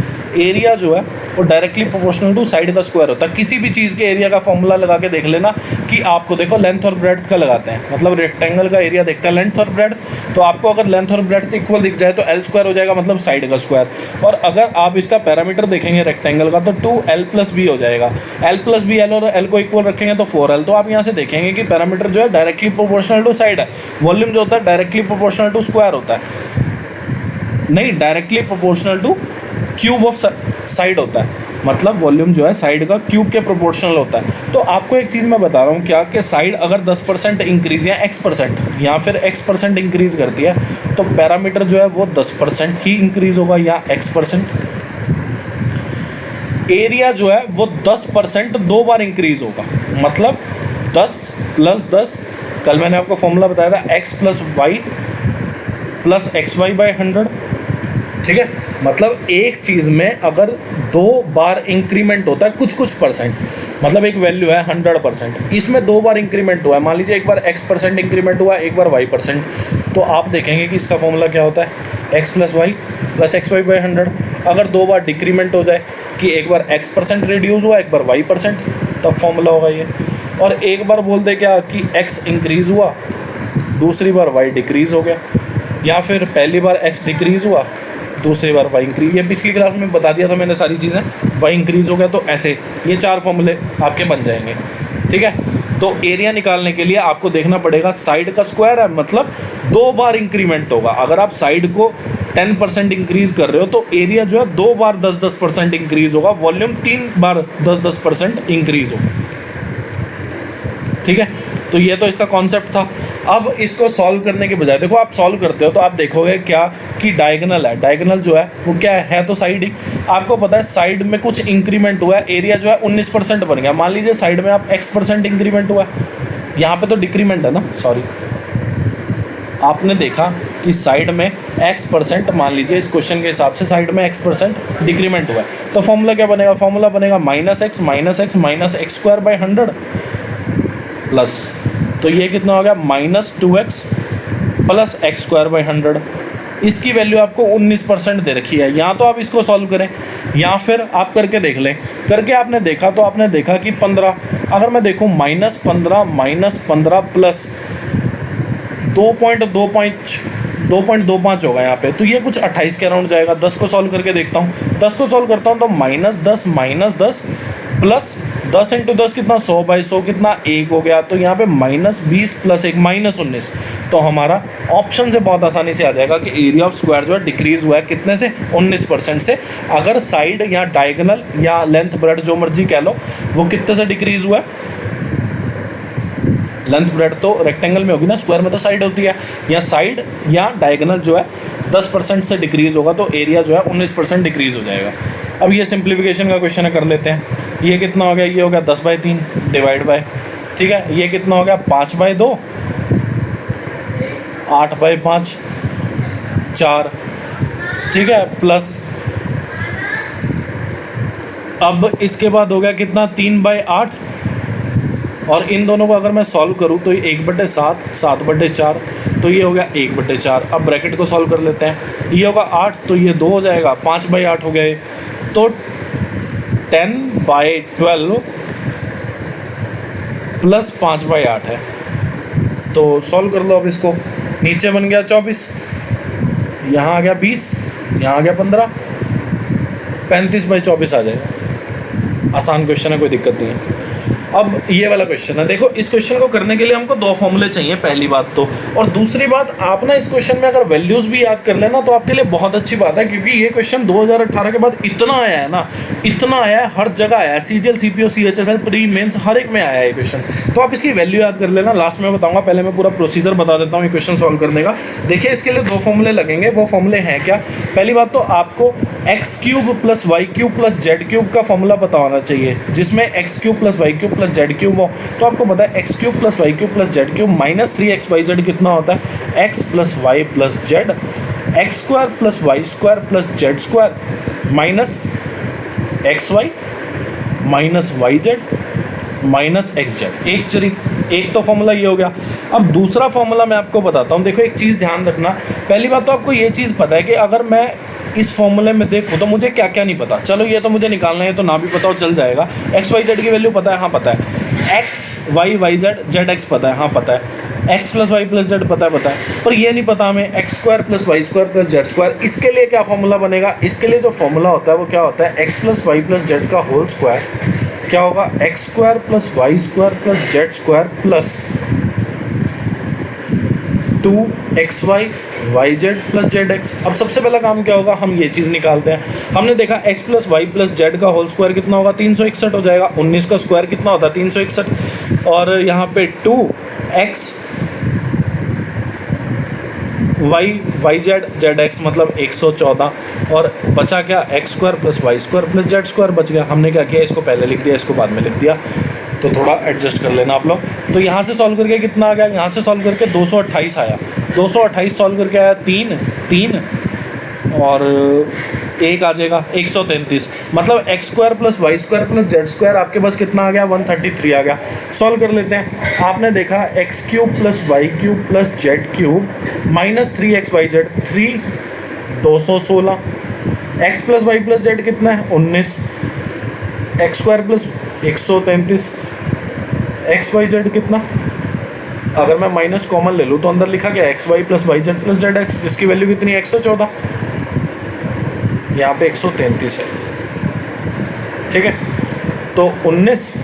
एरिया जो है वो डायरेक्टली प्रोपोर्शनल टू साइड का स्क्वायर होता है। किसी भी चीज़ के एरिया का फॉर्मूला लगा के देख लेना कि आपको देखो लेंथ और ब्रेड्थ का लगाते हैं, मतलब रेक्टेंगल का एरिया देखते हैं लेंथ और ब्रेड्थ, तो आपको अगर लेंथ और ब्रेड्थ इक्वल दिख जाए तो L स्क्वायर हो जाएगा, मतलब साइड का स्क्वायर। और अगर आप इसका पैरामीटर देखेंगे रेक्टेंगल का तो 2L + B हो जाएगा। L + B, L और L को इक्वल रखेंगे तो 4L। तो आप यहाँ से देखेंगे कि पैरामीटर जो है डायरेक्टली प्रोपोर्शनल टू साइड है। वॉल्यूम जो होता है डायरेक्टली प्रोपोर्शनल टू स्क्वायर होता है, नहीं directly proportional two cube of side होता है, मतलब वॉल्यूम जो है साइड का क्यूब के प्रोपोर्शनल होता है। तो आपको एक चीज़ मैं बता रहा हूँ क्या कि साइड अगर 10% इंक्रीज़ या x% या फिर x% इंक्रीज़ करती है तो पैरामीटर जो है वो 10% ही इंक्रीज़ होगा या x%। एरिया जो है वो 10% 2 बार इंक्रीज होगा। मतलब 10 + 10, कल मैंने आपको फॉर्मूला बताया था x + y + xy/100, ठीक है। मतलब एक चीज़ में अगर 2 बार इंक्रीमेंट होता है कुछ परसेंट, मतलब एक वैल्यू है 100%, इसमें 2 बार इंक्रीमेंट हुआ है, मान लीजिए एक बार x% इंक्रीमेंट हुआ, एक बार y%, तो आप देखेंगे कि इसका फॉर्मूला क्या होता है, x + y + xy/100। अगर 2 बार डिक्रीमेंट हो जाए कि एक बार x% रिड्यूस हुआ, एक बार y%, तब फॉर्मूला होगा ये। और एक बार बोल दे क्या कि x इंक्रीज़ हुआ, दूसरी बार y डिक्रीज़ हो गया, या फिर पहली बार x डिक्रीज़ हुआ, दूसरी बार y इंक्रीज, ये पिछली क्लास में बता दिया था मैंने सारी चीज़ें, y इंक्रीज़ हो गया। तो ऐसे ये 4 फॉर्मूले आपके बन जाएंगे, ठीक है। तो एरिया निकालने के लिए आपको देखना पड़ेगा साइड का स्क्वायर है, मतलब 2 बार इंक्रीमेंट होगा। अगर आप साइड को 10% इंक्रीज़ कर रहे हो तो एरिया जो है 2 बार 10% इंक्रीज़ होगा, वॉल्यूम 3 बार 10% इंक्रीज़ होगा, ठीक है। तो ये तो इसका कॉन्सेप्ट था। अब इसको सॉल्व करने के बजाय देखो, आप सॉल्व करते हो तो आप देखोगे क्या कि डायगोनल है, डायगोनल जो है वो क्या है तो साइड ही। आपको पता है साइड में कुछ इंक्रीमेंट हुआ है, एरिया जो है 19% बन गया। मान लीजिए साइड में आप x% इंक्रीमेंट हुआ है, यहाँ पे तो डिक्रीमेंट है ना, सॉरी, आपने देखा कि साइड में x%, मान लीजिए इस क्वेश्चन के हिसाब से साइड में x% डिक्रीमेंट हुआ है, तो फॉर्मूला क्या बनेगा, फॉर्मूला बनेगा -x प्लस, तो ये कितना हो गया -2x + x²/100। इसकी वैल्यू आपको 19% दे रखी है। या तो आप इसको सॉल्व करें या फिर आप करके देख लें। करके आपने देखा तो आपने देखा कि 15, अगर मैं देखूँ -15 प्लस 2.25 होगा यहाँ पे, तो ये कुछ 28 के अराउंड जाएगा। 10 को सॉल्व करके देखता हूँ, 10 को सॉल्व करता हूँ तो -10 प्लस 10 × 10 कितना, 100/100 कितना, 1 हो गया। तो यहाँ पे -20 + 1 -19। तो हमारा ऑप्शन से बहुत आसानी से आ जाएगा कि एरिया ऑफ स्क्वायर जो है डिक्रीज़ हुआ है कितने से, 19% से। अगर साइड या डायगोनल या लेंथ ब्रेड जो मर्जी कह लो, वो कितने से डिक्रीज़ हुआ है। लेंथ ब्रेड तो रेक्टेंगल में होगी ना, स्क्वायर में तो साइड होती है। या साइड या डायगोनल जो है 10% से डिक्रीज़ होगा, तो एरिया जो है 19% डिक्रीज़ हो जाएगा। अब ये सिंप्लीफिकेशन का क्वेश्चन है, कर लेते हैं। ये कितना हो गया, ये हो गया 10/3 डिवाइड बाय, ठीक है। ये कितना हो गया 5/2, 8/5, 4, ठीक है, प्लस अब इसके बाद हो गया कितना 3/8, और इन दोनों को अगर मैं सॉल्व करूँ तो ये 1/7, 7/4, तो ये हो गया 1/4। अब ब्रैकेट को सॉल्व कर लेते हैं, ये होगा 8, तो ये 2 हो जाएगा, 5/8 हो गए, तो 10/12 प्लस 5/8 है। तो सॉल्व कर लो अब इसको, नीचे बन गया 24, यहाँ आ गया 20, यहाँ आ गया 15, 35/24 आ जाएगा। आसान क्वेश्चन है, कोई दिक्कत नहीं है। अब ये वाला क्वेश्चन है, देखो इस क्वेश्चन को करने के लिए हमको 2 फॉर्मूले चाहिए, पहली बात तो। और दूसरी बात, आप ना इस क्वेश्चन में अगर वैल्यूज़ भी याद कर लेना तो आपके लिए बहुत अच्छी बात है, क्योंकि ये क्वेश्चन 2018 के बाद इतना आया है ना, इतना आया है, हर जगह आया है, CGL CPO CHSL pre mains हर एक में आया है ये क्वेश्चन। तो आप इसकी वैल्यू याद कर लेना, लास्ट में बताऊँगा, पहले मैं पूरा प्रोसीजर बता देता हूँ ये क्वेश्चन सॉल्व करने का। देखिए इसके लिए 2 फॉर्मूले लगेंगे, वो फॉर्मूले हैं क्या। पहली बात तो आपको x³ + y³ + z³ का फॉर्मूला पता होना चाहिए, जिसमें x³ + y³ + z³ हो। तो आपको पता है x³ + y³ + z³ -3xyz कितना होता है, x + y + z, x² + y² + z² minus xy minus yz minus xz। एक तो फॉर्मूला ये हो गया। अब दूसरा फॉर्मूला मैं आपको बताता हूँ। देखो एक चीज़ ध्यान रखना, पहली बात तो आपको ये चीज़ पता है कि अगर मैं इस फॉर्मूले में देखो तो मुझे क्या क्या नहीं पता। चलो ये तो मुझे निकालना है, तो ना भी पता हो चल जाएगा। एक्स वाई जेड की वैल्यू पता है, हाँ पता है। X Y Y Z Z X पता है, हाँ पता है। X plus Y plus Z पता है पर ये नहीं पता हमें X square plus Y square plus Z square. इसके लिए क्या फॉर्मूला बनेगा, इसके लिए जो फॉर्मूला होता है वो क्या होता है, X plus Y plus Z का होल स्क्वायर क्या होगा, X square plus Y square plus Z square plus 2xy Y Z plus Z X. अब सबसे पहला काम क्या होगा, हम ये चीज़ निकालते हैं। हमने देखा x plus Y plus Z का होल स्क्वायर कितना होगा, 361 हो जाएगा। 19 का स्क्वायर कितना होता है, 361। और यहाँ पे 2x Y Z Z x मतलब 114 और बचा क्या X square plus Y square plus Z square बच गया। हमने क्या किया, इसको पहले लिख दिया, इसको बाद में लिख दिया, तो थोड़ा एडजस्ट कर लेना आप लोग। तो यहाँ से सॉल्व करके कितना आ गया, यहाँ से सॉल्व करके 228 आया। 228 सॉल्व करके आया 3 और एक आ जाएगा 133, मतलब X square plus Y square plus Z square आपके पास कितना आ गया 133 आ गया। सॉल्व कर लेते हैं। आपने देखा X cube plus Y cube plus Z cube minus 3xyz 3 216, X plus Y plus Z कितना है 19, X square plus 133, X Y Z कितना, अगर मैं माइनस कॉमन ले लूँ तो अंदर लिखा गया X Y plus Y Z plus Z X, जिसकी वैल्यू कितनी है 114, यहाँ पे 133 है। ठीक है, तो 19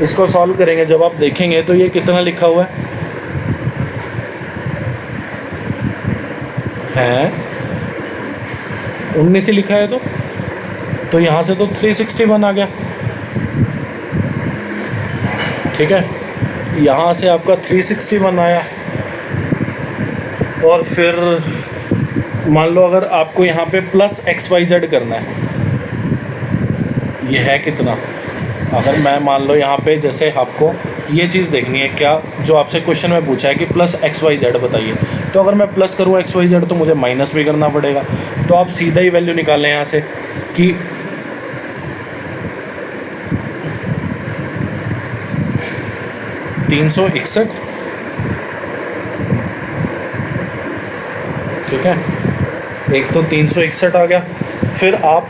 इसको सॉल्व करेंगे, जब आप देखेंगे तो ये कितना लिखा हुआ है 19 ही लिखा है, तो यहाँ से तो 361 आ गया। ठीक है, यहाँ से आपका 361 आया। और फिर मान लो अगर आपको यहाँ पे प्लस एक्स वाई जेड करना है, ये है कितना, अगर मैं मान लो यहाँ पे जैसे आपको ये चीज़ देखनी है क्या, जो आपसे क्वेश्चन में पूछा है कि प्लस एक्स वाई जेड बताइए, तो अगर मैं प्लस करूँ एक्स वाई जेड तो मुझे माइनस भी करना पड़ेगा। तो आप सीधा ही वैल्यू निकालें यहाँ से कि $361। ठीक है, एक तो 361 आ गया। फिर आप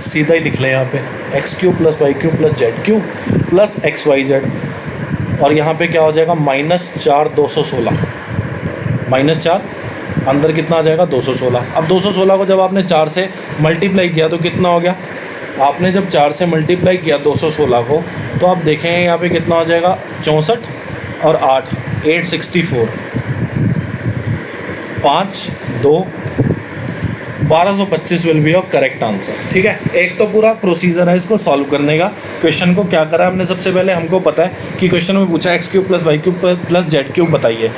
सीधा ही लिख लें यहाँ पे X cube plus Y cube plus Z cube plus X Y Z, और यहाँ पे क्या हो जाएगा -4 216, -4 अंदर कितना आ जाएगा 216। अब 216 को जब आपने 4 से मल्टीप्लाई किया तो कितना हो गया, आपने जब 4 से मल्टीप्लाई किया 216 को, तो आप देखेंगे यहाँ पे कितना हो जाएगा 64 और 8 864, 5 2 1225 will be your correct answer. ठीक है, एक तो पूरा प्रोसीजर है इसको सॉल्व करने का। क्वेश्चन को क्या करा हमने, सबसे पहले हमको पता है कि क्वेश्चन में पूछा X cube plus Y cube plus Z cube बताइए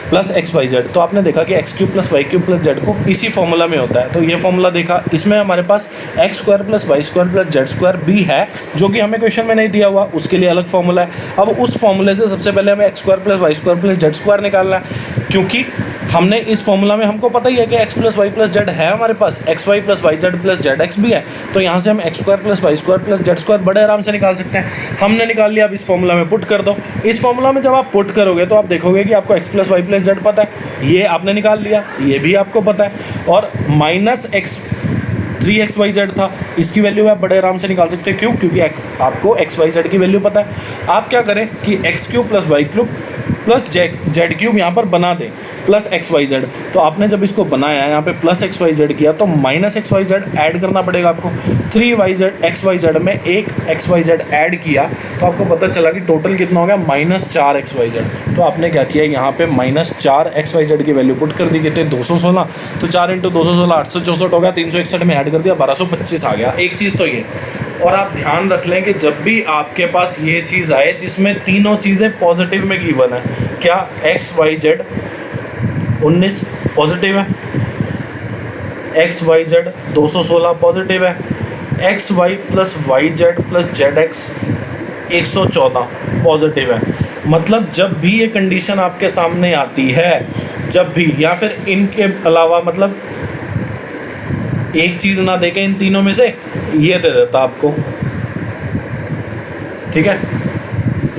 प्लस एक्स वाई जेड, तो आपने देखा कि X cube plus Y cube plus Z को इसी फॉर्मूला में होता है, तो ये फॉर्मूला देखा, इसमें हमारे पास X square plus Y square plus Z square भी है, जो कि हमें क्वेश्चन में नहीं दिया हुआ, उसके लिए अलग फॉर्मूला है। अब उस फॉर्मूले से सबसे पहले हमें X square plus Y square plus Z square निकालना है, क्योंकि हमने इस फॉर्मूला में हमको पता ही है कि X plus Y plus Z है हमारे पास, X Y plus Y Z plus Z X भी है, तो यहाँ से हम X square plus Y square plus Z square बड़े आराम से निकाल सकते हैं। हमने निकाल लिया, अब इस फॉर्मूला में पुट कर दो। इस फॉर्मूला में जब आप पुट करोगे तो आप देखोगे कि आपको X plus Y plus Z पता है, ये आपने निकाल लिया, ये भी आपको पता है, और माइनस एक्स 3xyz था, इसकी वैल्यू आप बड़े आराम से निकाल सकते हैं। क्यों? क्योंकि आपको xyz की वैल्यू पता है। आप क्या करें कि X cube plus Y cube plus Z cube यहाँ पर बना दें प्लस XYZ, तो आपने जब इसको बनाया यहाँ पे प्लस XYZ किया तो माइनस XYZ ऐड करना पड़ेगा आपको। 3XYZ में एक XYZ ऐड किया तो आपको पता चला कि टोटल कितना हो गया -4 XYZ। तो आपने क्या किया, यहाँ पे -4 XYZ की वैल्यू पुट कर दी, कितने 216, तो 4 × 216 864 हो गया, 361 में ऐड कर दिया 1225 आ गया। एक चीज़ तो ये, और आप ध्यान रख लें कि जब भी आपके पास ये चीज़ आए जिसमें तीनों चीज़ें पॉजिटिव में गिवन है, क्या XYZ 19 पॉजिटिव है, XYZ 216 पॉजिटिव है, XY plus YZ plus ZX 114 positive है। मतलब जब भी ये कंडीशन आपके सामने आती है, जब भी, या फिर इनके अलावा, मतलब एक चीज़ ना देके इन तीनों में से ये दे देता आपको, ठीक है,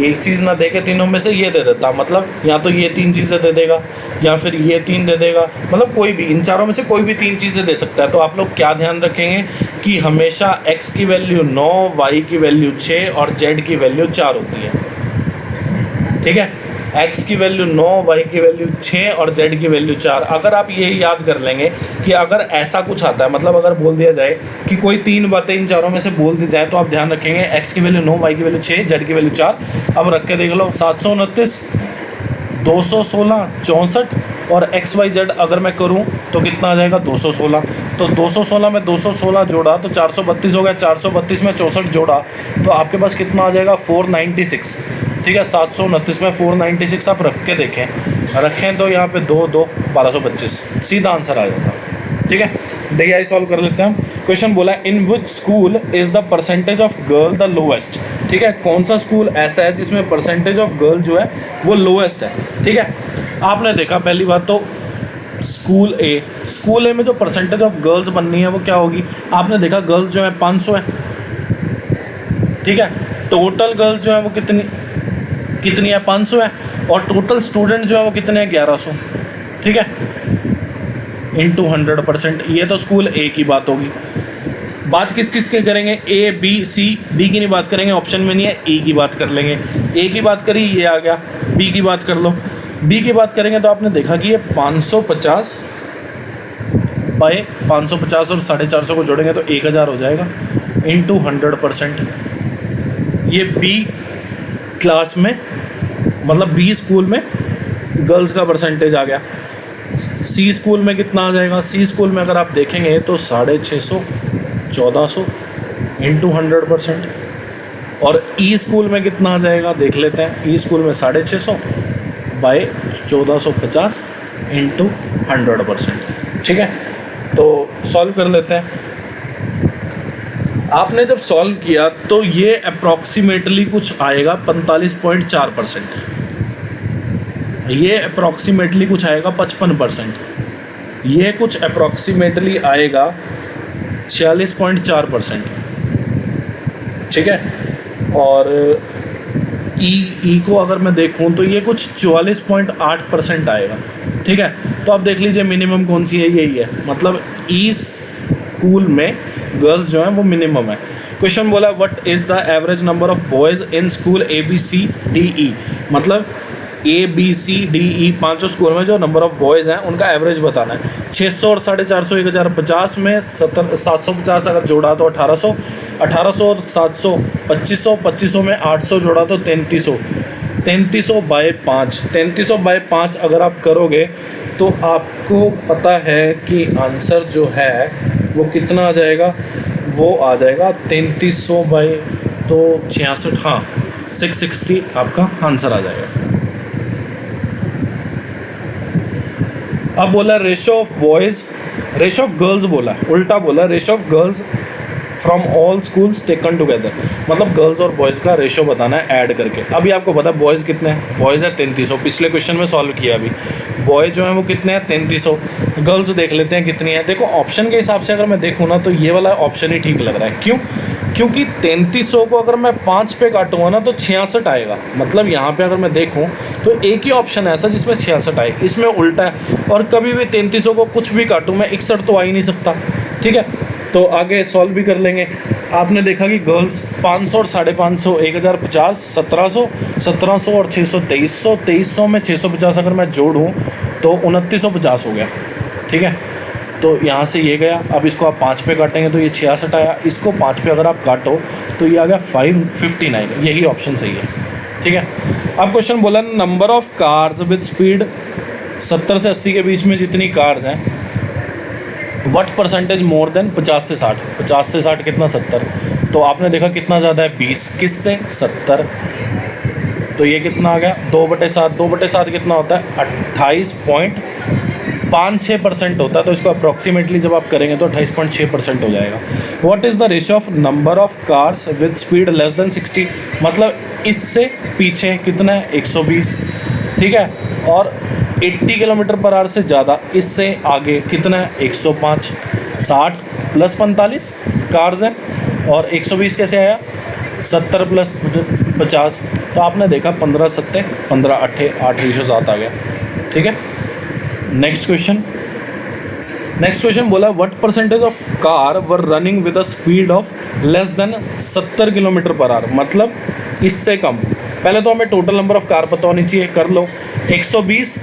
एक चीज़ ना देके तीनों में से ये दे देता, मतलब या तो ये 3 चीज़ें दे देगा या फिर ये 3 दे देगा, मतलब कोई भी इन चारों में से कोई भी 3 चीज़ें दे सकता है। तो आप लोग क्या ध्यान रखेंगे कि हमेशा x की वैल्यू 9, y की वैल्यू 6 और z की वैल्यू 4 होती है। ठीक है, x की वैल्यू 9, y की वैल्यू 6 और z की वैल्यू 4। अगर आप ये याद कर लेंगे कि अगर ऐसा कुछ आता है, मतलब अगर बोल दिया जाए कि कोई 3 बातें इन चारों में से बोल दी जाए, तो आप ध्यान रखेंगे x की वैल्यू 9, y की वैल्यू 6, z की वैल्यू 4। अब रख के देख लो, 729, 216, 64 और XYZ अगर मैं करूं तो कितना आ जाएगा 216। तो 216 में 216 जोड़ा तो 432 हो गया, 432 में 64 जोड़ा तो आपके पास कितना आ जाएगा 496। ठीक है, 729 में 496 आप रख के देखें रखें तो यहाँ पे 2 2 1225 सीधा आंसर आ जाता। ठीक है, देखिए आई सॉल्व कर लेते हैं हम। क्वेश्चन बोला in which school is the percentage of girl the lowest. ठीक है, कौन सा स्कूल ऐसा है जिसमें परसेंटेज ऑफ गर्ल जो है वो लोएस्ट है। ठीक है, आपने देखा पहली बात तो स्कूल ए में जो परसेंटेज ऑफ गर्ल्स बननी है वो क्या होगी। आपने देखा गर्ल्स जो है 500 है। ठीक है, टोटल गर्ल्स जो है वो कितनी है 500 है, और टोटल स्टूडेंट जो है वो कितने हैं 1100। ठीक है, इंटू 100%। ये तो स्कूल ए की बात होगी। बात किस किस के करेंगे, ए बी सी डी की नहीं बात करेंगे, ऑप्शन में नहीं है, ए की बात कर लेंगे। ए की बात करी ये आ गया, बी की बात कर लो। बी की बात करेंगे तो आपने देखा कि ये 550 बाय 550 और 450 को जोड़ेंगे तो 1000 हो जाएगा इंटू 100%। ये बी क्लास में मतलब बी स्कूल में गर्ल्स का परसेंटेज आ गया। सी स्कूल में कितना आ जाएगा, सी स्कूल में अगर आप देखेंगे तो 650 1400 इंटू 100%। और ई स्कूल में कितना आ जाएगा देख लेते हैं। ई स्कूल में 650 बाय 1450 इंटू 100%। ठीक है, तो सॉल्व कर लेते हैं। आपने जब सॉल्व किया तो ये अप्रॉक्सीमेटली कुछ आएगा 45.4%। ये अप्रॉक्सीमेटली कुछ आएगा 55%। ये कुछ अप्रॉक्सीमेटली आएगा 46.4%। ठीक है, और ई को अगर मैं देखूं तो ये कुछ 44.8% आएगा। ठीक है, तो आप देख लीजिए मिनिमम कौन सी है, यही है। मतलब ई स्कूल में गर्ल्स जो हैं वो मिनिमम है। क्वेश्चन बोला what is the average number of boys in school A B C D E. मतलब ए बी सी डी ई पाँचों स्कूल में जो नंबर ऑफ बॉयज़ हैं उनका एवरेज बताना है। 600 और 450 1050 में 750 अगर जोड़ा तो 1800, 1800 और 700 2500, 2500 में 800 जोड़ा तो 3300, 3300 बाय 5, 3300 बाय 5 अगर आप करोगे तो आपको पता है कि आंसर जो है वो कितना आ जाएगा, वो आ जाएगा 3300 बाय तो 66, हाँ 660 आपका आंसर आ जाएगा। अब बोला ratio of boys, ratio of girls बोला, उल्टा बोला ratio of girls from all schools taken together. मतलब गर्ल्स और बॉयज़ का रेशो बताना है ऐड करके। अभी आपको पता है बॉयज़ कितने हैं, बॉयज़ है 3300, पिछले क्वेश्चन में सॉल्व किया। अभी बॉयज़ जो हैं वो कितने हैं 3300, गर्ल्स देख लेते हैं कितनी है। देखो ऑप्शन के हिसाब से अगर मैं देखूँ ना तो ये वाला ऑप्शन ही ठीक लग रहा है। क्यों, क्योंकि 3300 को अगर मैं 5 पे काटूंगा ना तो 66 आएगा। मतलब यहाँ पे अगर मैं देखूँ तो एक ही ऑप्शन ऐसा जिसमें 66 आए, इसमें उल्टा है। और कभी भी 3300 को कुछ भी काटूँ मैं 61 तो आ ही नहीं सकता। ठीक है, तो आगे सॉल्व भी कर लेंगे। आपने देखा कि गर्ल्स 500 और 550 1050 1700, 1700 और 600 2300, 2300 में 650 अगर मैं जोड़ूँ तो 2950 हो गया। ठीक है, तो यहाँ से ये गया। अब इसको आप 5 पे काटेंगे तो ये 66 आया। इसको 5 पे अगर आप काटो तो ये आ गया 559। यही ऑप्शन सही है। ठीक है, अब क्वेश्चन बोला number of cars with speed 70 से 80 के बीच में जितनी कार्स हैं व्हाट परसेंटेज मोर देन 50 से 60। 50 से 60 कितना 70, तो आपने देखा कितना ज़्यादा है 20, किस से 70, तो ये कितना आ गया 2/7। 2/7 कितना होता है 28.56% होता है। तो इसको अप्रॉक्सीमेटली जब आप करेंगे तो 28.6% हो जाएगा। What is the ratio of number of cars with speed less than 60। मतलब इससे पीछे कितना है 120। ठीक है, और 80 किलोमीटर पर आवर से ज़्यादा, इससे आगे कितना है 105। 60 + 45 कार्स हैं और 120 कैसे आया 70 + 50। तो आपने देखा 15 7 15 8 8:7 आ गया। ठीक है, नेक्स्ट क्वेश्चन बोला what percentage of car were running with a speed of less than 70 kilometre per our. मतलब इससे कम। पहले तो हमें टोटल नंबर ऑफ कार पता होनी चाहिए, कर लो 120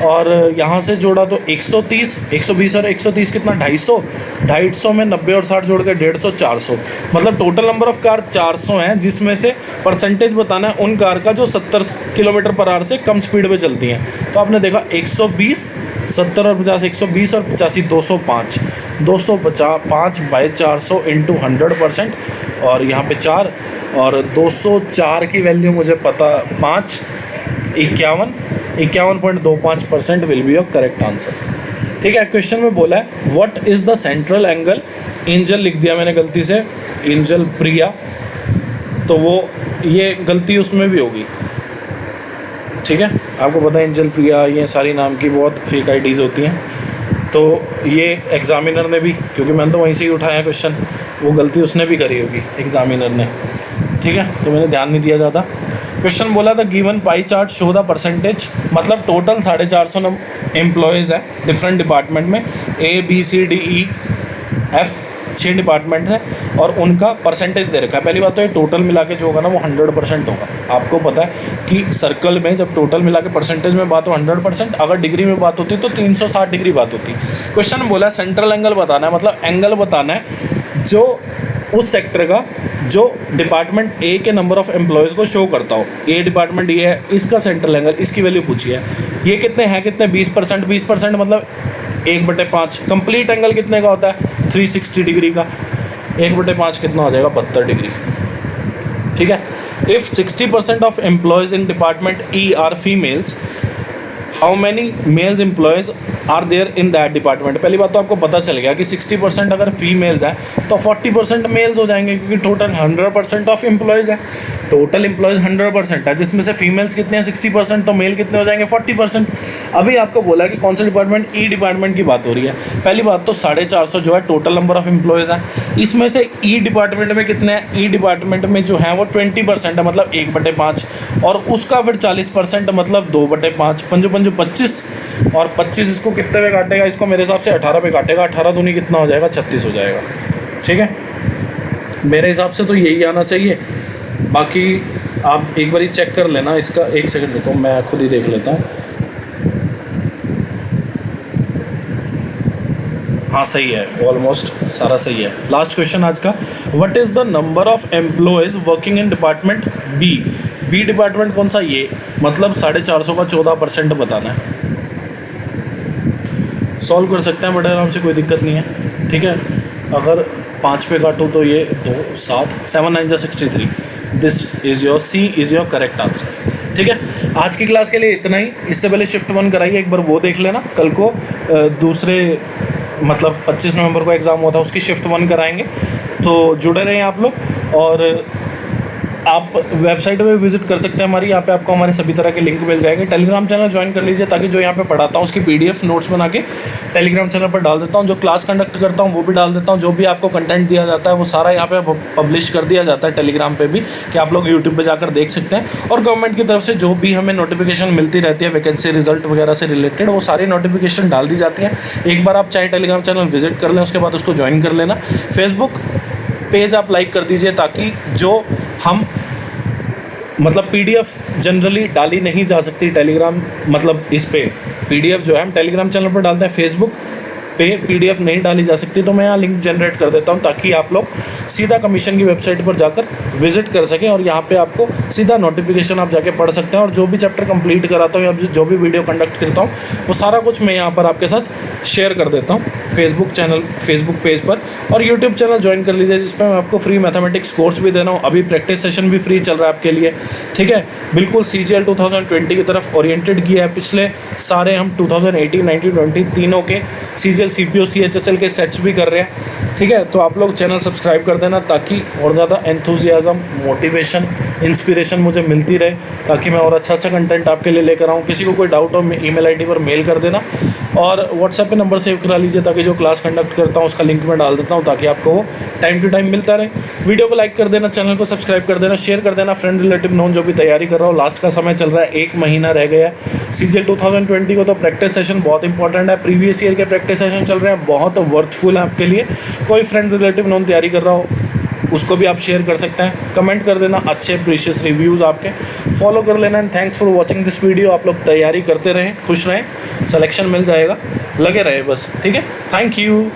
और यहाँ से जोड़ा तो 130, 120 और 130 कितना 250, 250 में 90 और 60 जोड़ के 150 400। मतलब टोटल नंबर ऑफ कार 400 हैं, जिसमें से परसेंटेज बताना है उन कार का जो 70 किलोमीटर पर आवर से कम स्पीड पे चलती हैं। तो आपने देखा 120, 70 और 50 120 और 85 205, 205 बाई 400 इंटू 100% और यहाँ पे 4 और 204 की वैल्यू मुझे पता 5 51 51.25% will be your correct answer. ठीक है, क्वेश्चन में बोला है what is the central angle, angel लिख दिया मैंने गलती से, एंजल प्रिया, तो वो ये गलती उसमें भी होगी। ठीक है, आपको पता है एंजल प्रिया ये सारी नाम की बहुत फेक आईडीज़ होती हैं, तो ये एग्जामिनर ने भी, क्योंकि मैंने तो वहीं से ही उठाया क्वेश्चन, वो गलती उसने भी करी होगी एग्जामिनर ने। ठीक है, तो मैंने ध्यान नहीं दिया ज़्यादा। क्वेश्चन बोला था given pie chart show the percentage, मतलब टोटल 450 एम्प्लॉयज़ है डिफरेंट डिपार्टमेंट में, ABCDEF 6 डिपार्टमेंट है, और उनका परसेंटेज दे रखा है। पहली बात तो ये टोटल मिला के जो होगा ना वो 100% होगा। आपको पता है कि सर्कल में जब टोटल मिला के परसेंटेज में बात हो 100%, अगर डिग्री में बात होती है तो 360 डिग्री बात होती है। क्वेश्चन बोला सेंट्रल एंगल बताना है, मतलब एंगल बताना है जो उस सेक्टर का जो डिपार्टमेंट ए के नंबर ऑफ एम्प्लॉयज़ को शो करता हो। ए डिपार्टमेंट ये है, इसका सेंट्रल एंगल, इसकी वैल्यू पूछी है। ये कितने हैं, कितने 20%, 20% मतलब 1/5। कंप्लीट एंगल कितने का होता है 360 डिग्री का, 1/5 कितना हो जाएगा 72 डिग्री। ठीक है, if 60% of employees in department E are females, how many males employees are there in that department. पहली बात तो आपको पता चल गया कि 60% अगर फीमेल्स हैं तो 40% मेल्स हो जाएंगे, क्योंकि टोटल 100% ऑफ एम्प्लॉयज़ हैं। टोटल एम्प्लॉयज़ 100% है, जिसमें से फीमेल्स कितने हैं 60%, तो मेल कितने हो जाएंगे 40%। अभी आपको बोला कि कौन सा डिपार्टमेंट, ई डिपार्टमेंट की बात हो रही है। पहली बात तो 450 जो है टोटल नंबर ऑफ एम्प्लॉयज़ हैं, इसमें से ई डिपार्टमेंट में कितने हैं, ई डिपार्टमेंट में जो है वो 20% है, मतलब 1/5, और उसका फिर 40% मतलब 2/5, 5 25, और 25 इसको कितने पे काटेगा, इसको मेरे हिसाब से 18 पे काटेगा, 18 दूनी कितना हो जाएगा 36 हो जाएगा। ठीक है, मेरे हिसाब से तो यही आना चाहिए। बाकी आप एक बार चेक कर लेना इसका, एक सेकंड रुको मैं खुद ही देख लेता हूँ। हाँ सही है, ऑलमोस्ट सारा सही है। लास्ट क्वेश्चन आज का, what is the number of employees working in department B. B department कौन सा, ये मतलब 450 का 14% बताना है। सॉल्व कर सकते हैं बड़े आराम से, कोई दिक्कत नहीं है। ठीक है, अगर 5 पे काटूँ तो ये 2 7 7 9 63, this is your, C is your correct answer. ठीक है, आज की क्लास के लिए इतना ही। इससे पहले शिफ्ट 1 कराइए, एक बार वो देख लेना। कल को दूसरे मतलब 25 नवंबर को एग्ज़ाम हुआ था, उसकी शिफ्ट 1 कराएंगे, तो जुड़े रहें आप लोग। और आप वेबसाइट पे विजिट कर सकते हैं हमारी, यहाँ पे आपको हमारे सभी तरह के लिंक मिल जाएंगे। टेलीग्राम चैनल ज्वाइन कर लीजिए, ताकि जो यहाँ पे पढ़ाता हूँ उसकी PDF नोट्स बना के टेलीग्राम चैनल पर डाल देता हूँ। जो क्लास कंडक्ट करता हूँ वो भी डाल देता हूँ। जो भी आपको कंटेंट दिया जाता है वो सारा यहाँ पे पब्लिश कर दिया जाता है टेलीग्राम पे भी, कि आप लोग यूट्यूब पर जाकर देख सकते हैं। और गवर्नमेंट की तरफ से जो भी हमें नोटिफिकेशन मिलती रहती है वैकेंसी रिजल्ट वगैरह से रिलेटेड, वो सारी नोटिफिकेशन डाल दी जाती है। एक बार आप चाहे टेलीग्राम चैनल विजिट कर लें, उसके बाद उसको ज्वाइन कर लेना। फेसबुक पेज आप लाइक कर दीजिए, ताकि जो हम मतलब PDF जनरली डाली नहीं जा सकती टेलीग्राम, मतलब इस पे PDF जो है हम टेलीग्राम चैनल पर डालते हैं, फेसबुक पे PDF नहीं डाली जा सकती, तो मैं यहाँ लिंक जनरेट कर देता हूँ, ताकि आप लोग सीधा कमीशन की वेबसाइट पर जाकर विजिट कर सकें, और यहाँ पे आपको सीधा नोटिफिकेशन आप जाके पढ़ सकते हैं। और जो भी चैप्टर कंप्लीट कराता हूँ या जो भी वीडियो कंडक्ट करता हूँ, वो सारा कुछ मैं यहाँ पर आपके साथ शेयर कर देता हूँ फेसबुक पेज पर। और यूट्यूब चैनल ज्वाइन कर लीजिए, जिस पर मैं आपको फ्री मैथमेटिक्स कोर्स भी दे रहा हूँ। अभी प्रैक्टिस सेशन भी फ्री चल रहा है आपके लिए। ठीक है, बिल्कुल CGL 2020 की तरफ ओरिएंटेड किया है। पिछले सारे हम 2018, 19, 20 तीनों के CGL CPO CHSL के सेट्स भी कर रहे हैं। ठीक है, तो आप लोग चैनल सब्सक्राइब कर देना, ताकि और ज़्यादा एंथुजियाज़म, मोटिवेशन, इंस्पिरेशन मुझे मिलती रहे, ताकि मैं और अच्छा कंटेंट आपके लिए लेकर आऊँ। किसी को कोई डाउट हो email ID पर मेल कर देना, और WhatsApp पे नंबर सेव करा लीजिए, ताकि जो क्लास कंडक्ट करता हूँ उसका लिंक मैं डाल देता हूँ, ताकि आपको वो टाइम टू टाइम मिलता रहे। वीडियो को लाइक कर देना, चैनल को सब्सक्राइब कर देना, शेयर कर देना फ्रेंड रिलेटिव नोन जो भी तैयारी कर रहा हो। लास्ट का समय चल रहा है, 1 महीना रह गया है CGL 2020 को, तो प्रैक्टिस सेशन बहुत इंपॉर्टेंट है। प्रीवियस ईयर के प्रैक्टिस सेशन चल रहे हैं, बहुत वर्थफुल है आपके लिए। कोई फ्रेंड रिलेटिव नोन तैयारी कर रहा हो उसको भी आप शेयर कर सकते हैं। कमेंट कर देना अच्छे प्रीशियस रिव्यूज़ आपके, फॉलो कर लेना। And thanks for watching this video. आप लोग तैयारी करते रहें, खुश रहें, सिलेक्शन मिल जाएगा, लगे रहे बस। ठीक है, थैंक यू।